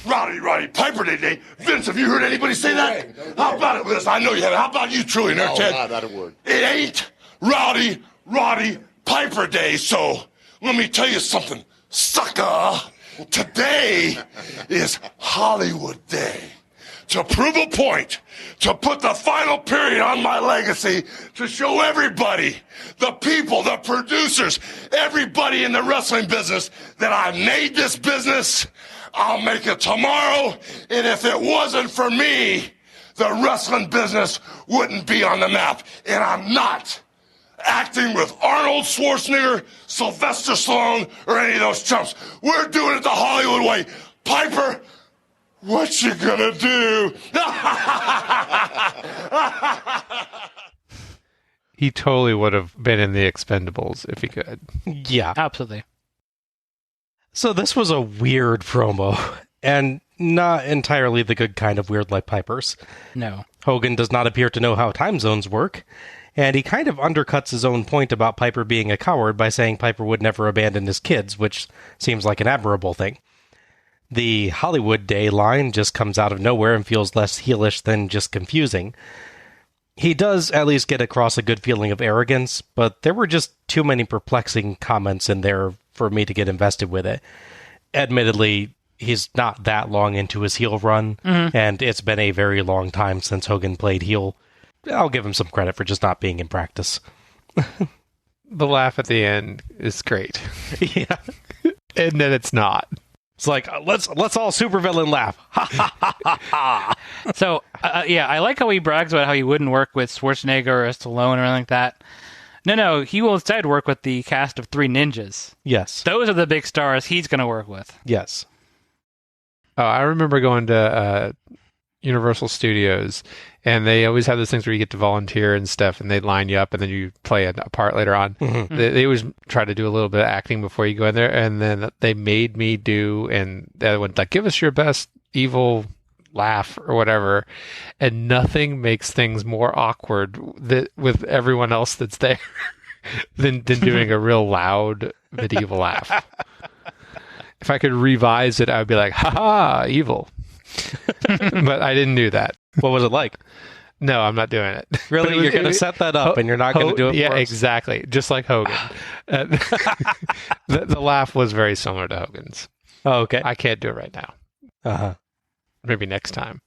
Roddy Piper today. Vince, have you heard anybody say that? How about it, Liz? I know you haven't. How about you, Trillionaire Ted? No, not a word. It ain't Roddy Piper Day, so let me tell you something, sucker. Today is Hollywood Day. To prove a point, to put the final period on my legacy, to show everybody, the people, the producers, everybody in the wrestling business that I made this business. I'll make it tomorrow, and if it wasn't for me, the wrestling business wouldn't be on the map. And I'm not acting with Arnold Schwarzenegger, Sylvester Stallone, or any of those chumps. We're doing it the Hollywood way. Piper, what you gonna do? He totally would have been in the Expendables if he could. Yeah. Absolutely. So this was a weird promo, and not entirely the good kind of weird like Piper's. No. Hogan does not appear to know how time zones work, and he kind of undercuts his own point about Piper being a coward by saying Piper would never abandon his kids, which seems like an admirable thing. The Hollywood Day line just comes out of nowhere and feels less heelish than just confusing. He does at least get across a good feeling of arrogance, but there were just too many perplexing comments in there for me to get invested with it. Admittedly, he's not that long into his heel run, and it's been a very long time since Hogan played heel. I'll give him some credit for just not being in practice. The laugh at the end is great. Yeah. And then it's not. It's like, let's all supervillain laugh. Ha ha ha ha ha. So, yeah, I like how he brags about how he wouldn't work with Schwarzenegger or Stallone or anything like that. No, he will instead work with the cast of Three Ninjas. Yes. Those are the big stars he's going to work with. Yes. Oh, I remember going to Universal Studios, and they always have those things where you get to volunteer and stuff, and they line you up, and then you play a part later on. Mm-hmm. They always try to do a little bit of acting before you go in there, and then they made me do, and they went like, give us your best evil laugh or whatever, and nothing makes things more awkward with everyone else that's there than doing a real loud medieval laugh. If I could revise it, I would be like, ha ha, evil. But I didn't do that. What was it like? No, I'm not doing it. Really? You're going to set that up and you're not going to do it Yeah, for us? Exactly. Just like Hogan. The laugh was very similar to Hogan's. Oh, okay. I can't do it right now. Uh-huh. Maybe next time.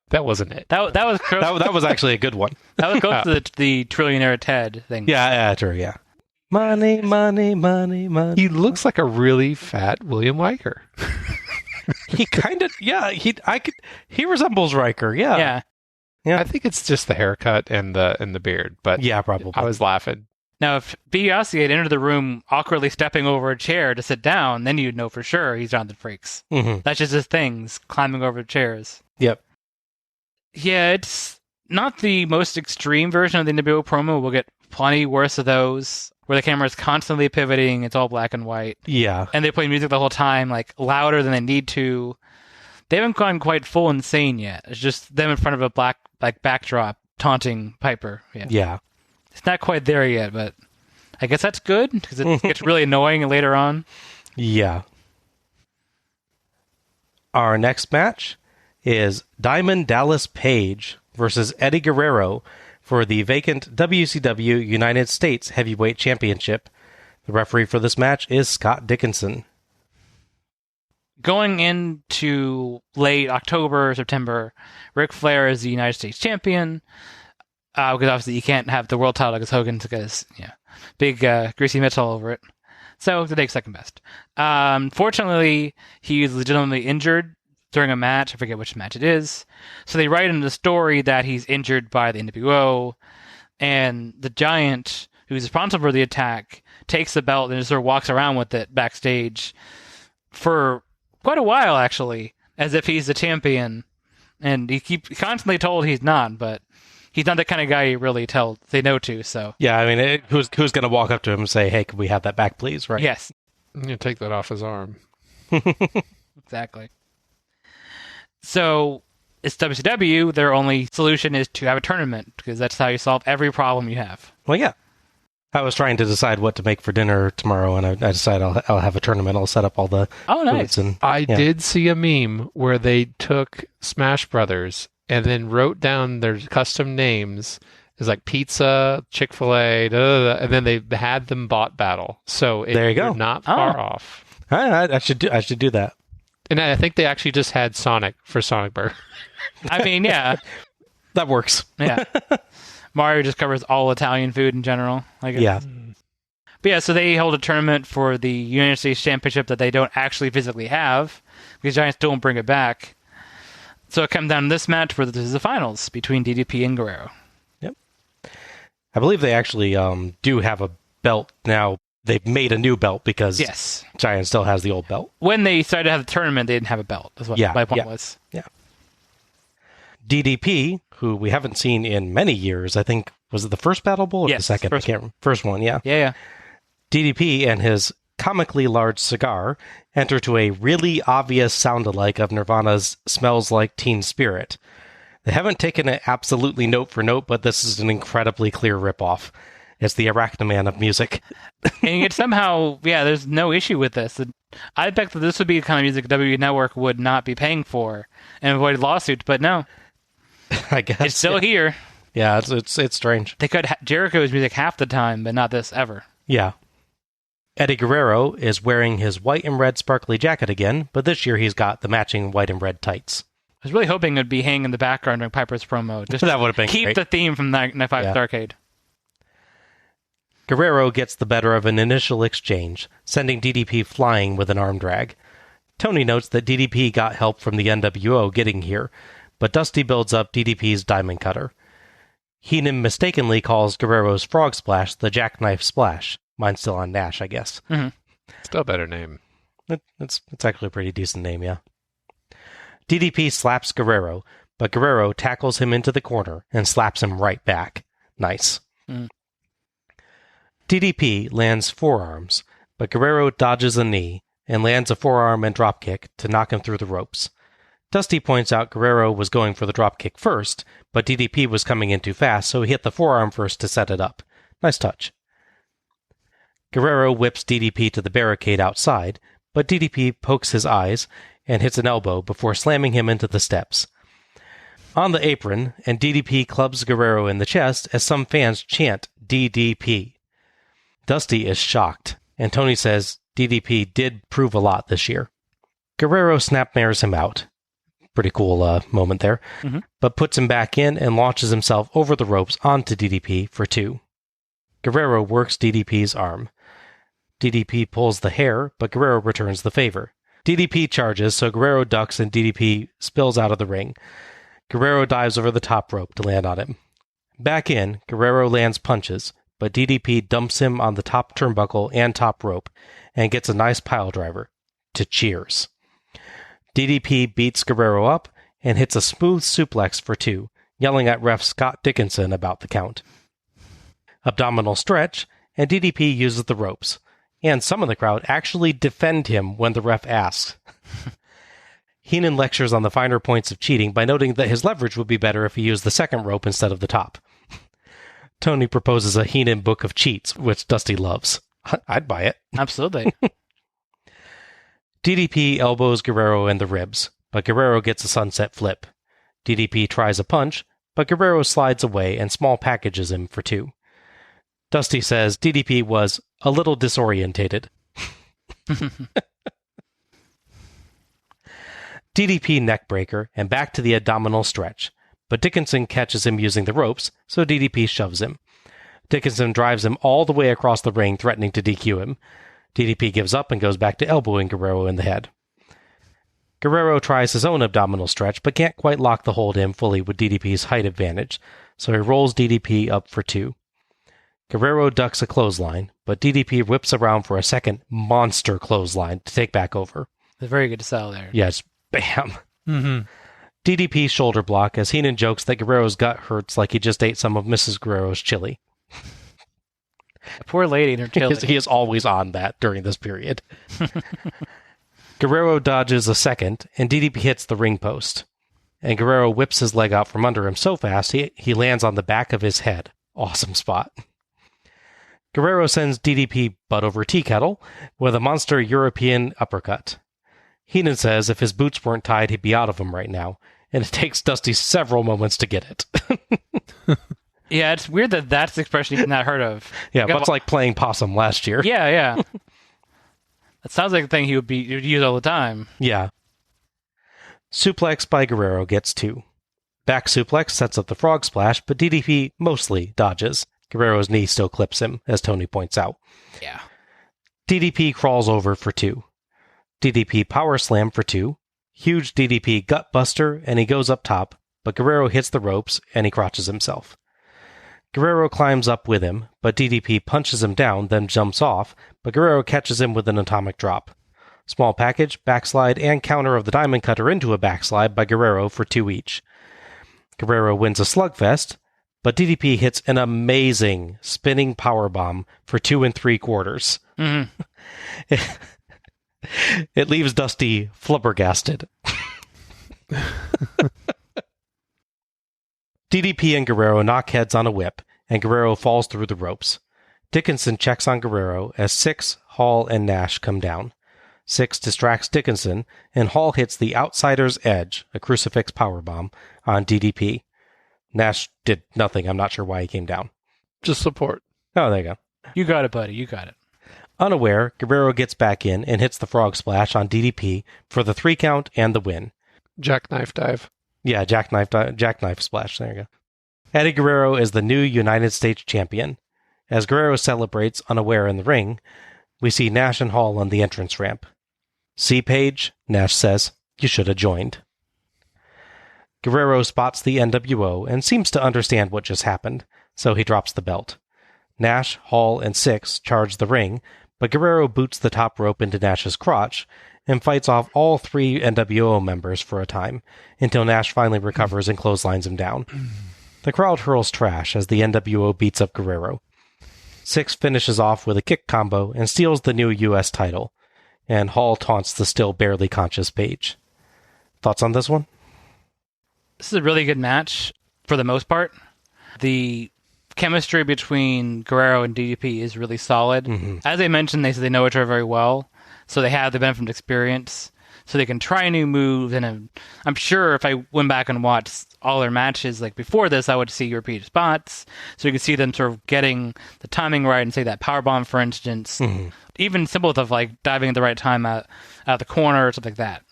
That wasn't it. That was close. That was actually a good one. That was close to the Trillionaire Ted thing. Yeah, true, yeah. Money, money, money, money. He looks like a really fat William Riker. He kind of, yeah. He resembles Riker. Yeah. I think it's just the haircut and the beard. But yeah, probably. I was laughing. Now, if Biasi had entered the room awkwardly stepping over a chair to sit down, then you'd know for sure he's Jonathan Frakes. Mm-hmm. That's just his things, climbing over chairs. Yep. Yeah, it's not the most extreme version of the NWO promo. We'll get plenty worse of those, where the camera is constantly pivoting. It's all black and white. Yeah. And they play music the whole time, like, louder than they need to. They haven't gone quite full insane yet. It's just them in front of a black, like, backdrop taunting Piper. Yeah. It's not quite there yet, but I guess that's good, because it gets really annoying later on. Yeah. Our next match is Diamond Dallas Page versus Eddie Guerrero for the vacant WCW United States Heavyweight Championship. The referee for this match is Scott Dickinson. Going into late October, September, Ric Flair is the United States champion. Because obviously you can't have the world title because Hogan's got his big greasy mitts all over it. So they take second best. Fortunately, he's legitimately injured during a match. I forget which match it is. So they write in the story that he's injured by the NWO, and the Giant, who's responsible for the attack, takes the belt and just sort of walks around with it backstage for quite a while, actually, as if he's the champion. And he keeps constantly told he's not, but he's not the kind of guy you really say no to, so. Yeah, I mean, who's going to walk up to him and say, hey, can we have that back, please, right? Yes. You take that off his arm. Exactly. So, it's WCW, their only solution is to have a tournament, because that's how you solve every problem you have. Well, yeah. I was trying to decide what to make for dinner tomorrow, and I decided I'll have a tournament. I'll set up all the nice. foods. And, I did see a meme where they took Smash Brothers and then wrote down their custom names. It's like pizza, Chick-fil-A, and then they had them bot battle. So there you go. Not far off. I should do that. And I think they actually just had Sonic for Sonic Burger. I mean, yeah. That works. Yeah. Mario just covers all Italian food in general, I guess. Yeah. But yeah, so they hold a tournament for the United States Championship that they don't actually physically have, because Giants don't bring it back. So it comes down to this match where this is the finals between DDP and Guerrero. Yep. I believe they actually do have a belt now. They've made a new belt because Giant still has the old belt. When they started to have the tournament, they didn't have a belt. That's what my point was. Yeah. DDP, who we haven't seen in many years, I think, was it the first Battle Bowl or the second? First one, yeah. Yeah. DDP and his comically large cigar enter to a really obvious sound-alike of Nirvana's Smells Like Teen Spirit. They haven't taken it absolutely note for note, but this is an incredibly clear ripoff. It's the Arachnoman of music. And yet somehow, there's no issue with this. I bet that this would be the kind of music WWE Network would not be paying for and avoid lawsuits, but no. I guess. It's still here. Yeah, it's strange. They cut Jericho's music half the time, but not this ever. Yeah. Eddie Guerrero is wearing his white and red sparkly jacket again, but this year he's got the matching white and red tights. I was really hoping it would be hanging in the background during Piper's promo. Just that would have been keep great. The theme from Night 5 Starrcade. Guerrero gets the better of an initial exchange, sending DDP flying with an arm drag. Tony notes that DDP got help from the NWO getting here, but Dusty builds up DDP's diamond cutter. Heenan mistakenly calls Guerrero's frog splash the jackknife splash. Mine's still on Nash, I guess. Mm-hmm. Still a better name. It's actually a pretty decent name, yeah. DDP slaps Guerrero, but Guerrero tackles him into the corner and slaps him right back. Nice. Mm. DDP lands forearms, but Guerrero dodges a knee and lands a forearm and dropkick to knock him through the ropes. Dusty points out Guerrero was going for the dropkick first, but DDP was coming in too fast, so he hit the forearm first to set it up. Nice touch. Guerrero whips DDP to the barricade outside, but DDP pokes his eyes and hits an elbow before slamming him into the steps. On the apron, and DDP clubs Guerrero in the chest as some fans chant DDP. Dusty is shocked, and Tony says DDP did prove a lot this year. Guerrero snapmares him out. Pretty cool moment there. Mm-hmm. But puts him back in and launches himself over the ropes onto DDP for 2. Guerrero works DDP's arm. DDP pulls the hair, but Guerrero returns the favor. DDP charges, so Guerrero ducks and DDP spills out of the ring. Guerrero dives over the top rope to land on him. Back in, Guerrero lands punches, but DDP dumps him on the top turnbuckle and top rope and gets a nice pile driver to cheers. DDP beats Guerrero up and hits a smooth suplex for 2, yelling at ref Scott Dickinson about the count. Abdominal stretch, and DDP uses the ropes. And some of the crowd actually defend him when the ref asks. Heenan lectures on the finer points of cheating by noting that his leverage would be better if he used the second rope instead of the top. Tony proposes a Heenan book of cheats, which Dusty loves. I'd buy it. Absolutely. DDP elbows Guerrero in the ribs, but Guerrero gets a sunset flip. DDP tries a punch, but Guerrero slides away and small packages him for 2. Dusty says DDP was a little disorientated. DDP neckbreaker and back to the abdominal stretch, but Dickinson catches him using the ropes, so DDP shoves him. Dickinson drives him all the way across the ring, threatening to DQ him. DDP gives up and goes back to elbowing Guerrero in the head. Guerrero tries his own abdominal stretch, but can't quite lock the hold in fully with DDP's height advantage, so he rolls DDP up for 2. Guerrero ducks a clothesline, but DDP whips around for a second monster clothesline to take back over. It's very good to sell there. Yes, bam. Mm-hmm. DDP shoulder block as Heenan jokes that Guerrero's gut hurts like he just ate some of Mrs. Guerrero's chili. Poor lady and her chili. He is always on that during this period. Guerrero dodges a second, and DDP hits the ring post. And Guerrero whips his leg out from under him so fast he lands on the back of his head. Awesome spot. Guerrero sends DDP butt over tea kettle with a monster European uppercut. Heenan says if his boots weren't tied, he'd be out of them right now, and it takes Dusty several moments to get it. Yeah, it's weird that that's the expression he's not heard of. Yeah, much like playing possum last year. Yeah. That sounds like a thing he would use all the time. Yeah. Suplex by Guerrero gets 2. Back suplex sets up the frog splash, but DDP mostly dodges. Guerrero's knee still clips him, as Tony points out. Yeah. DDP crawls over for 2. DDP power slam for 2. Huge DDP gut buster, and he goes up top, but Guerrero hits the ropes, and he crotches himself. Guerrero climbs up with him, but DDP punches him down, then jumps off, but Guerrero catches him with an atomic drop. Small package, backslide, and counter of the diamond cutter into a backslide by Guerrero for 2 each. Guerrero wins a slugfest, but DDP hits an amazing spinning powerbomb for 2 3/4. Mm-hmm. It leaves Dusty flabbergasted. DDP and Guerrero knock heads on a whip, and Guerrero falls through the ropes. Dickinson checks on Guerrero as Six, Hall, and Nash come down. Six distracts Dickinson, and Hall hits the outsider's edge, a crucifix powerbomb, on DDP. Nash did nothing. I'm not sure why he came down. Just support. Oh, there you go. You got it, buddy. You got it. Unaware, Guerrero gets back in and hits the frog splash on DDP for the 3 count and the win. Jackknife dive. Yeah, jackknife splash. There you go. Eddie Guerrero is the new United States champion. As Guerrero celebrates unaware in the ring, we see Nash and Hall on the entrance ramp. "See, Paige," Nash says, "you should have joined." Guerrero spots the NWO and seems to understand what just happened, so he drops the belt. Nash, Hall, and Six charge the ring, but Guerrero boots the top rope into Nash's crotch and fights off all 3 NWO members for a time, until Nash finally recovers and clotheslines him down. The crowd hurls trash as the NWO beats up Guerrero. Six finishes off with a kick combo and steals the new U.S. title, and Hall taunts the still barely conscious Paige. Thoughts on this one? This is a really good match, for the most part. The chemistry between Guerrero and DDP is really solid. Mm-hmm. As I mentioned, they know each other very well, so they have the benefit of experience, so they can try new moves, and I'm sure if I went back and watched all their matches like before this, I would see repeated spots, so you can see them sort of getting the timing right, and say that powerbomb, for instance, even simple stuff like diving at the right time out the corner or something like that.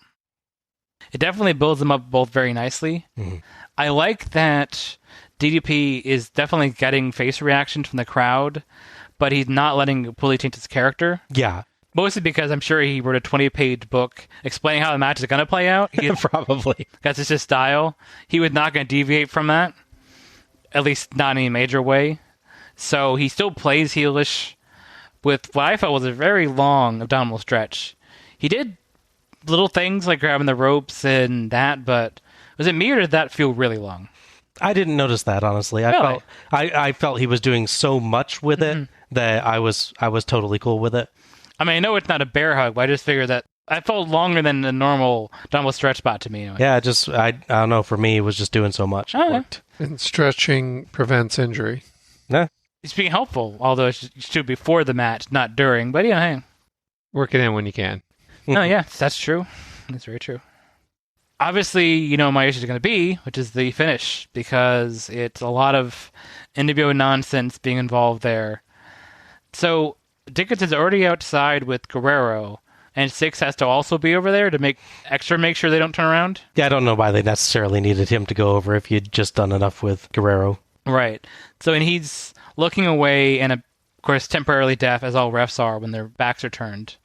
It definitely builds them up both very nicely. Mm-hmm. I like that DDP is definitely getting face reactions from the crowd, but he's not letting it fully change his character. Yeah. Mostly because I'm sure he wrote a 20-page book explaining how the match is going to play out. Probably. That's just his style. He was not going to deviate from that, at least not in any major way. So he still plays heelish with what I felt was a very long abdominal stretch. He did little things like grabbing the ropes and that, but was it me or did that feel really long? I didn't notice that, honestly. Really? I felt he was doing so much with it that I was totally cool with it. I mean, I know it's not a bear hug, but I just figured that I felt longer than a normal abdominal stretch spot to me. Anyway. Yeah, I don't know. For me, it was just doing so much. Oh, yeah. And stretching prevents injury. Yeah. It's being helpful, although it should be before the match, not during. But yeah, hey. Work it in when you can. No, yeah, that's true. That's very true. Obviously, my issue is going to be, which is the finish, because it's a lot of NWO nonsense being involved there. So Dickinson's already outside with Guerrero, and Six has to also be over there to make sure they don't turn around. Yeah, I don't know why they necessarily needed him to go over if you'd just done enough with Guerrero. Right. So, and he's looking away and, of course, temporarily deaf, as all refs are when their backs are turned.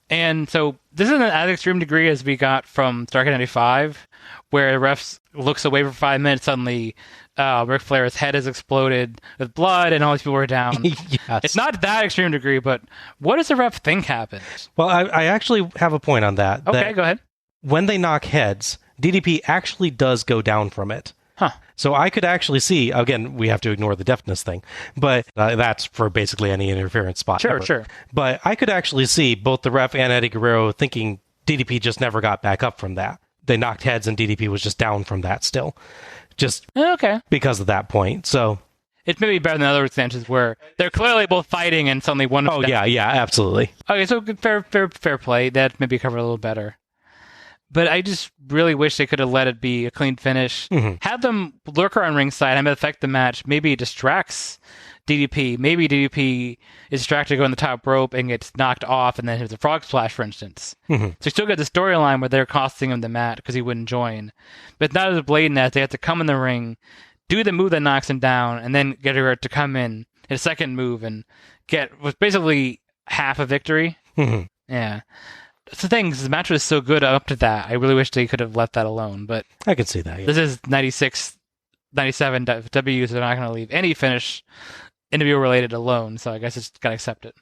And so this isn't as extreme degree as we got from Starrcade 95, where the refs looks away for 5 minutes, suddenly Ric Flair's head has exploded with blood and all these people are down. Yes. It's not that extreme degree, but what does the ref think happens? Well, I actually have a point on that. Okay, go ahead. When they knock heads, DDP actually does go down from it. Huh. So I could actually see, again, we have to ignore the deafness thing, but that's for basically any interference spot. Sure. But I could actually see both the ref and Eddie Guerrero thinking DDP just never got back up from that. They knocked heads and DDP was just down from that still. Just because of that point. So it's maybe better than other instances where they're clearly both fighting and suddenly one. Oh yeah, absolutely. Okay, so fair play. That maybe covered a little better. But I just really wish they could have let it be a clean finish. Mm-hmm. Have them lurk around ringside and affect the match. Maybe it distracts DDP. Maybe DDP is distracted going the top rope and gets knocked off and then hits a frog splash, for instance. Mm-hmm. So you still get the storyline where they're costing him the match because he wouldn't join. But it's not as blatant as they have to come in the ring, do the move that knocks him down, and then get her to come in, hit a second move, and get was basically half a victory. Mm-hmm. Yeah. That's the thing, 'cause the match was so good up to that. I really wish they could have left that alone. But I could see that. Yeah. This is 96, 97 W, so they're not going to leave any finish interview related alone. So I guess it's got to accept it.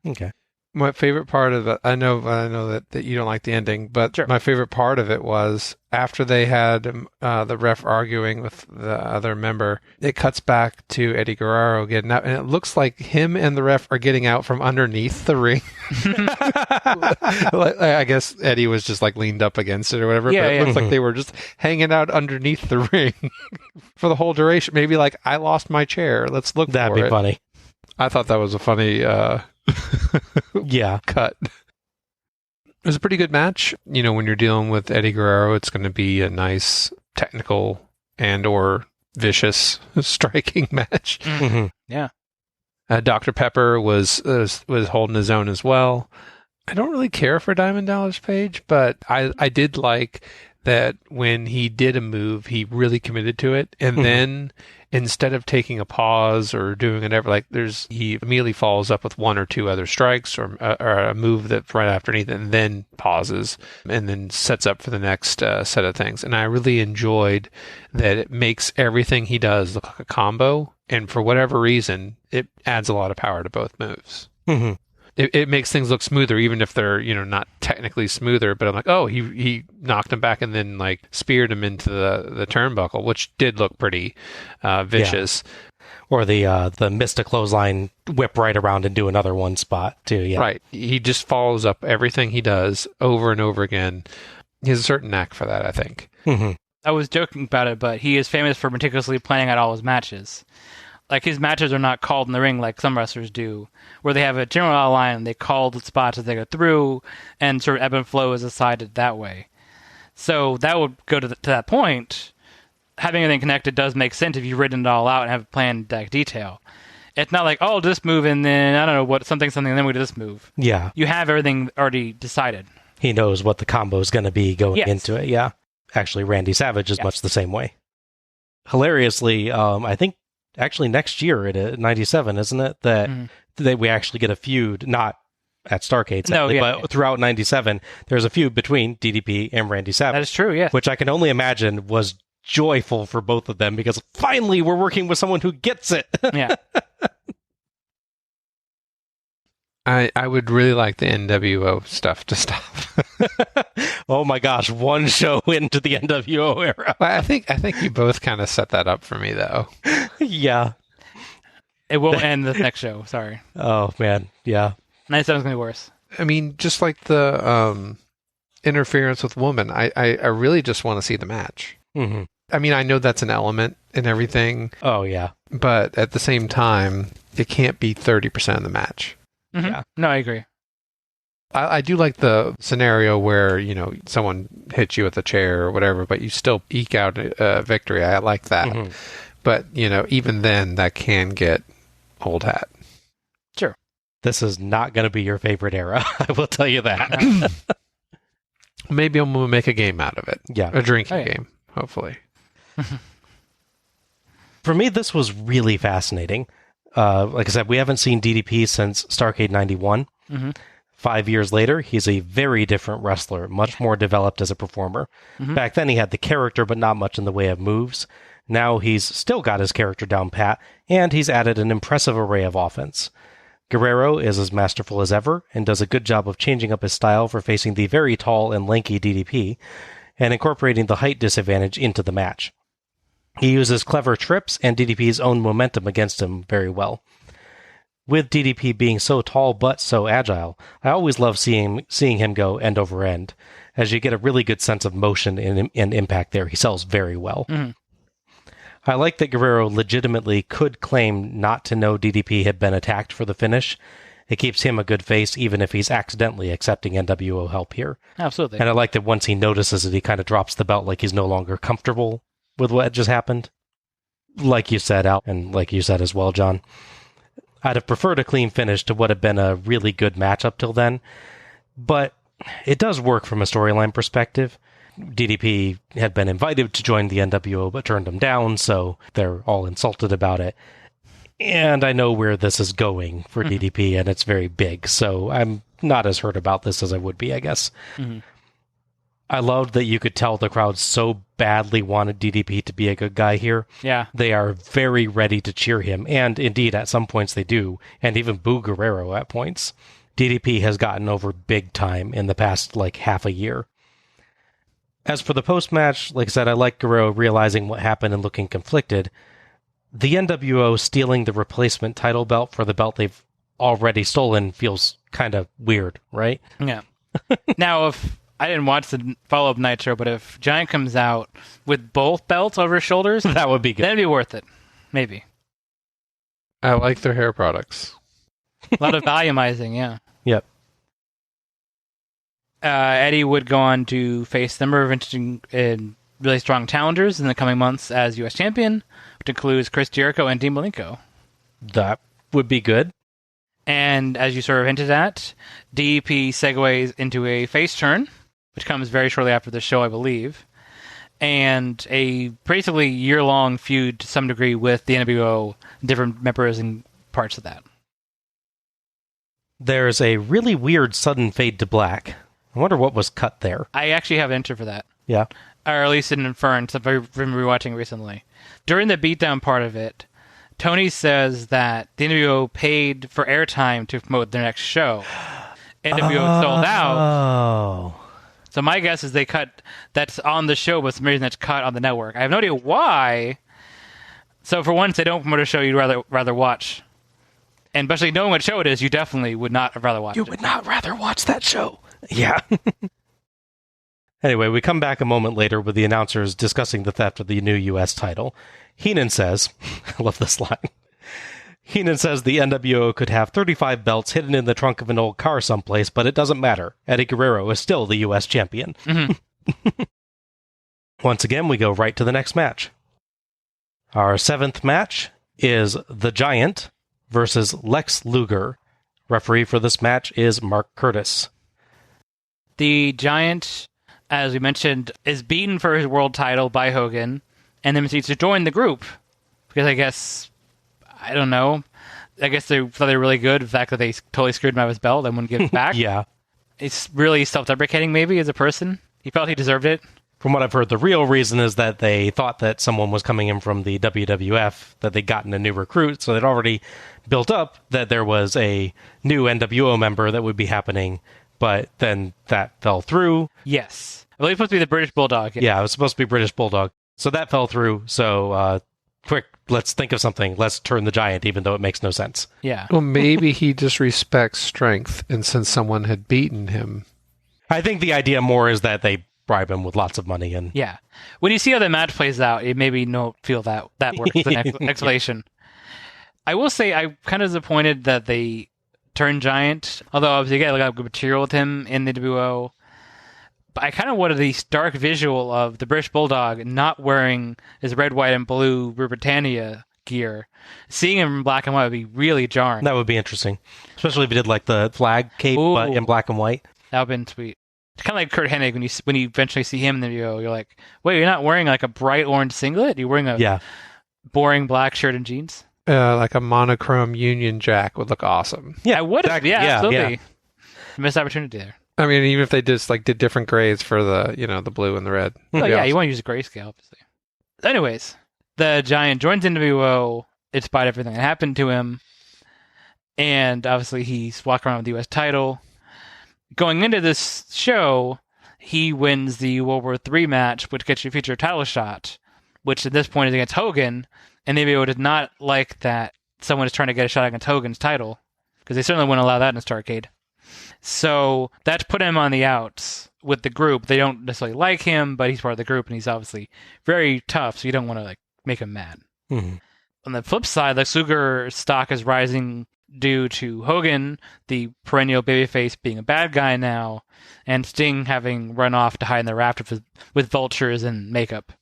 Okay. My favorite part of it, I know that you don't like the ending, but Sure. My favorite part of it was after they had the ref arguing with the other member, it cuts back to Eddie Guerrero getting out, and it looks like him and the ref are getting out from underneath the ring. I guess Eddie was just like leaned up against it or whatever, but it looks like they were just hanging out underneath the ring for the whole duration. Maybe like, I lost my chair. Let's look for it. That'd be funny. I thought that was a funny cut. It was a pretty good match. You know, when you're dealing with Eddie Guerrero, it's going to be a nice technical and or vicious striking match. Mm-hmm. Yeah. Dr. Pepper was holding his own as well. I don't really care for Diamond Dallas Page, but I did like that when he did a move, he really committed to it, and then instead of taking a pause or doing whatever, he immediately follows up with one or two other strikes or a move that's right underneath it, and then pauses and then sets up for the next set of things. And I really enjoyed that it makes everything he does look like a combo, and for whatever reason, it adds a lot of power to both moves. Mm-hmm. It makes things look smoother, even if they're, not technically smoother. But I'm like, oh, he knocked him back and then like speared him into the turnbuckle, which did look pretty vicious. Yeah. Or the missed a clothesline, whip right around and do another one spot too. Yeah, right. He just follows up everything he does over and over again. He has a certain knack for that, I think. Mm-hmm. I was joking about it, but he is famous for meticulously planning out all his matches. Like, his matches are not called in the ring like some wrestlers do, where they have a general outline and they call the spots as they go through, and sort of ebb and flow is decided that way. So that would go to that point. Having everything connected does make sense if you've written it all out and have a plan in detail. It's not like, oh, this move and then, I don't know, what something, and then we do this move. Yeah. You have everything already decided. He knows what the combo is going to be going into it, yeah. Actually, Randy Savage is much the same way. Hilariously, I think actually next year at 97, isn't it? That we actually get a feud, not at Starrcade, sadly, but throughout 97, there's a feud between DDP and Randy Savage. That is true, yes. Which I can only imagine was joyful for both of them, because finally we're working with someone who gets it. Yeah. I would really like the NWO stuff to stop. Oh my gosh, one show into the NWO era. I think you both kind of set that up for me, though. Yeah. It won't end the next show, sorry. Oh, man, yeah. 97 is going to be worse. I mean, just like the interference with woman, I really just want to see the match. Mm-hmm. I mean, I know that's an element in everything. Oh, yeah. But at the same time, it can't be 30% of the match. Mm-hmm. Yeah. No, I agree. I do like the scenario where, someone hits you with a chair or whatever, but you still eke out a victory. I like that. Mm-hmm. But, even then, that can get old hat. Sure. This is not going to be your favorite era. I will tell you that. Maybe I'm going to make a game out of it. Yeah. A drinking game, hopefully. For me, this was really fascinating. Like I said, we haven't seen DDP since Starrcade 91. Mm-hmm. 5 years later, he's a very different wrestler, much more developed as a performer. Mm-hmm. Back then, he had the character, but not much in the way of moves. Now he's still got his character down pat, and he's added an impressive array of offense. Guerrero is as masterful as ever, and does a good job of changing up his style for facing the very tall and lanky DDP. and incorporating the height disadvantage into the match. He uses clever trips and DDP's own momentum against him very well. With DDP being so tall but so agile, I always love seeing him go end over end, as you get a really good sense of motion and impact there. He sells very well. Mm-hmm. I like that Guerrero legitimately could claim not to know DDP had been attacked for the finish. It keeps him a good face, even if he's accidentally accepting NWO help here. Absolutely. And I like that once he notices it, he kind of drops the belt like he's no longer comfortable with what just happened. Like you said, Al, and like you said as well, John. I'd have preferred a clean finish to what had been a really good match up till then. But it does work from a storyline perspective. DDP had been invited to join the NWO but turned him down, so they're all insulted about it. And I know where this is going for DDP, and it's very big, so I'm not as hurt about this as I would be, I guess. Mm-hmm. I loved that you could tell the crowd so badly wanted DDP to be a good guy here. Yeah. They are very ready to cheer him, and indeed, at some points they do, and even boo Guerrero at points. DDP has gotten over big time in the past, half a year. As for the post-match, like I said, I like Guerrero realizing what happened and looking conflicted. The NWO stealing the replacement title belt for the belt they've already stolen feels kind of weird, right? Yeah. Now, if I didn't watch the follow-up Nitro, but if Giant comes out with both belts over his shoulders, that would be good. That'd be worth it. Maybe. I like their hair products. A lot of volumizing, yeah. Yep. Eddie would go on to face a number of interesting and really strong challengers in the coming months as U.S. champion, which includes Chris Jericho and Dean Malenko. That would be good. And as you sort of hinted at, DEP segues into a face turn, which comes very shortly after the show, I believe, and a basically year-long feud to some degree with the NWO, different members and parts of that. There's a really weird sudden fade to black. I wonder what was cut there. I actually have an answer for that. Yeah. Or at least an inference I've been rewatching recently. During the beatdown part of it, Tony says that the NWO paid for airtime to promote their next show. NWO sold out. Oh. So my guess is they cut that's on the show, but some reason that's cut on the network. I have no idea why. So for once, they don't promote a show you'd rather watch. And especially knowing what show it is, you definitely would not have rather watched it. You would not rather watch that show. Yeah. Anyway, we come back a moment later with the announcers discussing the theft of the new U.S. title. Heenan says, I love this line, Heenan says the NWO could have 35 belts hidden in the trunk of an old car someplace, but it doesn't matter. Eddie Guerrero is still the U.S. champion. Mm-hmm. Once again, we go right to the next match. Our 7th match is The Giant versus Lex Luger. Referee for this match is Mark Curtis. The Giant, as we mentioned, is beaten for his world title by Hogan, and then proceeds to join the group. Because I guess, I don't know, I guess they thought they were really good. The fact that they totally screwed him out of his belt and wouldn't give it back. Yeah. It's really self-deprecating, maybe, as a person. He felt he deserved it. From what I've heard, the real reason is that they thought that someone was coming in from the WWF, that they'd gotten a new recruit, so they'd already built up that there was a new NWO member that would be happening, but then that fell through. Yes. I believe it's supposed to be the British Bulldog. Yeah, it was supposed to be British Bulldog. So that fell through, so quick, let's think of something. Let's turn the Giant, even though it makes no sense. Yeah. Well, maybe he just respects strength, and since someone had beaten him. I think the idea more is that they bribe him with lots of money. And yeah. When you see how the match plays out, it maybe don't feel that works as an explanation. I will say I'm kind of disappointed that they turned Giant, although obviously you got good material with him in the WO. But I kind of wanted the stark visual of the British Bulldog not wearing his red, white, and blue Britannia gear. Seeing him in black and white would be really jarring. That would be interesting. Especially if he did the flag cape but in black and white. That would have been sweet. It's kind of like Kurt Hennig when you eventually see him in the video. You're like, wait, you're not wearing a bright orange singlet? You're wearing a boring black shirt and jeans? Like a monochrome Union Jack would look awesome. Yeah, I would have. Yeah, absolutely. Yeah. Missed opportunity there. I mean, even if they just did different grades for the the blue and the red. Oh yeah, you want to use a grayscale, obviously. Anyways, the Giant joins NWO in spite of everything that happened to him, and obviously he's walking around with the U.S. title. Going into this show, he wins the World War III match, which gets you a future title shot, which at this point is against Hogan, and NWO did not like that someone is trying to get a shot against Hogan's title, because they certainly wouldn't allow that in Starrcade. So that's put him on the outs with the group. They don't necessarily like him, but he's part of the group, and he's obviously very tough, so you don't want to make him mad. Mm-hmm. On the flip side, Lex Luger's stock is rising due to Hogan, the perennial babyface, being a bad guy now, and Sting having run off to hide in the rafters with vultures and makeup.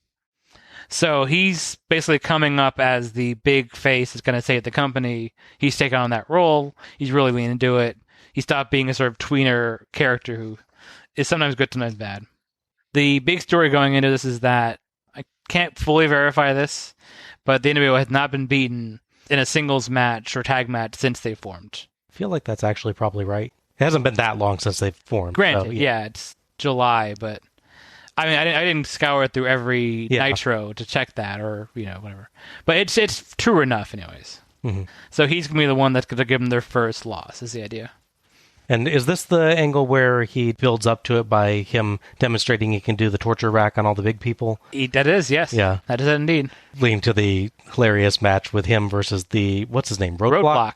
So he's basically coming up as the big face that's going to save the company. He's taken on that role. He's really leaning into it. He stopped being a sort of tweener character who is sometimes good, sometimes bad. The big story going into this is that I can't fully verify this, but the NWO has not been beaten in a singles match or tag match since they formed. I feel like that's actually probably right. It hasn't been that long since they've formed. Granted, so, yeah, it's July, but I mean, I didn't scour through every Nitro to check that, or whatever. But it's true enough, anyways. Mm-hmm. So he's gonna be the one that's gonna give them their first loss. Is the idea? And is this the angle where he builds up to it by him demonstrating he can do the torture rack on all the big people? That is, yes. Yeah. That is it indeed. Leading to the hilarious match with him versus the, what's his name? Roadblock.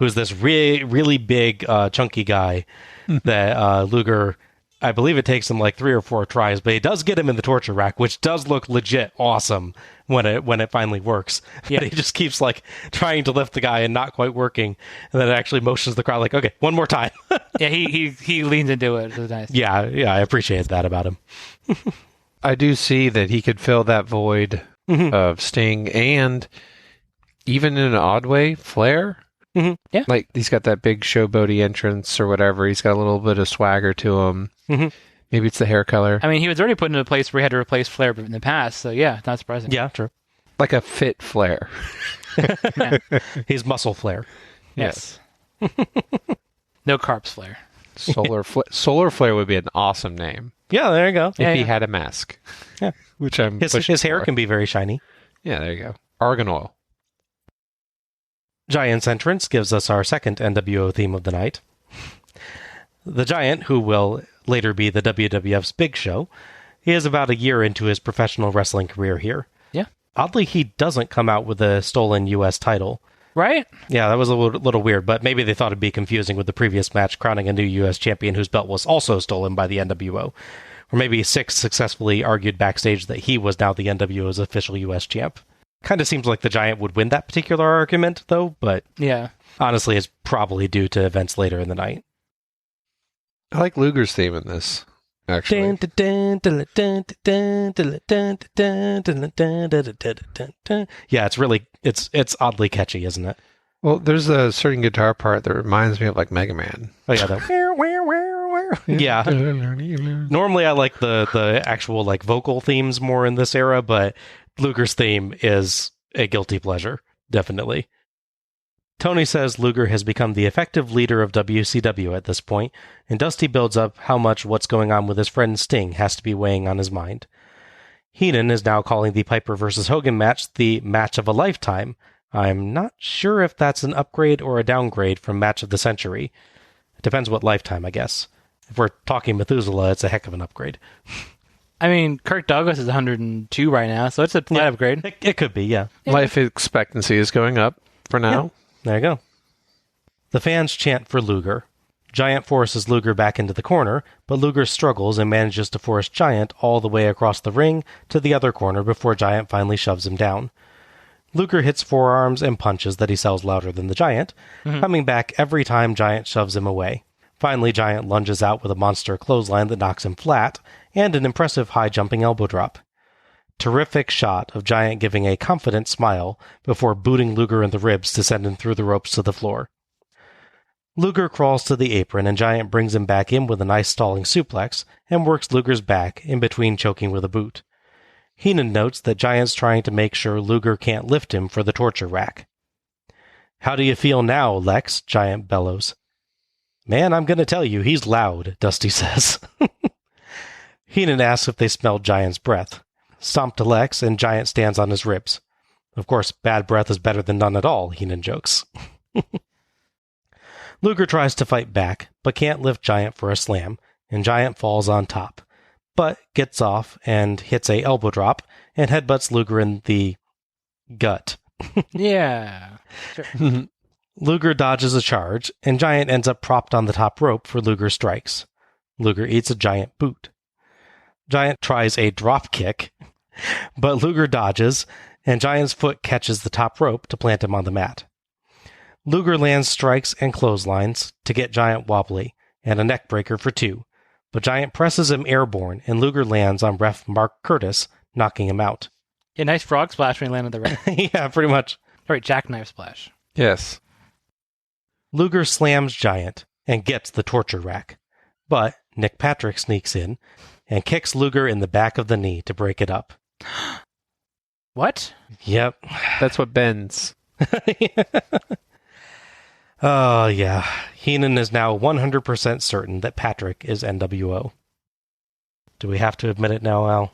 Who's this really big, chunky guy that Luger, I believe it takes him like 3 or 4 tries, but he does get him in the torture rack, which does look legit awesome when it finally works. Yeah. But he just keeps trying to lift the guy and not quite working, and then it actually motions the crowd okay, one more time. Yeah, he leans into it. It's nice. Yeah, I appreciate that about him. I do see that he could fill that void of Sting and, even in an odd way, Flair. Mm-hmm. Yeah. He's got that big showboaty entrance or whatever. He's got a little bit of swagger to him. Mm-hmm. Maybe it's the hair color. I mean, he was already put into a place where he had to replace Flair in the past, so yeah, not surprising. Yeah, true. Like a fit Flair. Yeah. He's muscle Flair. Yes. No carbs Flair. Solar Flare would be an awesome name. Yeah, there you go. If he had a mask. Yeah. Which I'm his hair can be very shiny. Yeah, there you go. Argan oil. Giant's entrance gives us our second NWO theme of the night. The Giant, who will later be the WWF's Big Show, he is about a year into his professional wrestling career here. Yeah. Oddly, he doesn't come out with a stolen U.S. title. Right? Yeah, that was a little weird, but maybe they thought it'd be confusing with the previous match crowning a new U.S. champion whose belt was also stolen by the NWO. Or maybe Six successfully argued backstage that he was now the NWO's official U.S. champ. Kind of seems like the Giant would win that particular argument, though, but yeah, honestly, it's probably due to events later in the night. I like Luger's theme in this, actually. Yeah, it's oddly catchy, isn't it? Well, there's a certain guitar part that reminds me of Mega Man. Oh yeah, yeah. Normally, I like the actual vocal themes more in this era, but Luger's theme is a guilty pleasure, definitely. Tony says Luger has become the effective leader of WCW at this point, and Dusty builds up how much what's going on with his friend Sting has to be weighing on his mind. Heenan is now calling the Piper vs. Hogan match the match of a lifetime. I'm not sure if that's an upgrade or a downgrade from match of the century. It depends what lifetime, I guess. If we're talking Methuselah, it's a heck of an upgrade. I mean, Kirk Douglas is 102 right now, so it's a slight upgrade. It could be, yeah. Life expectancy is going up for now. Yeah. There you go. The fans chant for Luger. Giant forces Luger back into the corner, but Luger struggles and manages to force Giant all the way across the ring to the other corner before Giant finally shoves him down. Luger hits forearms and punches that he sells louder than the Giant, coming back every time Giant shoves him away. Finally, Giant lunges out with a monster clothesline that knocks him flat, and an impressive high-jumping elbow drop. Terrific shot of Giant giving a confident smile before booting Luger in the ribs to send him through the ropes to the floor. Luger crawls to the apron and Giant brings him back in with a nice stalling suplex and works Luger's back in between choking with a boot. Heenan notes that Giant's trying to make sure Luger can't lift him for the torture rack. "How do you feel now, Lex?" Giant bellows. "Man, I'm going to tell you, he's loud," Dusty says. Heenan asks if they smelled Giant's breath. Stomp to Lex, and Giant stands on his ribs. Of course, bad breath is better than none at all, Heenan jokes. Luger tries to fight back, but can't lift Giant for a slam, and Giant falls on top. but gets off and hits a elbow drop and headbutts Luger in the gut. Yeah. Sure. Luger dodges a charge, and Giant ends up propped on the top rope for Luger's strikes. Luger eats a Giant boot. Giant tries a drop kick, but Luger dodges, and Giant's foot catches the top rope to plant him on the mat. Luger lands strikes and clotheslines to get Giant wobbly, and a neck breaker for 2, but Giant presses him airborne, and Luger lands on ref Mark Curtis, knocking him out. Yeah, nice frog splash when he landed the ring. Yeah, pretty much. Right, jackknife splash. Yes. Luger slams Giant and gets the torture rack, but Nick Patrick sneaks in and kicks Luger in the back of the knee to break it up. What? Yep. That's what bends. Oh, yeah. Heenan is now 100% certain that Patrick is NWO. Do we have to admit it now, Al?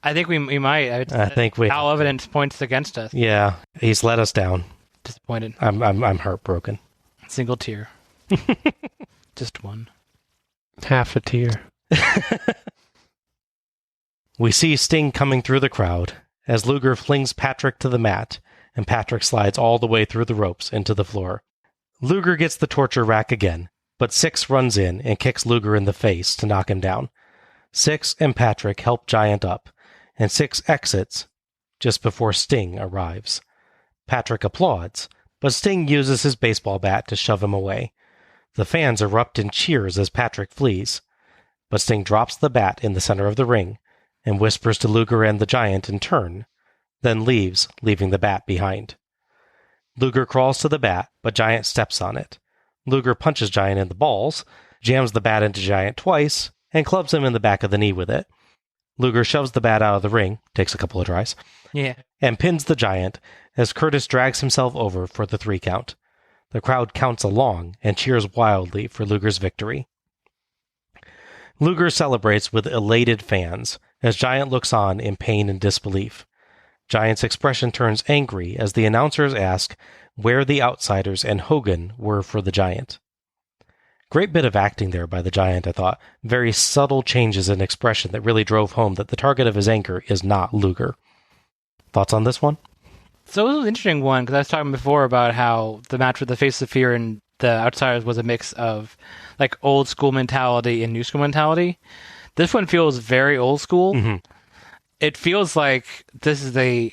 I think we might. I think we. All evidence points against us. Yeah, he's let us down. Disappointed. I'm heartbroken. Single tear. Just one. Half a tear. We see Sting coming through the crowd as Luger flings Patrick to the mat, and Patrick slides all the way through the ropes into the floor. Luger gets the torture rack again, but Six runs in and kicks Luger in the face to knock him down. Six and Patrick help Giant up, and Six exits just before Sting arrives. Patrick applauds, but Sting uses his baseball bat to shove him away. The fans erupt in cheers as Patrick flees, but Sting drops the bat in the center of the ring and whispers to Luger and the Giant in turn, then leaves, leaving the bat behind. Luger crawls to the bat, but Giant steps on it. Luger punches Giant in the balls, jams the bat into Giant twice, and clubs him in the back of the knee with it. Luger shoves the bat out of the ring, takes a couple of tries, and pins the Giant as Curtis drags himself over for the 3 count. The crowd counts along and cheers wildly for Luger's victory. Luger celebrates with elated fans as Giant looks on in pain and disbelief. Giant's expression turns angry as the announcers ask where the Outsiders and Hogan were for the Giant. Great bit of acting there by the Giant, I thought. Very subtle changes in expression that really drove home that the target of his anger is not Luger. Thoughts on this one? So it was an interesting one, because I was talking before about how the match with the Face of Fear and the Outsiders was a mix of like old school mentality and new school mentality. This one feels very old school. Mm-hmm. It feels like this is a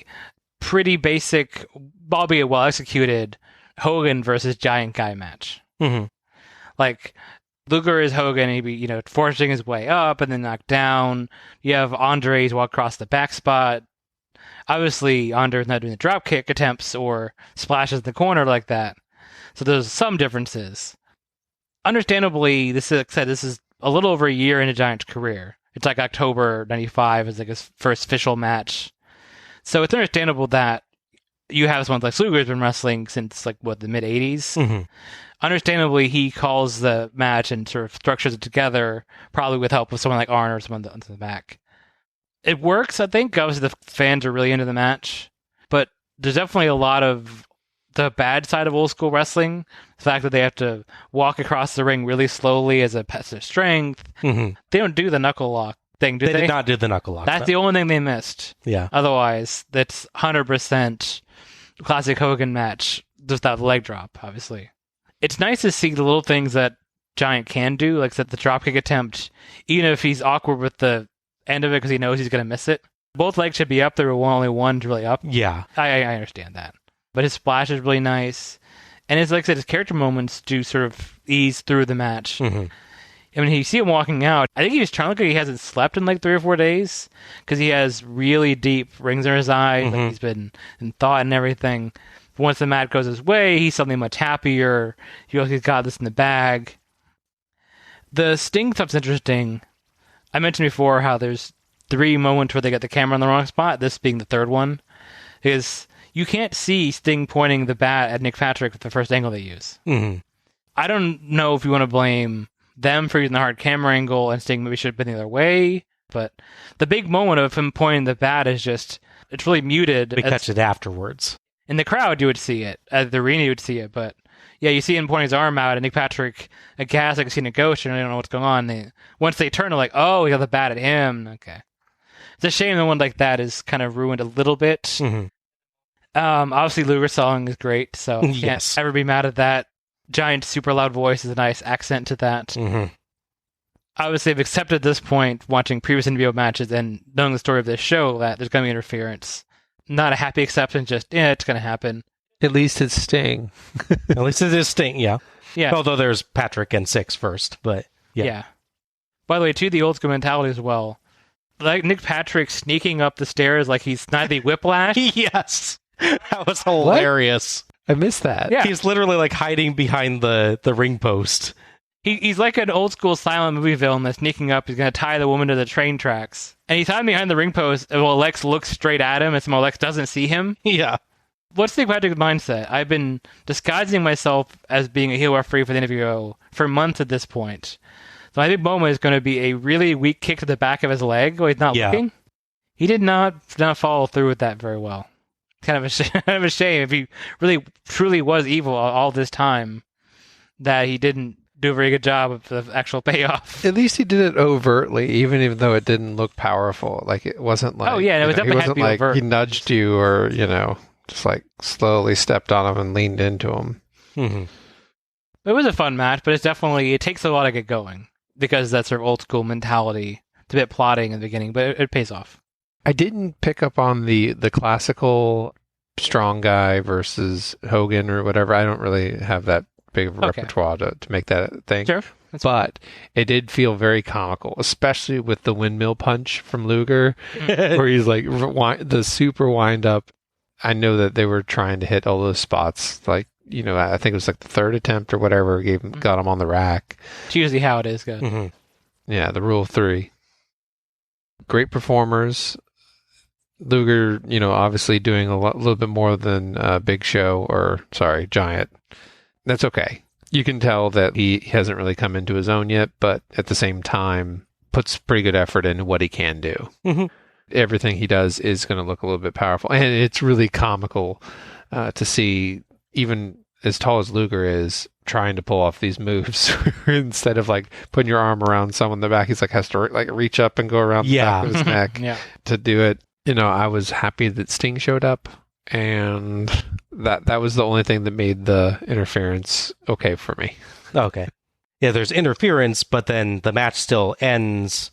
pretty basic, albeit well executed, Hogan versus Giant Guy match. Mm-hmm. Like, Luger is Hogan, he'd be, forcing his way up and then knocked down. You have Andre's walk across the back spot. Obviously, Andre's not doing the drop kick attempts or splashes in the corner like that. So there's some differences. Understandably, this is a little over a year into Giant's career. It's like October 95 is like his first official match. So it's understandable that you have someone like Luger's been wrestling since the mid-80s. Mm-hmm. Understandably, he calls the match and sort of structures it together, probably with help of someone like Arn or someone on the back. It works, I think. Obviously, the fans are really into the match. But there's definitely a lot of the bad side of old school wrestling. The fact that they have to walk across the ring really slowly as a test of strength. Mm-hmm. They don't do the knuckle lock thing, do they? They did not do the knuckle lock. That's the only thing they missed. Yeah. Otherwise, that's 100% classic Hogan match, just that leg drop, obviously. It's nice to see the little things that Giant can do, like the dropkick attempt, even if he's awkward with the end of it because he knows he's going to miss it. Both legs should be up there, but only one's really up. Yeah. I understand that. But his splash is really nice. And his, like I said, his character moments do sort of ease through the match. Mm-hmm. I mean, you see him walking out. I think he was trying to look like he hasn't slept in 3 or 4 days because he has really deep rings in his eyes. Mm-hmm. Like he's been in thought and everything. But once the match goes his way, he's suddenly much happier. He feels he's got this in the bag. The Sting stuff's interesting. I mentioned before how there's 3 moments where they get the camera in the wrong spot, this being the 3rd one. Because you can't see Sting pointing the bat at Nick Patrick with the first angle they use. Mm-hmm. I don't know if you want to blame them for using the hard camera angle and Sting maybe should have been the other way, but the big moment of him pointing the bat is just, it's really muted. We catch it afterwards. In the crowd, you would see it. At the arena, you would see it, but Yeah, you see him pointing his arm out, and Nick Patrick, aghast, like seeing a ghost, and they don't know what's going on. Once they turn, they're like, oh, he got the bat at him. Okay. It's a shame that one like that is kind of ruined a little bit. Mm-hmm. Obviously, Luger's song is great, so yes. can't ever be mad at that. Giant, super loud voice is a nice accent to that. Mm-hmm. Obviously, I've accepted at this point, watching previous NWO matches and knowing the story of this show, that there's going to be interference. Not a happy acceptance, just, it's going to happen. At least it's Sting. At least it is Sting, yeah. Yeah. Although there's Patrick and Six first, but yeah. By the way, too, the old school mentality as well. Like Nick Patrick sneaking up the stairs like he's Snidely Whiplash. Yes. That was hilarious. I missed that. Yeah. He's literally like hiding behind the ring post. He's like an old school silent movie villain that's sneaking up. He's going to tie the woman to the train tracks. And he's hiding behind the ring post while Lex looks straight at him and so Lex doesn't see him. Yeah. What's Nick Patrick's mindset? I've been disguising myself as being a heel referee for the NWO for months at this point. So my big moment is going to be a really weak kick to the back of his leg while he's not looking. He did not follow through with that very well. Kind of a shame if he really truly was evil all this time that he didn't do a very good job of the actual payoff. At least he did it overtly, even though it didn't look powerful. Like it wasn't like it was definitely he wasn't like overt. He nudged you or just like slowly stepped on him and leaned into him. Mm-hmm. It was a fun match, but it takes a lot to get going because that's sort of old school mentality. It's a bit plotting in the beginning, but it pays off. I didn't pick up on the classical strong guy versus Hogan or whatever. I don't really have that big of a repertoire to make that a thing. Sure. But it did feel very comical, especially with the windmill punch from Luger, where he's like the super wind up. I know that they were trying to hit all those spots. Like, I think it was like the third attempt or whatever got him on the rack. It's usually how it is, good. Mm-hmm. Yeah, the rule of three. Great performers. Luger, obviously doing a little bit more than Big Show Giant. That's okay. You can tell that he hasn't really come into his own yet, but at the same time, puts pretty good effort into what he can do. Mm-hmm. Everything he does is going to look a little bit powerful, and it's really comical to see, even as tall as Luger is, trying to pull off these moves instead of like putting your arm around someone in the back. He's like has to like reach up and go around the back of his neck to do it. I was happy that Sting showed up, and that was the only thing that made the interference okay for me. Okay. Yeah, there's interference, but then the match still ends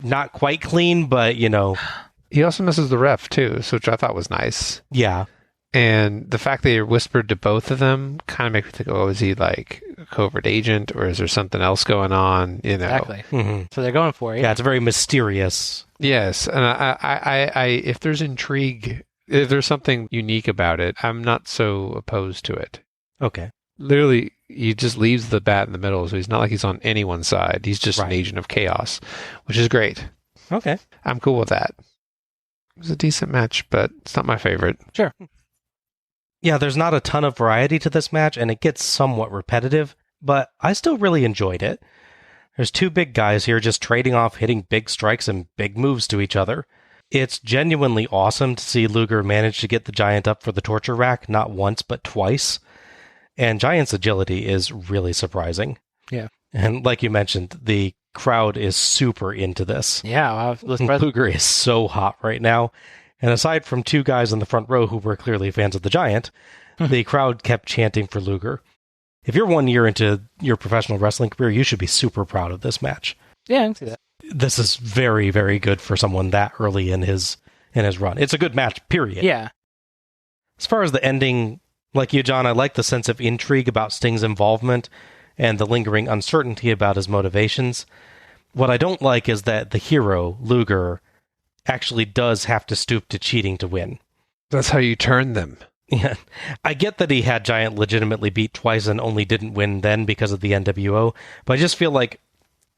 not quite clean, but He also misses the ref too, which I thought was nice. Yeah. And the fact that he whispered to both of them kind of makes me think, is he like a covert agent or is there something else going on? Exactly. Mm-hmm. So they're going for it. Yeah, it's very mysterious. Yes. And I if there's intrigue, if there's something unique about it, I'm not so opposed to it. Okay. Literally, he just leaves the bat in the middle, so he's not like he's on anyone's side. He's just an agent of chaos, which is great. Okay. I'm cool with that. It was a decent match, but it's not my favorite. Sure. Yeah, there's not a ton of variety to this match, and it gets somewhat repetitive, but I still really enjoyed it. There's two big guys here just trading off, hitting big strikes and big moves to each other. It's genuinely awesome to see Luger manage to get the Giant up for the torture rack, not once, but twice. And Giant's agility is really surprising. Yeah. And like you mentioned, the crowd is super into this. Yeah. Luger is so hot right now. And aside from two guys in the front row who were clearly fans of the Giant, the crowd kept chanting for Luger. If you're 1 year into your professional wrestling career, you should be super proud of this match. Yeah, I can see that. This is very, very good for someone that early in his run. It's a good match, period. Yeah. As far as the ending, like you, John, I like the sense of intrigue about Sting's involvement and the lingering uncertainty about his motivations. What I don't like is that the hero, Luger, actually does have to stoop to cheating to win. That's how you turn them. Yeah, I get that he had Giant legitimately beat twice and only didn't win then because of the NWO, but I just feel like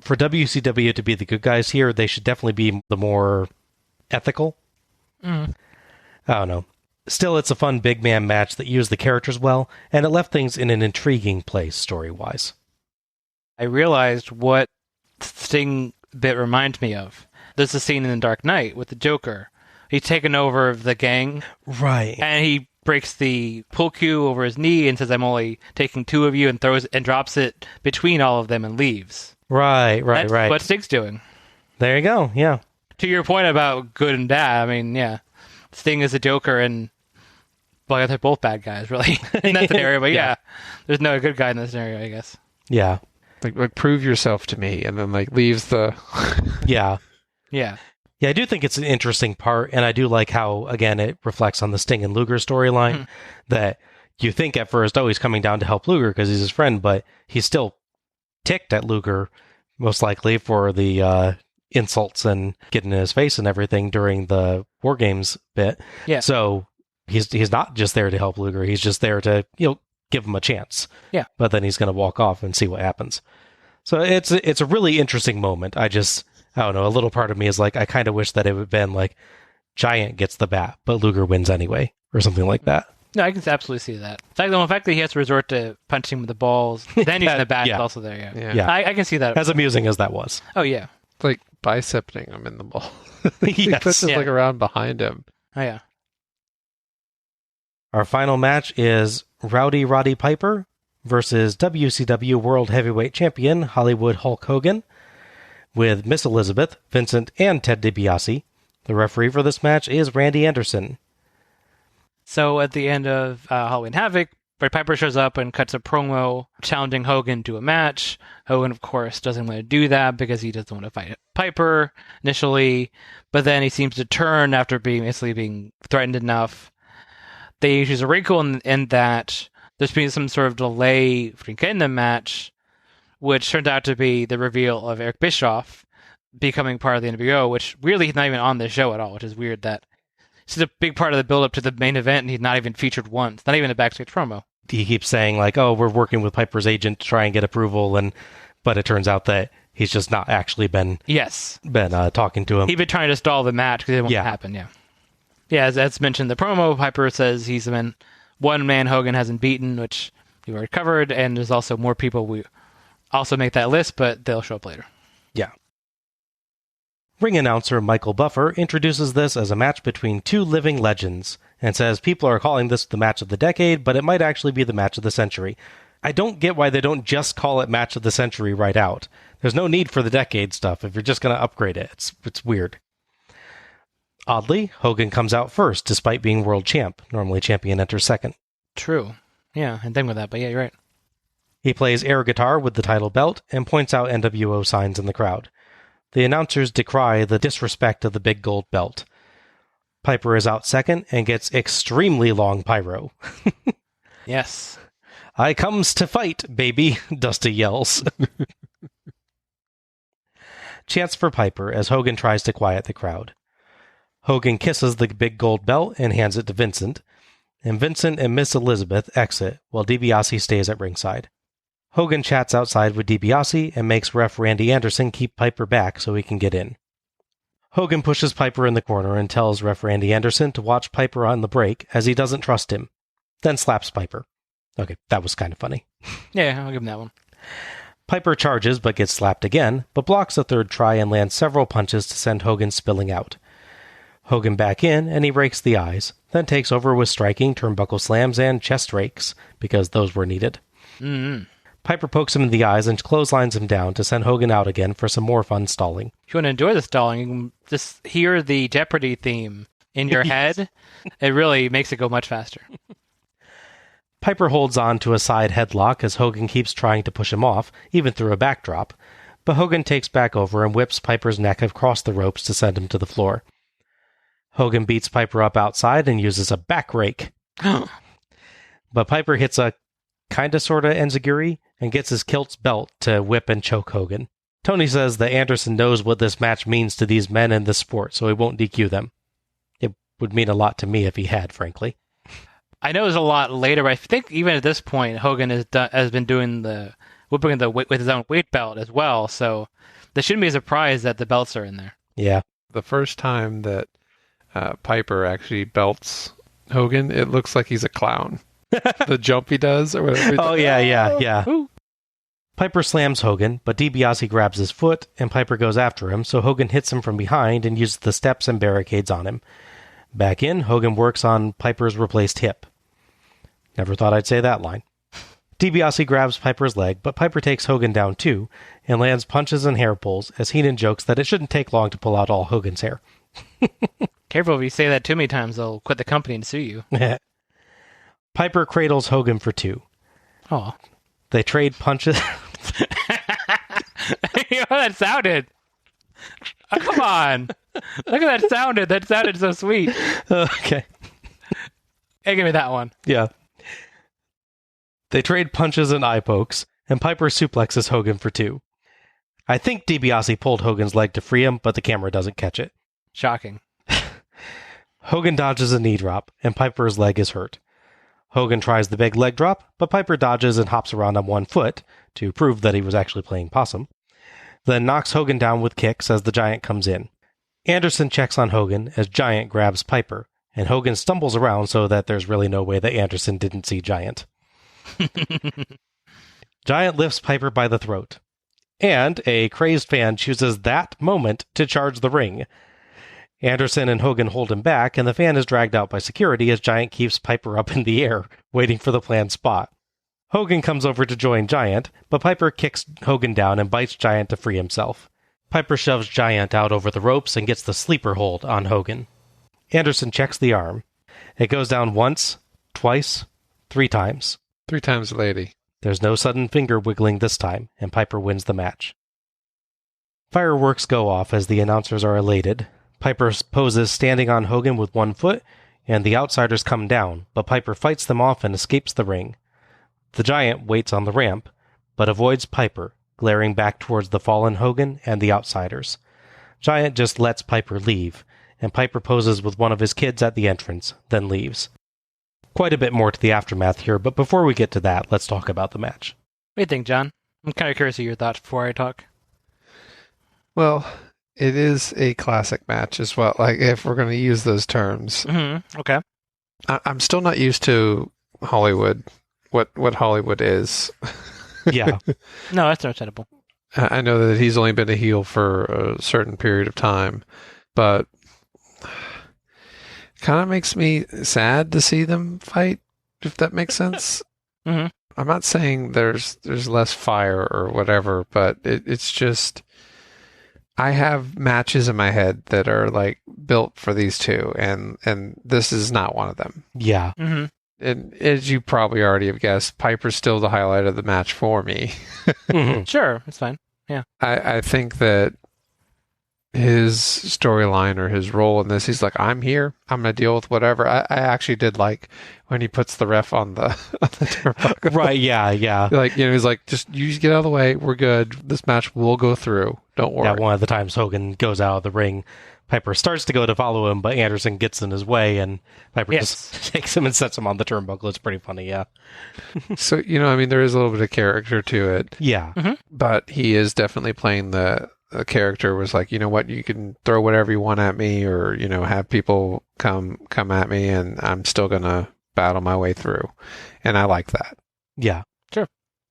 for WCW to be the good guys here, they should definitely be the more ethical. I don't know. Still, it's a fun big man match that used the characters well, and it left things in an intriguing place story-wise. I realized what Sting bit reminds me of. There's a scene in The Dark Knight with the Joker. He's taken over the gang. Right. And he breaks the pull cue over his knee and says, "I'm only taking 2 of you," and drops it between all of them and leaves. Right. That's what Sting's doing. There you go, yeah. To your point about good and bad, I mean, yeah. Sting is a Joker, and well, they're both bad guys, really, in that scenario. But yeah, there's no good guy in this scenario, I guess. Yeah. Like prove yourself to me, and then leaves the... Yeah. Yeah. Yeah, I do think it's an interesting part, and I do like how, again, it reflects on the Sting and Luger storyline, that you think at first, he's coming down to help Luger because he's his friend, but he's still ticked at Luger, most likely, for the insults and getting in his face and everything during the War Games bit. Yeah. So he's not just there to help Luger, he's just there to, give him a chance. Yeah. But then he's going to walk off and see what happens. So it's a really interesting moment. I don't know, a little part of me is like, I kind of wish that it would have been like, Giant gets the bat, but Luger wins anyway, or something like that. No, I can absolutely see that. The fact that he has to resort to punching him with the balls, then using the bat is also there, Yeah. I can see that. As amusing as that was. Oh, yeah. It's like bicepting him in the ball. He puts his around behind him. Oh, yeah. Our final match is Roddy Piper versus WCW World Heavyweight Champion Hollywood Hulk Hogan, with Miss Elizabeth, Vincent, and Ted DiBiase. The referee for this match is Randy Anderson. So at the end of Halloween Havoc, Roddy Piper shows up and cuts a promo challenging Hogan to a match. Hogan, of course, doesn't want to do that because he doesn't want to fight Piper initially, but then he seems to turn after being threatened enough. They use a wrinkle in that there's been some sort of delay for getting the match, which turned out to be the reveal of Eric Bischoff becoming part of the NWO, which really he's not even on the show at all, which is weird that this is a big part of the build-up to the main event, and he's not even featured once, not even a backstage promo. He keeps saying, we're working with Piper's agent to try and get approval, but it turns out that he's just not actually been talking to him. He'd been trying to stall the match because it won't happen, Yeah, as mentioned, the promo, Piper says he's the one man Hogan hasn't beaten, which we already covered, and there's also more people we also make that list, but they'll show up later. Yeah. Ring announcer Michael Buffer introduces this as a match between 2 living legends, and says people are calling this the match of the decade, but it might actually be the match of the century. I don't get why they don't just call it match of the century right out. There's no need for the decade stuff if you're just going to upgrade it. It's weird. Oddly, Hogan comes out first, despite being world champ. Normally, champion enters second. True. Yeah, I think with that, but yeah, you're right. He plays air guitar with the title belt and points out NWO signs in the crowd. The announcers decry the disrespect of the big gold belt. Piper is out second and gets extremely long pyro. Yes. I comes to fight, baby, Dusty yells. Chants for Piper as Hogan tries to quiet the crowd. Hogan kisses the big gold belt and hands it to Vincent, and Vincent and Miss Elizabeth exit while DiBiase stays at ringside. Hogan chats outside with DiBiase and makes ref Randy Anderson keep Piper back so he can get in. Hogan pushes Piper in the corner and tells ref Randy Anderson to watch Piper on the break as he doesn't trust him, then slaps Piper. Okay, that was kind of funny. Yeah, I'll give him that one. Piper charges but gets slapped again, but blocks a third try and lands several punches to send Hogan spilling out. Hogan back in, and he rakes the eyes, then takes over with striking, turnbuckle slams, and chest rakes, because those were needed. Mm-hmm. Piper pokes him in the eyes and clotheslines him down to send Hogan out again for some more fun stalling. If you want to enjoy the stalling, you can just hear the Jeopardy theme in your head. It really makes it go much faster. Piper holds on to a side headlock as Hogan keeps trying to push him off, even through a backdrop, but Hogan takes back over and whips Piper's neck across the ropes to send him to the floor. Hogan beats Piper up outside and uses a back rake. But Piper hits a kinda sorta enziguri and gets his kilt's belt to whip and choke Hogan. Tony says that Anderson knows what this match means to these men in this sport, so he won't DQ them. It would mean a lot to me if he had, frankly. I know it's a lot later, but I think even at this point, Hogan has been doing the whipping the weight with his own weight belt as well, so there shouldn't be a surprise that the belts are in there. Yeah. The first time that Piper actually belts Hogan, it looks like he's a clown. The jump he does or whatever. Oh, yeah. Ooh. Piper slams Hogan, but DiBiase grabs his foot, and Piper goes after him, so Hogan hits him from behind and uses the steps and barricades on him. Back in, Hogan works on Piper's replaced hip. Never thought I'd say that line. DiBiase grabs Piper's leg, but Piper takes Hogan down too, and lands punches and hair pulls as Heenan jokes that it shouldn't take long to pull out all Hogan's hair. Careful, if you say that too many times, they'll quit the company and sue you. Piper cradles Hogan for 2. Oh. They trade punches. You know how that sounded? Oh, come on. Look at that sounded. That sounded so sweet. Okay. Hey, give me that one. Yeah. They trade punches and eye pokes, and Piper suplexes Hogan for 2. I think DiBiase pulled Hogan's leg to free him, but the camera doesn't catch it. Shocking. Hogan dodges a knee drop, and Piper's leg is hurt. Hogan tries the big leg drop, but Piper dodges and hops around on one foot to prove that he was actually playing possum. Then knocks Hogan down with kicks as the Giant comes in. Anderson checks on Hogan as Giant grabs Piper, and Hogan stumbles around so that there's really no way that Anderson didn't see Giant. Giant lifts Piper by the throat, and a crazed fan chooses that moment to charge the ring. Anderson and Hogan hold him back, and the fan is dragged out by security as Giant keeps Piper up in the air, waiting for the planned spot. Hogan comes over to join Giant, but Piper kicks Hogan down and bites Giant to free himself. Piper shoves Giant out over the ropes and gets the sleeper hold on Hogan. Anderson checks the arm. It goes down once, twice, 3 times. 3 times a lady. There's no sudden finger wiggling this time, and Piper wins the match. Fireworks go off as the announcers are elated. Piper poses standing on Hogan with one foot, and the outsiders come down, but Piper fights them off and escapes the ring. The Giant waits on the ramp, but avoids Piper, glaring back towards the fallen Hogan and the outsiders. Giant just lets Piper leave, and Piper poses with one of his kids at the entrance, then leaves. Quite a bit more to the aftermath here, but before we get to that, let's talk about the match. What do you think, John? I'm kind of curious of your thoughts before I talk. Well, it is a classic match as well, like if we're going to use those terms. Mm-hmm. Okay. I'm still not used to Hollywood, what Hollywood is. Yeah. No, that's understandable. I know that he's only been a heel for a certain period of time, but kind of makes me sad to see them fight, if that makes sense. Mm-hmm. I'm not saying there's less fire or whatever, but it's just I have matches in my head that are like built for these two, and this is not one of them. Yeah. Mm-hmm. And as you probably already have guessed, Piper's still the highlight of the match for me. Mm-hmm. Sure, it's fine. Yeah. I think that his storyline or his role in this, he's like, I'm here. I'm going to deal with whatever. I actually did like when he puts the ref on the turnbuckle. Right, yeah. Like, he's like, you just get out of the way. We're good. This match will go through. Don't worry. Yeah, one of the times Hogan goes out of the ring, Piper starts to go to follow him, but Anderson gets in his way, and Piper just takes him and sets him on the turnbuckle. It's pretty funny, yeah. So, there is a little bit of character to it. Yeah. Mm-hmm. But he is definitely playing the character was like, you know what, you can throw whatever you want at me, or, have people come at me, and I'm still going to battle my way through. And I like that. Yeah. Sure.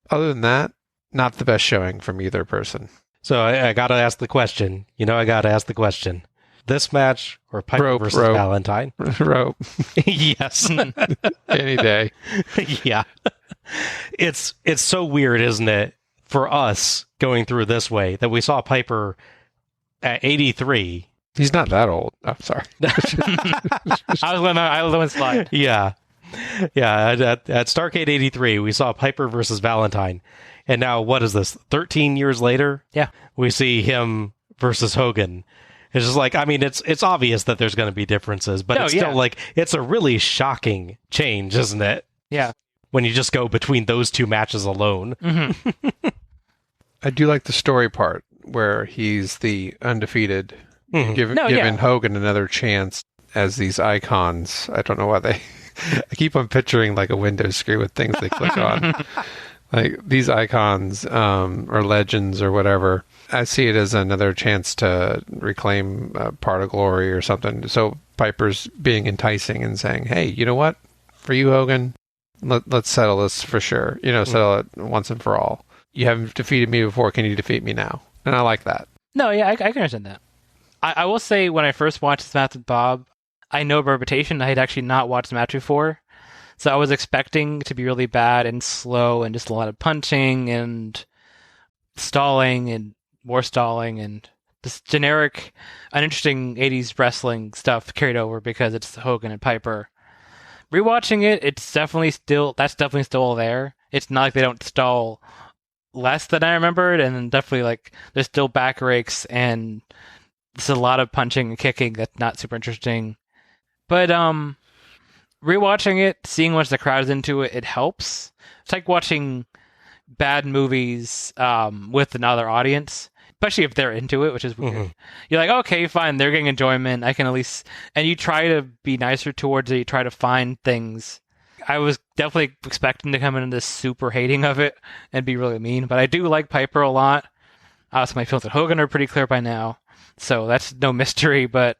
Other than that, not the best showing from either person. So I got to ask the question. I got to ask the question. This match or Piper versus Valentine? Rope. Yes. Any day. Yeah. It's so weird, isn't it, for us going through this way, that we saw Piper at 83. He's not that old. I'm sorry. I was letting him slide. Yeah. Yeah. At Starrcade 83, we saw Piper versus Valentine. And now, what is this? 13 years later? Yeah. We see him versus Hogan. It's just like, it's obvious that there's going to be differences, but still like, it's a really shocking change, isn't it? Yeah. When you just go between those two matches alone. Mm-hmm. I do like the story part where he's the undefeated, giving Hogan another chance as these icons. I don't know why I keep on picturing like a Windows screen with things they click on. Like these icons or legends or whatever. I see it as another chance to reclaim part of glory or something. So Piper's being enticing and saying, hey, you know what? For you, Hogan, let's settle this for sure. Settle it once and for all. You haven't defeated me before. Can you defeat me now? And I like that. No, yeah, I can understand that. I will say when I first watched this match with Bob, I know by reputation I had actually not watched the match before. So I was expecting to be really bad and slow and just a lot of punching and stalling and more stalling and this generic, uninteresting 80s wrestling stuff carried over because it's Hogan and Piper. Rewatching it, that's definitely still there. It's not like they don't stall less than I remembered, and definitely like there's still back rakes and there's a lot of punching and kicking that's not super interesting. But rewatching it, seeing once the crowd is into it, it helps. It's like watching bad movies with another audience, especially if they're into it, which is weird. Mm-hmm. You're like, okay, fine, they're getting enjoyment. I can at least, and you try to be nicer towards it. You try to find things. I was definitely expecting to come into this super hating of it and be really mean, but I do like Piper a lot. So my feelings with Hogan are pretty clear by now, so that's no mystery. But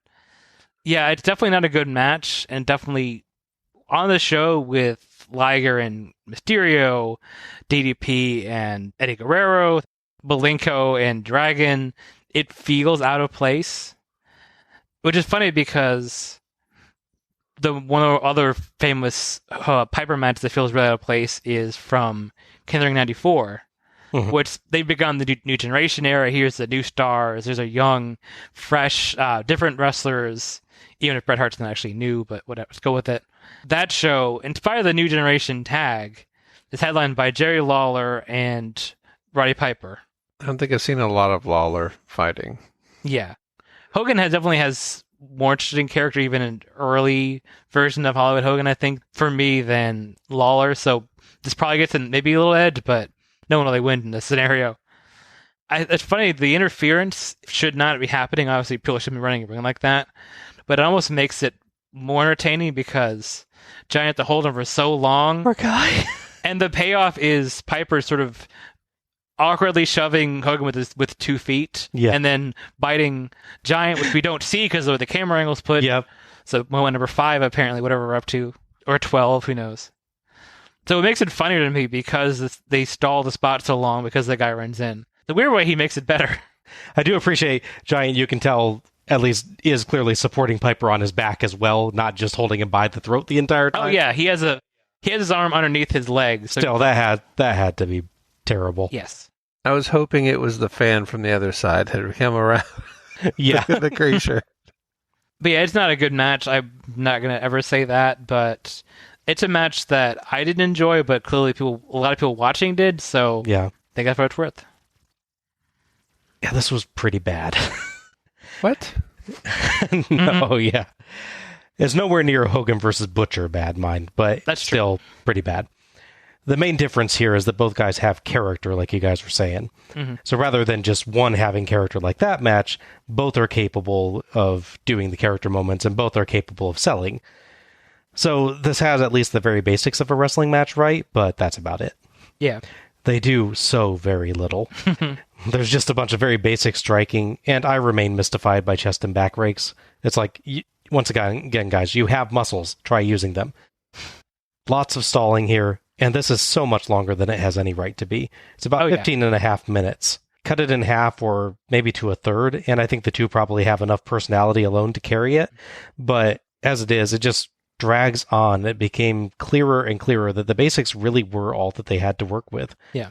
yeah, it's definitely not a good match, and definitely on the show with Liger and Mysterio, DDP and Eddie Guerrero, Malenko and Dragon, it feels out of place, which is funny because one of the other famous Piper match that feels really out of place is from Kindring 94, which they've begun the new generation era. Here's the new stars. There's a young, fresh, different wrestlers, even if Bret Hart's not actually new, but whatever, let's go with it. That show, in spite of the new generation tag, is headlined by Jerry Lawler and Roddy Piper. I don't think I've seen a lot of Lawler fighting. Yeah. Hogan definitely has more interesting character, even an early version of Hollywood Hogan, I think, for me, than Lawler. So this probably gets maybe a little edge, but no one really wins in this scenario. It's funny, the interference should not be happening. Obviously, people shouldn't be running a ring like that. But it almost makes it more entertaining because Giant had to hold him for so long. Poor guy. And the payoff is Piper sort of awkwardly shoving Hogan with 2 feet, and then biting Giant, which we don't see because of the camera angles put. Yep. So moment number 5, apparently, whatever we're up to, or 12, who knows. So it makes it funnier to me because they stall the spot so long because the guy runs in. The weird way he makes it better. I do appreciate Giant, you can tell, at least is clearly supporting Piper on his back as well, not just holding him by the throat the entire time. Oh yeah, he has his arm underneath his leg. So still, that had to be terrible. Yes. I was hoping it was the fan from the other side had come around. Yeah. The gray shirt. But yeah, it's not a good match. I'm not going to ever say that, but it's a match that I didn't enjoy, but clearly a lot of people watching did, so yeah, they got what it's worth. Yeah, this was pretty bad. What? No, yeah. It's nowhere near Hogan versus Butcher bad, mind, but that's still pretty bad. The main difference here is that both guys have character, like you guys were saying. Mm-hmm. So rather than just one having character like that match, both are capable of doing the character moments and both are capable of selling. So this has at least the very basics of a wrestling match right, but that's about it. Yeah. They do so very little. There's just a bunch of very basic striking, and I remain mystified by chest and back rakes. It's like, once again, guys, you have muscles. Try using them. Lots of stalling here. And this is so much longer than it has any right to be. It's about 15 and a half minutes. Cut it in half or maybe to a third, and I think the two probably have enough personality alone to carry it. But as it is, it just drags on. It became clearer and clearer that the basics really were all that they had to work with. Yeah.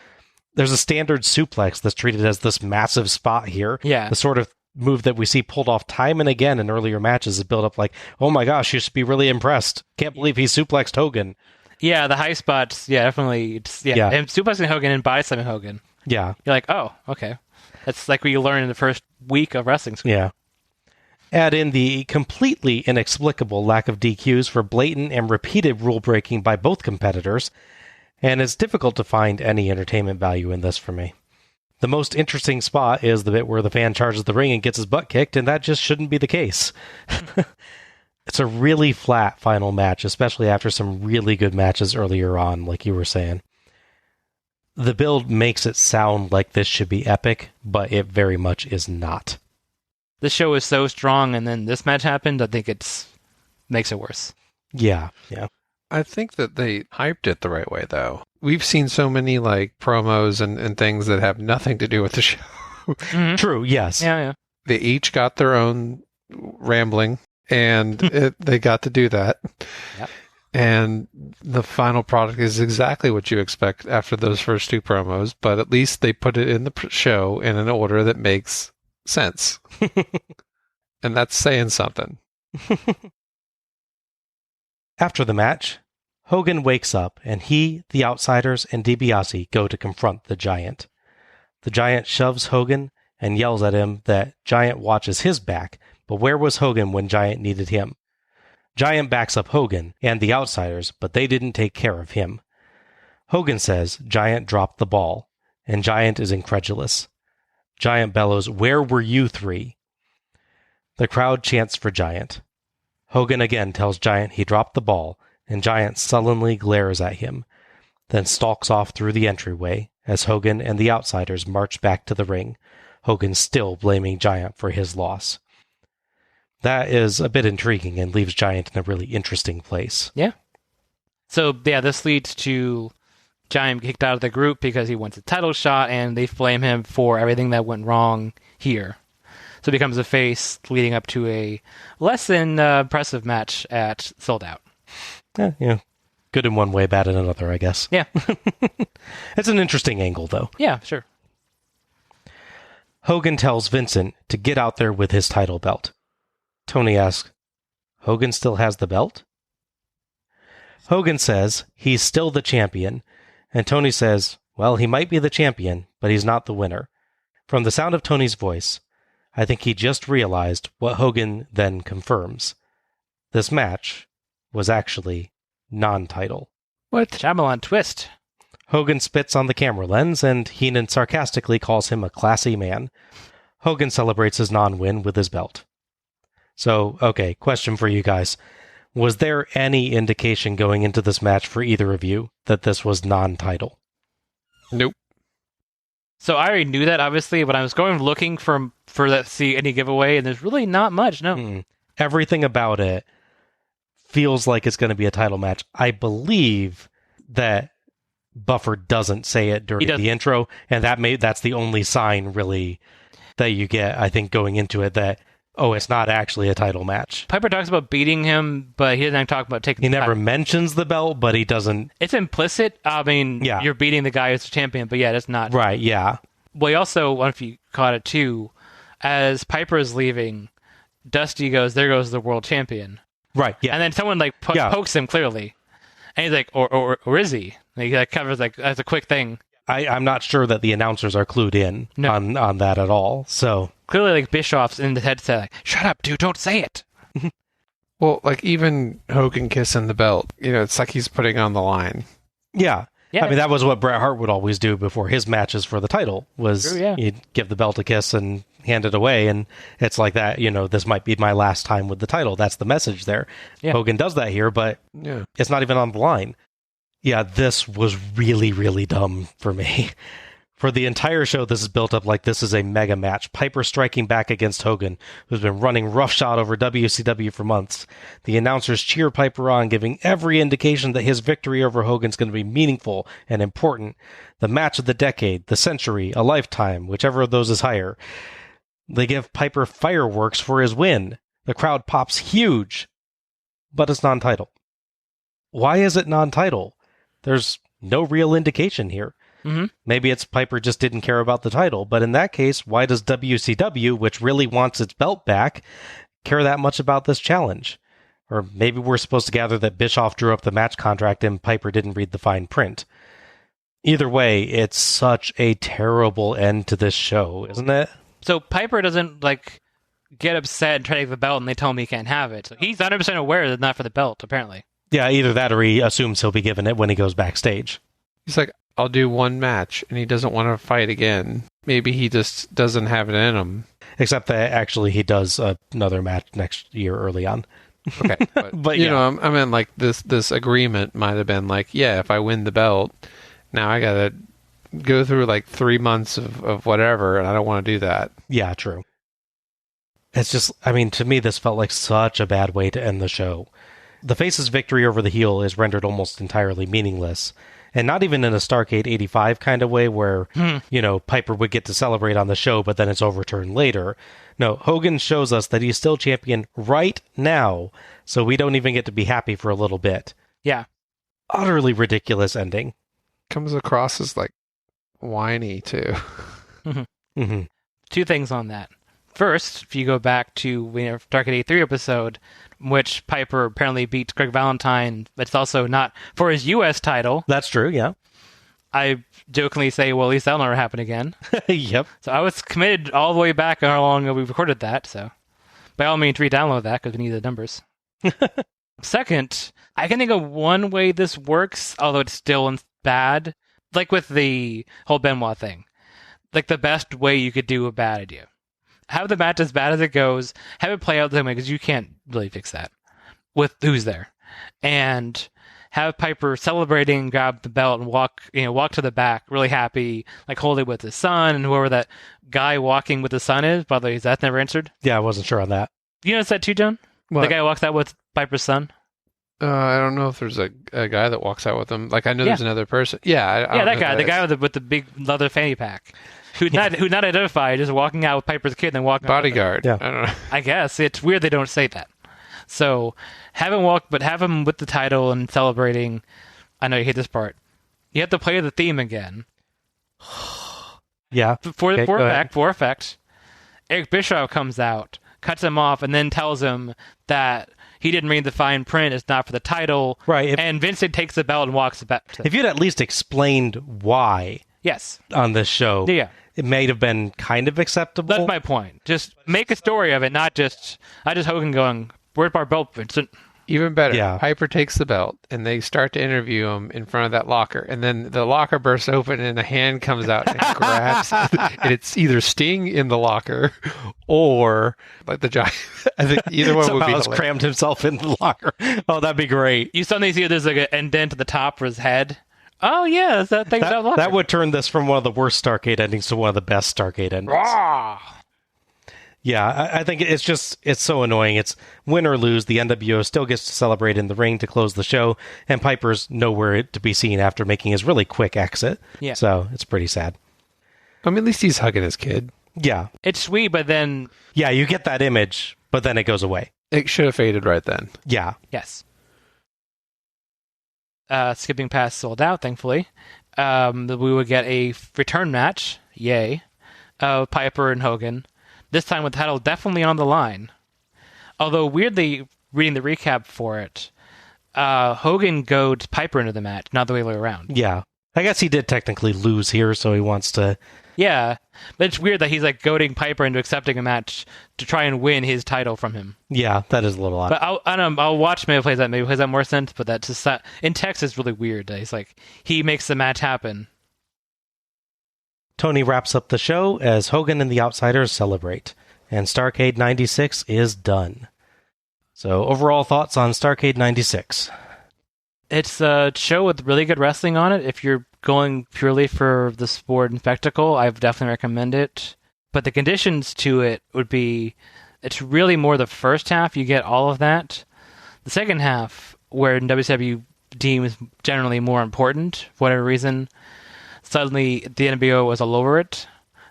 There's a standard suplex that's treated as this massive spot here. Yeah. The sort of move that we see pulled off time and again in earlier matches is built up like, oh my gosh, you should be really impressed. Can't believe he suplexed Hogan. Yeah, the high spots, definitely. And suplexing Hogan and body-slamming Hogan. Yeah. You're like, oh, okay. That's like what you learn in the first week of wrestling school. Yeah. Add in the completely inexplicable lack of DQs for blatant and repeated rule breaking by both competitors, and it's difficult to find any entertainment value in this for me. The most interesting spot is the bit where the fan charges the ring and gets his butt kicked, and that just shouldn't be the case. It's a really flat final match, especially after some really good matches earlier on, like you were saying. The build makes it sound like this should be epic, but it very much is not. This show is so strong, and then this match happened, I think makes it worse. Yeah. I think that they hyped it the right way, though. We've seen so many like promos and things that have nothing to do with the show. Mm-hmm. True, yes. Yeah. They each got their own rambling, and they got to do that. Yep. And the final product is exactly what you expect after those first two promos, but at least they put it in the show in an order that makes sense. And that's saying something. After the match, Hogan wakes up, and he, the Outsiders, and DiBiase go to confront the Giant. The Giant shoves Hogan and yells at him that Giant watches his back, but where was Hogan when Giant needed him? Giant backs up Hogan and the Outsiders, but they didn't take care of him. Hogan says Giant dropped the ball, and Giant is incredulous. Giant bellows, "Where were you three?" The crowd chants for Giant. Hogan again tells Giant he dropped the ball, and Giant sullenly glares at him, then stalks off through the entryway as Hogan and the Outsiders march back to the ring, Hogan still blaming Giant for his loss. That is a bit intriguing and leaves Giant in a really interesting place. Yeah. So, yeah, this leads to Giant kicked out of the group because he wants a title shot, and they blame him for everything that went wrong here. So it becomes a face leading up to a less than impressive match at Sold Out. Yeah. Good in one way, bad in another, I guess. Yeah. It's an interesting angle, though. Yeah, sure. Hogan tells Vincent to get out there with his title belt. Tony asks, Hogan still has the belt? Hogan says he's still the champion, and Tony says, well, he might be the champion, but he's not the winner. From the sound of Tony's voice, I think he just realized what Hogan then confirms. This match was actually non-title. What? Shyamalan twist. Hogan spits on the camera lens, and Heenan sarcastically calls him a classy man. Hogan celebrates his non-win with his belt. So, okay, question for you guys. Was there any indication going into this match for either of you that this was non-title? Nope. So I already knew that, obviously, but I was going looking for that, see any giveaway, and there's really not much, no. Everything about it feels like it's going to be a title match. I believe that Buffer doesn't say it during the intro, and that's the only sign, really, that you get, I think, going into it, that, oh, it's not actually a title match. Piper talks about beating him, but he doesn't talk about taking the title. He never mentions the belt, but he doesn't... It's implicit. I mean, You're beating the guy who's the champion, but yeah, that's not... Right, yeah. Well, he also, I don't know if you caught it too, as Piper is leaving, Dusty goes, there goes the world champion. Right, yeah. And then someone pokes him clearly. And he's like, or is he? And he covers that's a quick thing. I'm not sure that the announcers are clued in on that at all. So clearly, Bischoff's in the headset, like, shut up, dude, don't say it. Well, even Hogan kissing the belt, it's like he's putting on the line. Yeah. I mean, that was what Bret Hart would always do before his matches for the title, was he'd give the belt a kiss and hand it away, and it's like that, this might be my last time with the title. That's the message there. Yeah. Hogan does that here, but it's not even on the line. Yeah, this was really, really dumb for me. For the entire show, this is built up like this is a mega match. Piper striking back against Hogan, who's been running roughshod over WCW for months. The announcers cheer Piper on, giving every indication that his victory over Hogan's going to be meaningful and important. The match of the decade, the century, a lifetime, whichever of those is higher. They give Piper fireworks for his win. The crowd pops huge, but it's non-title. Why is it non-title? There's no real indication here. Mm-hmm. Maybe it's Piper just didn't care about the title, but in that case, why does WCW, which really wants its belt back, care that much about this challenge? Or maybe we're supposed to gather that Bischoff drew up the match contract and Piper didn't read the fine print. Either way, it's such a terrible end to this show, isn't it? So Piper doesn't, get upset and try to take the belt and they tell him he can't have it. So he's 100% aware that it's not for the belt, apparently. Yeah, either that or he assumes he'll be given it when he goes backstage. He's like, I'll do one match, and he doesn't want to fight again. Maybe he just doesn't have it in him. Except that actually he does another match next year early on. Okay, but I mean, this agreement might have been if I win the belt, now I gotta go through 3 months of whatever, and I don't want to do that. Yeah, true. It's just, I mean, to me, this felt like such a bad way to end the show. The face's victory over the heel is rendered almost entirely meaningless. And not even in a Starrcade 85 kind of way where, Piper would get to celebrate on the show, but then it's overturned later. No, Hogan shows us that he's still champion right now, so we don't even get to be happy for a little bit. Yeah. Utterly ridiculous ending. Comes across as like whiny too. Mm-hmm. Two things on that. First, if you go back to Starrcade 3 episode, in which Piper apparently beats Greg Valentine, but it's also not for his U.S. title. That's true, yeah. I jokingly say, well, at least that'll never happen again. Yep. So I was committed all the way back on how long ago we recorded that, so by all means, re-download that because we need the numbers. Second, I can think of one way this works, although it's still bad, like with the whole Benoit thing. Like the best way you could do a bad idea. Have the match as bad as it goes, have it play out the same way, because you can't really fix that with who's there. And have Piper celebrating, grab the belt, and walk to the back, really happy, like hold it with his son, and whoever that guy walking with his son is. By the way, is that never answered? Yeah, I wasn't sure on that. You notice that too, John? What? The guy who walks out with Piper's son? I don't know if there's a guy that walks out with him. Like, I know there's another person. Yeah, I don't that know guy, who the is. guy with the big leather fanny pack. Who's not identified, just walking out with Piper's kid and then walking Bodyguard. Yeah. I don't know. I guess. It's weird they don't say that. So, have him walk, but have him with the title and celebrating. I know you hate this part. You have to play the theme again. Yeah. For Okay, go ahead. effect, Eric Bischoff comes out, cuts him off, and then tells him that he didn't read the fine print, it's not for the title. Right. And Vincent takes the belt and walks back. If you'd at least explained why Yes. on this show, Yeah. it may have been kind of acceptable. That's my point. Just make a story of it, not just Hogan going, where's our belt, Vincent? Even better. Yeah. Piper takes the belt, and they start to interview him in front of that locker. And then the locker bursts open, and a hand comes out and grabs it. And it's either Sting in the locker or like the giant. I think either one would Somehow be has hilarious. crammed himself in the locker. Oh, that'd be great. You suddenly see there's like an indent at the top for his head. Oh, yeah, that's that thing. That would turn this from one of the worst Starrcade endings to one of the best Starrcade endings. Yeah, I think it's so annoying. It's win or lose, the NWO still gets to celebrate in the ring to close the show, and Piper's nowhere to be seen after making his really quick exit. Yeah. So it's pretty sad. I mean, at least he's hugging his kid. Yeah. It's sweet, but then... Yeah, you get that image, but then it goes away. It should have faded right then. Yeah. Yes. Skipping past Sold Out, thankfully. We would get a return match, yay, of Piper and Hogan. This time with the title definitely on the line. Although, weirdly, reading the recap for it, Hogan goads Piper into the match, not the way around. Yeah. I guess he did technically lose here, so he wants to... Yeah, but it's weird that he's like goading Piper into accepting a match to try and win his title from him. Yeah, that is a little odd. But I don't know, I'll watch maybe plays that more sense, but that's just in text is really weird. He's like, he makes the match happen. Tony wraps up the show as Hogan and the Outsiders celebrate, and Starrcade 96 is done. So, overall thoughts on Starrcade 96? It's a show with really good wrestling on it. If you're going purely for the sport and spectacle, I would definitely recommend it. But the conditions to it would be, it's really more the first half, you get all of that. The second half, where WCW deems generally more important, for whatever reason, suddenly the NWO was all over it.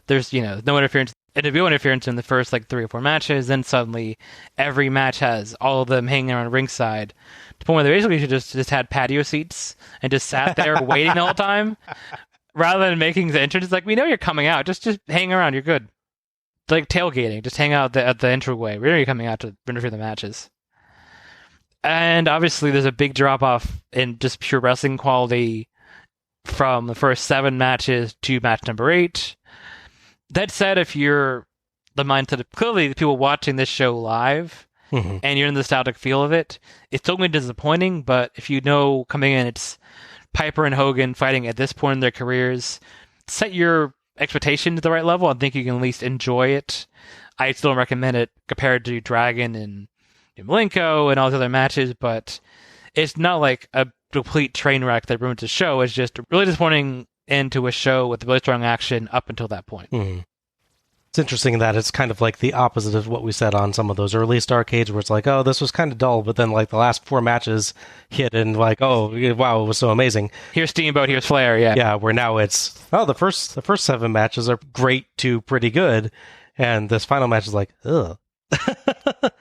There's, no interference. NWO interference in the first 3 or 4 matches, then suddenly every match has all of them hanging around ringside. To the point where they basically should just had patio seats and just sat there waiting the whole time, rather than making the entrance. It's like, we know you're coming out, just hang around, you're good. It's like tailgating, just hang out at the entryway. We know you're coming out to interfere the matches. And obviously there's a big drop off in just pure wrestling quality from the first 7 matches to match number 8. That said, if you're the mindset of clearly the people watching this show live and you're in the nostalgic feel of it, it's still going to be disappointing, but if you know coming in it's Piper and Hogan fighting at this point in their careers, set your expectations at the right level. I think you can at least enjoy it. I still don't recommend it compared to Dragon and Malenko and all these other matches, but it's not like a complete train wreck that ruins the show. It's just a really disappointing end to a show with really strong action up until that point. It's interesting that it's kind of like the opposite of what we said on some of those early Starrcades, where it's like, oh, this was kind of dull, but then the last 4 matches hit and oh, wow, it was so amazing. Here's Steamboat, here's Flair, yeah. Yeah, where now it's, the first 7 matches are great to pretty good, and this final match is like, ugh.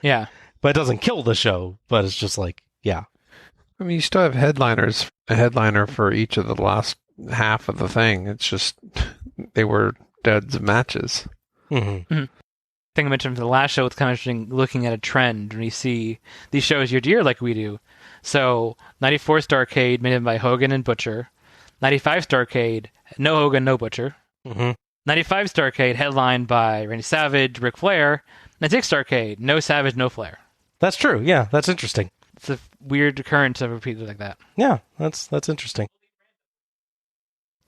Yeah. But it doesn't kill the show, but it's just like, yeah. I mean, you still have headliners, a headliner for each of the last half of the thing. It's just, they were duds of matches. Mm-hmm. I think I mentioned for the last show, it's kind of interesting looking at a trend when you see these shows year to year like we do. So, 94 Starrcade, made by Hogan and Butcher. 95 Starrcade, no Hogan, no Butcher. Mm-hmm. 95 Starrcade, headlined by Randy Savage, Ric Flair. 96 Starrcade, no Savage, no Flair. That's true. Yeah, that's interesting. It's a weird occurrence of repeated like that. Yeah, that's interesting.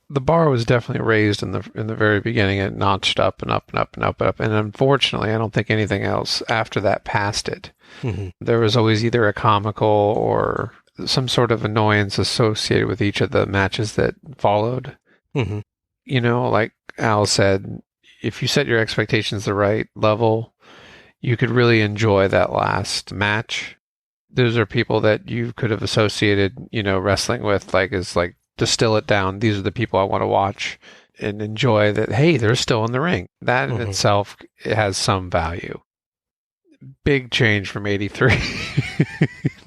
The bar was definitely raised in the very beginning. It notched up and up and up and up and up. And unfortunately, I don't think anything else after that passed it. Mm-hmm. There was always either a comical or some sort of annoyance associated with each of the matches that followed. Mm-hmm. You know, like Al said, if you set your expectations the right level, you could really enjoy that last match. Those are people that you could have associated, you know, wrestling with, like, as like, distill it down. These are the people I want to watch and enjoy that. Hey, they're still in the ring. That in itself, it has some value. Big change from 83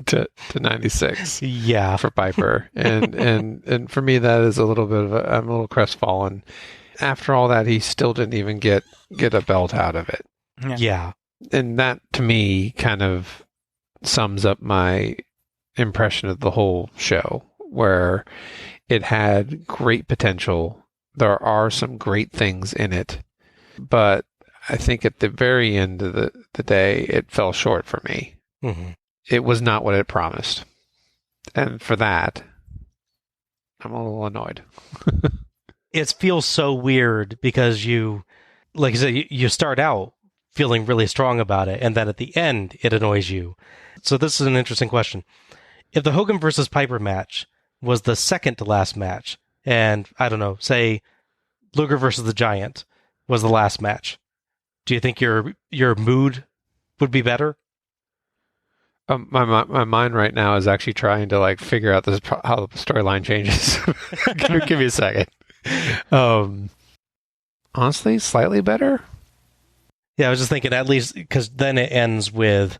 to 96. Yeah. For Piper. And for me, that is a little bit of I'm a little crestfallen. After all that, he still didn't even get a belt out of it. Yeah. And that, to me, kind of sums up my impression of the whole show, where it had great potential. There are some great things in it, but I think at the very end of the day, it fell short for me. Mm-hmm. It was not what it promised. And for that, I'm a little annoyed. It feels so weird because you, like I said, you start out feeling really strong about it, and then at the end, it annoys you. So this is an interesting question. If the Hogan versus Piper match was the second to last match, and I don't know, say Luger versus the Giant was the last match, do you think your mood would be better? My mind right now is actually trying to like figure out how the storyline changes. Give me a second. Honestly, slightly better. Yeah, I was just thinking at least because then it ends with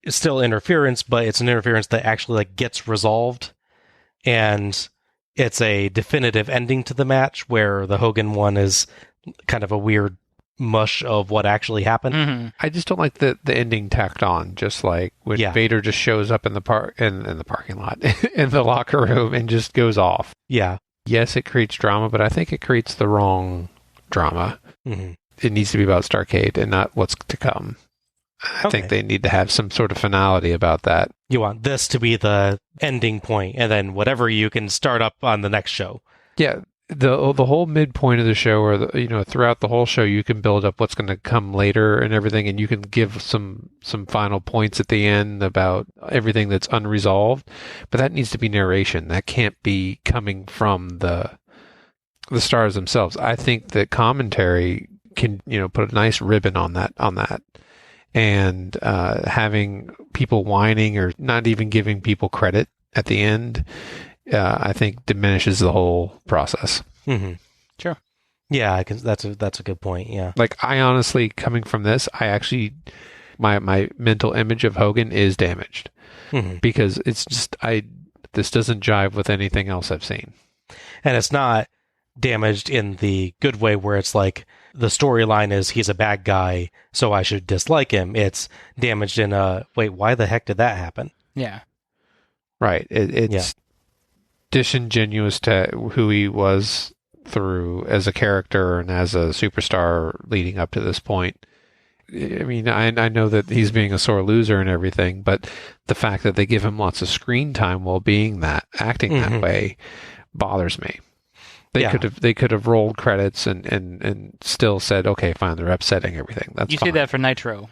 still interference, but it's an interference that actually like gets resolved, and it's a definitive ending to the match, where the Hogan one is kind of a weird mush of what actually happened. Mm-hmm. I just don't like the ending tacked on, just like when Vader just shows up in the parking lot in the locker room and just goes off. Yeah. Yes, it creates drama, but I think it creates the wrong drama. Mm-hmm. It needs to be about Starrcade and not what's to come. I think they need to have some sort of finality about that. You want this to be the ending point, and then whatever you can start up on the next show. Yeah, the whole midpoint of the show, or throughout the whole show, you can build up what's going to come later and everything, and you can give some final points at the end about everything that's unresolved. But that needs to be narration. That can't be coming from the stars themselves. I think that commentary can put a nice ribbon on that. And having people whining or not even giving people credit at the end, I think diminishes the whole process. Mm-hmm. Sure. Yeah, that's a good point. Yeah. Like, I honestly, coming from this, I actually, my mental image of Hogan is damaged because it's just this doesn't jive with anything else I've seen. And it's not damaged in the good way where it's like the storyline is he's a bad guy, so I should dislike him. It's damaged in wait, why the heck did that happen? Yeah. Right. It's disingenuous to who he was through as a character and as a superstar leading up to this point. I mean, I know that he's being a sore loser and everything, but the fact that they give him lots of screen time while being acting that way bothers me. They could have rolled credits and still said, okay, fine, they're upsetting everything. That's you fine. say that for Nitro.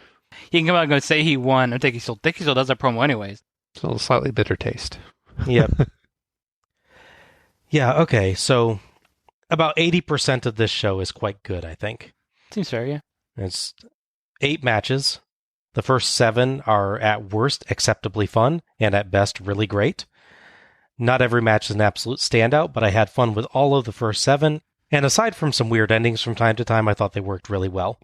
He can come out and go say he won. I think he still does that promo anyways. It's a slightly bitter taste. Yep. Yeah. Okay. So about 80% of this show is quite good, I think. Seems fair. Yeah. It's 8 matches. The first 7 are at worst acceptably fun and at best really great. Not every match is an absolute standout, but I had fun with all of the first 7, and aside from some weird endings from time to time, I thought they worked really well.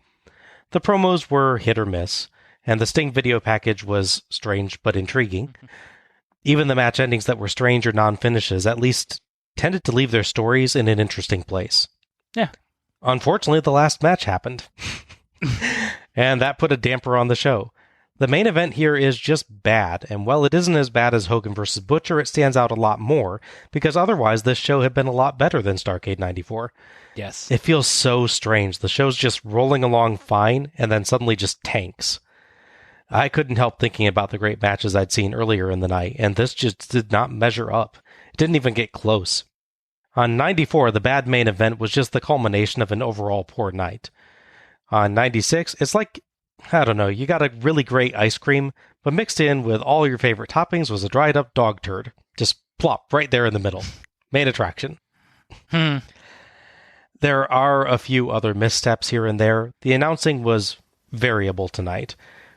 The promos were hit or miss, and the Sting video package was strange but intriguing. Even the match endings that were strange or non-finishes at least tended to leave their stories in an interesting place. Yeah. Unfortunately, the last match happened. And that put a damper on the show. The main event here is just bad, and while it isn't as bad as Hogan vs. Butcher, it stands out a lot more, because otherwise this show had been a lot better than Starrcade 94. Yes. It feels so strange. The show's just rolling along fine, and then suddenly just tanks. I couldn't help thinking about the great matches I'd seen earlier in the night, and this just did not measure up. It didn't even get close. On 94, the bad main event was just the culmination of an overall poor night. On 96, it's like, I don't know, you got a really great ice cream, but mixed in with all your favorite toppings was a dried up dog turd. Just plop right there in the middle. Main attraction. There are a few other missteps here and there. The announcing was variable tonight.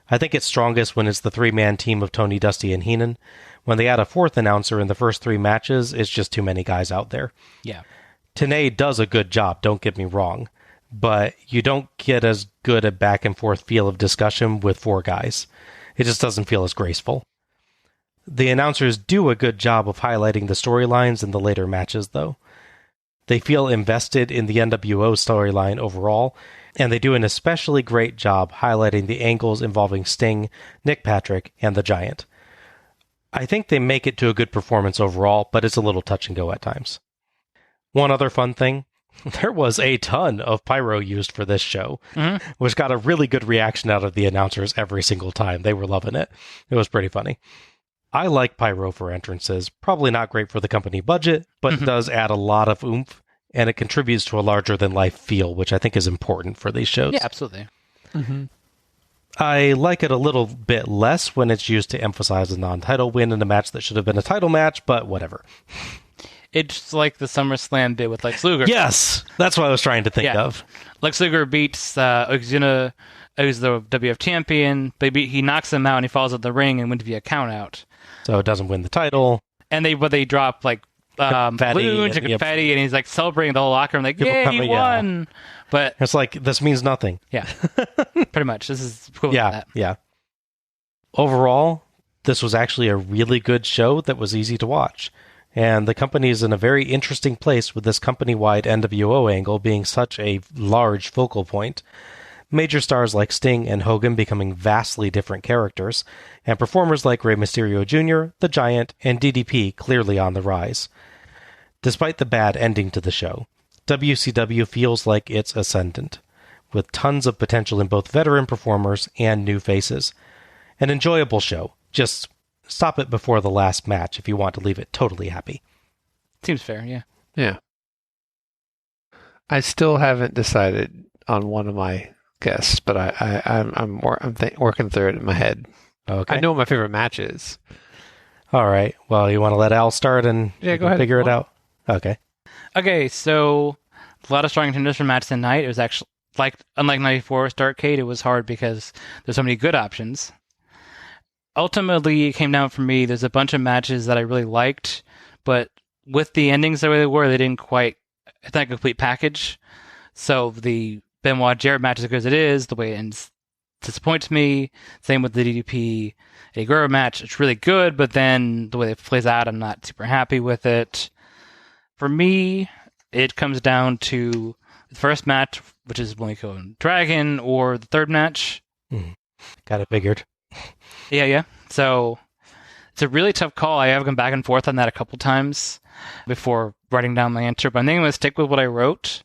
I think it's strongest when it's the three-man team of Tony, Dusty, and Heenan. When they add a fourth announcer in the first three matches, it's just too many guys out there. Yeah. Tenay does a good job, don't get me wrong, but you don't get as good a back-and-forth feel of discussion with four guys. It just doesn't feel as graceful. The announcers do a good job of highlighting the storylines in the later matches, though. They feel invested in the NWO storyline overall, and they do an especially great job highlighting the angles involving Sting, Nick Patrick, and the Giant. I think they make it to a good performance overall, but it's a little touch and go at times. One other fun thing, there was a ton of pyro used for this show, which got a really good reaction out of the announcers every single time. They were loving it. It was pretty funny. I like pyro for entrances. Probably not great for the company budget, but it does add a lot of oomph, and it contributes to a larger-than-life feel, which I think is important for these shows. Yeah, absolutely. I like it a little bit less when it's used to emphasize a non-title win in a match that should have been a title match, but whatever. It's like the SummerSlam bit with Lex Luger. Yes! That's what I was trying to think of. Lex Luger beats Yokozuna, who's the WF champion, but he knocks him out and he falls out the ring and wins via countout. So it doesn't win the title. And they drop like balloons and confetti, and he's like celebrating the whole locker room, like, yeah, he won! But it's like, this means nothing. Yeah. Pretty much. This is cool. That. Yeah. Overall, this was actually a really good show that was easy to watch. And the company is in a very interesting place with this company-wide NWO angle being such a large focal point. Major stars like Sting and Hogan becoming vastly different characters, and performers like Rey Mysterio Jr., The Giant, and DDP clearly on the rise. Despite the bad ending to the show, WCW feels like it's ascendant, with tons of potential in both veteran performers and new faces. An enjoyable show. Just stop it before the last match if you want to leave it totally happy. Seems fair, yeah. Yeah. I still haven't decided on one of my guests, but I'm working through it in my head. Okay. I know what my favorite match is. All right. Well, you want to let Al start and go ahead. Figure it out? Okay. Okay, so a lot of strong contenders for match tonight. It was actually, unlike 94 Starrcade, it was hard because there's so many good options. Ultimately, it came down for me, there's a bunch of matches that I really liked, but with the endings the way they were, they didn't quite, it's not a complete package. So the Benoit Jarrett match, as good as it is, the way it ends disappoints me. Same with the DDP Eddie Guerrero match. It's really good, but then the way it plays out, I'm not super happy with it. For me, it comes down to the first match, which is Malenko and Dragon, or the third match. Got it figured. Yeah. So it's a really tough call. I have gone back and forth on that a couple times before writing down my answer, but I think I'm going to stick with what I wrote,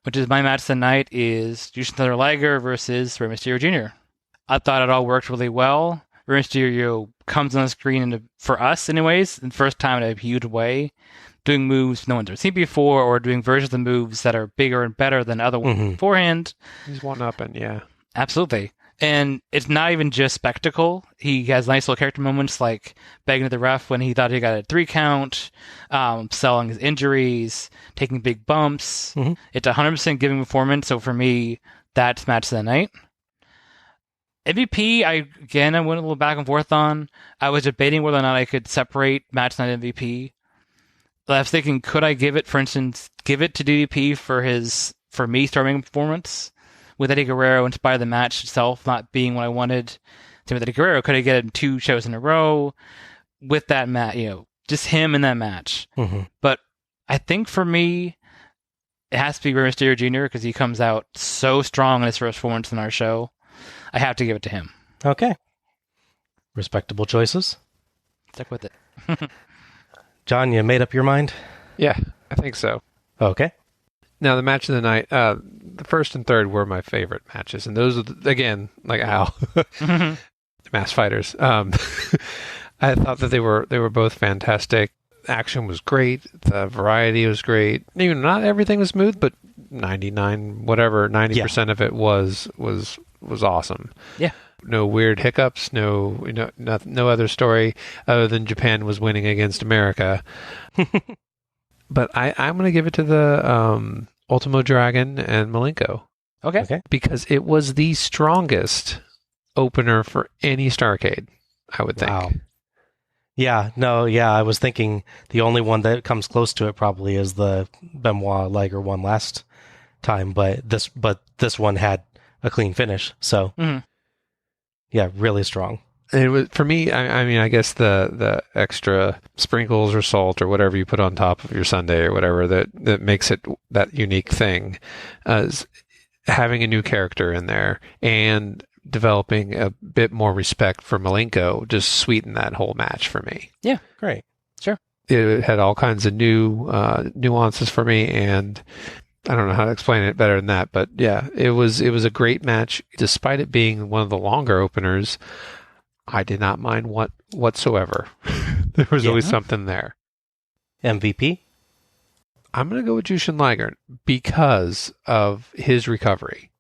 which is my match tonight is Jushin Thunder Liger versus Rey Mysterio Jr. I thought it all worked really well. Rey Mysterio comes on the screen, for us anyways, the first time in a huge way, doing moves no one's ever seen before, or doing versions of moves that are bigger and better than other ones beforehand. He's one-upping, yeah. Absolutely. And it's not even just spectacle. He has nice little character moments like begging to the ref when he thought he got a 3 count, selling his injuries, taking big bumps. It's 100% giving performance. So for me, that's match of the night. MVP, I went a little back and forth on. I was debating whether or not I could separate match night MVP. I was thinking, could I give it to DDP for me starting performance? With Eddie Guerrero, in spite of the match itself not being what I wanted. Same with Eddie Guerrero, could I get him 2 shows in a row? with that match, just him in that match. Mm-hmm. But I think for me, it has to be Rey Mysterio Jr. because he comes out so strong in his first performance in our show. I have to give it to him. Okay. Respectable choices. Stick with it. John, you made up your mind? Yeah, I think so. Okay. Now, the match of the night, the first and third were my favorite matches. And those, again, like Al, Mass Fighters. I thought that they were both fantastic. Action was great. The variety was great. Even not everything was smooth, but 90% of it was awesome. Yeah. No weird hiccups. No other story other than Japan was winning against America. But I'm going to give it to the Ultimo Dragon and Malenko. Okay. Because it was the strongest opener for any Starrcade, I would think. Wow. Yeah, I was thinking the only one that comes close to it probably is the Benoit Liger one last time, but this one had a clean finish. So, yeah, really strong. And it was, for me, I mean, I guess the extra sprinkles or salt or whatever you put on top of your sundae or whatever that makes it that unique thing is having a new character in there and developing a bit more respect for Malenko just sweetened that whole match for me. Yeah, great. Sure. It had all kinds of new nuances for me, and I don't know how to explain it better than that, but yeah, it was a great match. Despite it being one of the longer openers, I did not mind whatsoever. There was always something there. MVP? I'm going to go with Jushin Liger because of his recovery.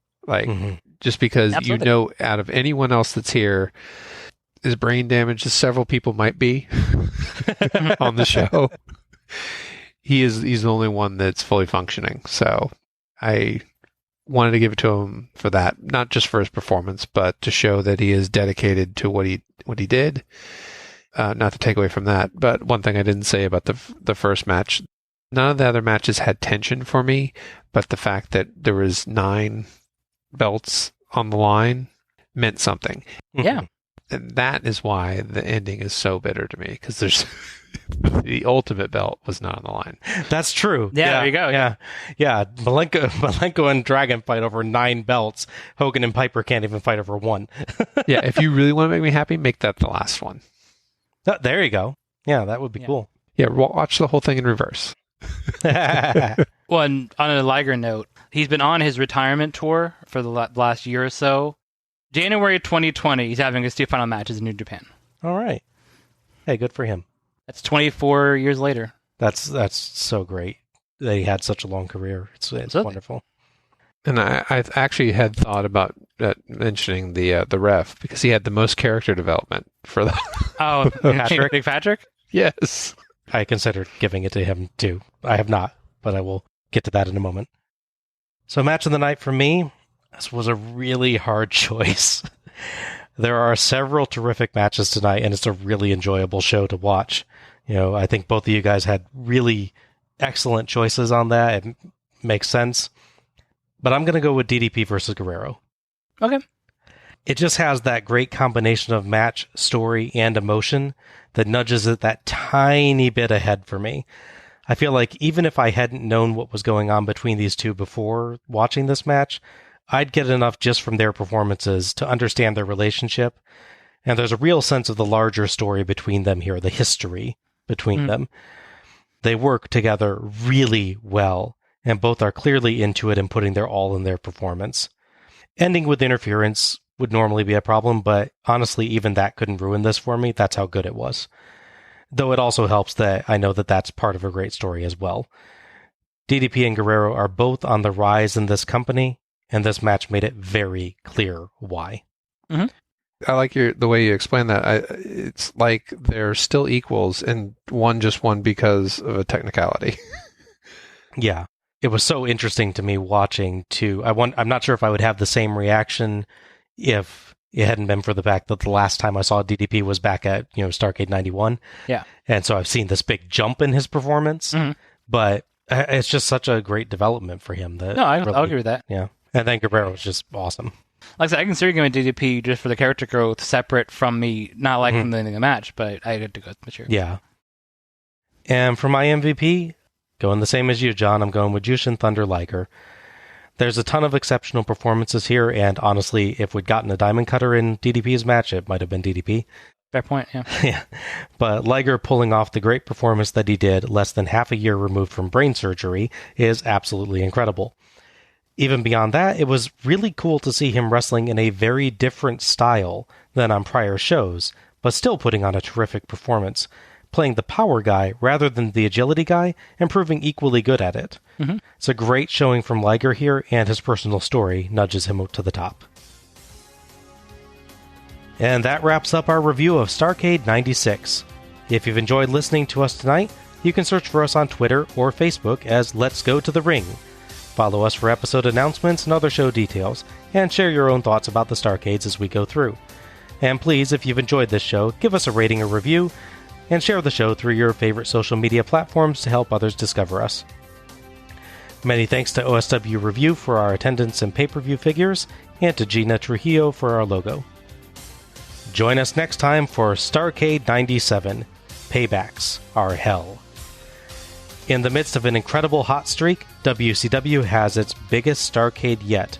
Just because Absolutely. out of anyone else that's here, as brain damaged as several people might be on the show, he's the only one that's fully functioning. So I wanted to give it to him for that, not just for his performance, but to show that he is dedicated to what he did. Not to take away from that, but one thing I didn't say about the first match, none of the other matches had tension for me, but the fact that there was 9 belts on the line meant something. Yeah. And that is why the ending is so bitter to me, because there's the ultimate belt was not on the line. That's true. Yeah, there you go. Yeah. Malenko and Dragon fight over 9 belts. Hogan and Piper can't even fight over 1. Yeah, if you really want to make me happy, make that the last one. Oh, there you go. Yeah, that would be cool. Yeah, watch the whole thing in reverse. Well, and on a Liger note, he's been on his retirement tour for the last year or so. January 2020, he's having his 2 final matches in New Japan. All right. Hey, good for him. That's 24 years later. That's so great that he had such a long career. It's wonderful. And I actually had thought about mentioning the ref because he had the most character development for the. Oh, Patrick? Big Patrick? Yes. I considered giving it to him too. I have not, but I will get to that in a moment. So, match of the night for me, this was a really hard choice. There are several terrific matches tonight, and it's a really enjoyable show to watch. I think both of you guys had really excellent choices on that. It makes sense. But I'm going to go with DDP versus Guerrero. Okay. It just has that great combination of match, story, and emotion that nudges it that tiny bit ahead for me. I feel like even if I hadn't known what was going on between these two before watching this match, I'd get enough just from their performances to understand their relationship. And there's a real sense of the larger story between them here, the history between them. They work together really well, and both are clearly into it and putting their all in their performance. Ending with interference would normally be a problem, but honestly, even that couldn't ruin this for me. That's how good it was. Though it also helps that I know that that's part of a great story as well. DDP and Guerrero are both on the rise in this company, and this match made it very clear why. Mm-hmm. I like the way you explain that. It's like they're still equals, and one just won because of a technicality. Yeah. It was so interesting to me watching too. I'm not sure if I would have the same reaction if it hadn't been for the fact that the last time I saw DDP was back at Starrcade 91. Yeah. And so I've seen this big jump in his performance, but it's just such a great development for him. I'll agree with that. Yeah. And then Guerrero was just awesome. Like I said, I consider him a DDP just for the character growth, separate from me not liking the match, but I had to go with Mature. Yeah. And for my MVP, going the same as you, John, I'm going with Jushin Thunder Liger. There's a ton of exceptional performances here, and honestly, if we'd gotten a Diamond Cutter in DDP's match, it might have been DDP. Fair point, yeah. Yeah. But Liger pulling off the great performance that he did less than half a year removed from brain surgery is absolutely incredible. Even beyond that, it was really cool to see him wrestling in a very different style than on prior shows, but still putting on a terrific performance, playing the power guy rather than the agility guy, and proving equally good at it. Mm-hmm. It's a great showing from Liger here, and his personal story nudges him up to the top. And that wraps up our review of Starrcade 96. If you've enjoyed listening to us tonight, you can search for us on Twitter or Facebook as Let's Go to the Ring. Follow us for episode announcements and other show details, and share your own thoughts about the Starrcades as we go through. And please, if you've enjoyed this show, give us a rating or review, and share the show through your favorite social media platforms to help others discover us. Many thanks to OSW Review for our attendance and pay-per-view figures, and to Gina Trujillo for our logo. Join us next time for Starrcade 97, Paybacks Are Hell. In the midst of an incredible hot streak, WCW has its biggest Starrcade yet,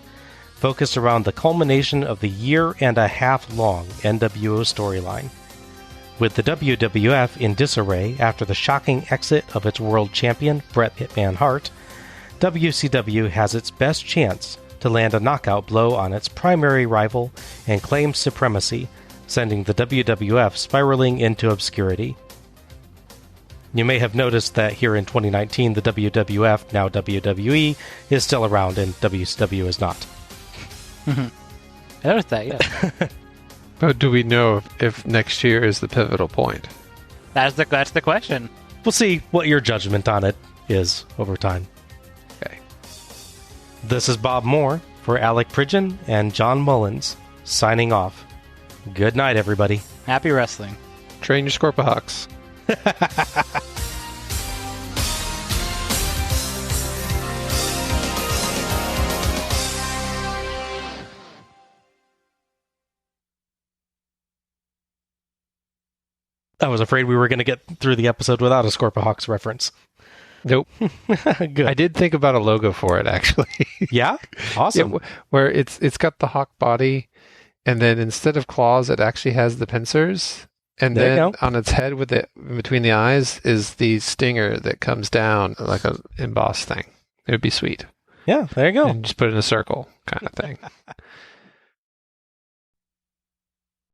focused around the culmination of the year-and-a-half-long NWO storyline. With the WWF in disarray after the shocking exit of its world champion, Bret Hitman Hart, WCW has its best chance to land a knockout blow on its primary rival and claim supremacy, sending the WWF spiraling into obscurity. You may have noticed that here in 2019, the WWF, now WWE, is still around and WCW is not. I noticed that, yeah. But do we know if next year is the pivotal point? That's the question. We'll see what your judgment on it is over time. Okay. This is Bob Moore for Alec Pridgeon and John Mullins, signing off. Good night, everybody. Happy wrestling. Train your Scorpahawks. I was afraid we were going to get through the episode without a Scorpahawks reference. Nope. Good. I did think about a logo for it, actually. Yeah? Awesome. Yeah, where it's got the hawk body, and then instead of claws, it actually has the pincers. And there then on its head, with it between the eyes, is the stinger that comes down like a embossed thing. It would be sweet. Yeah, there you go. And just put it in a circle kind of thing.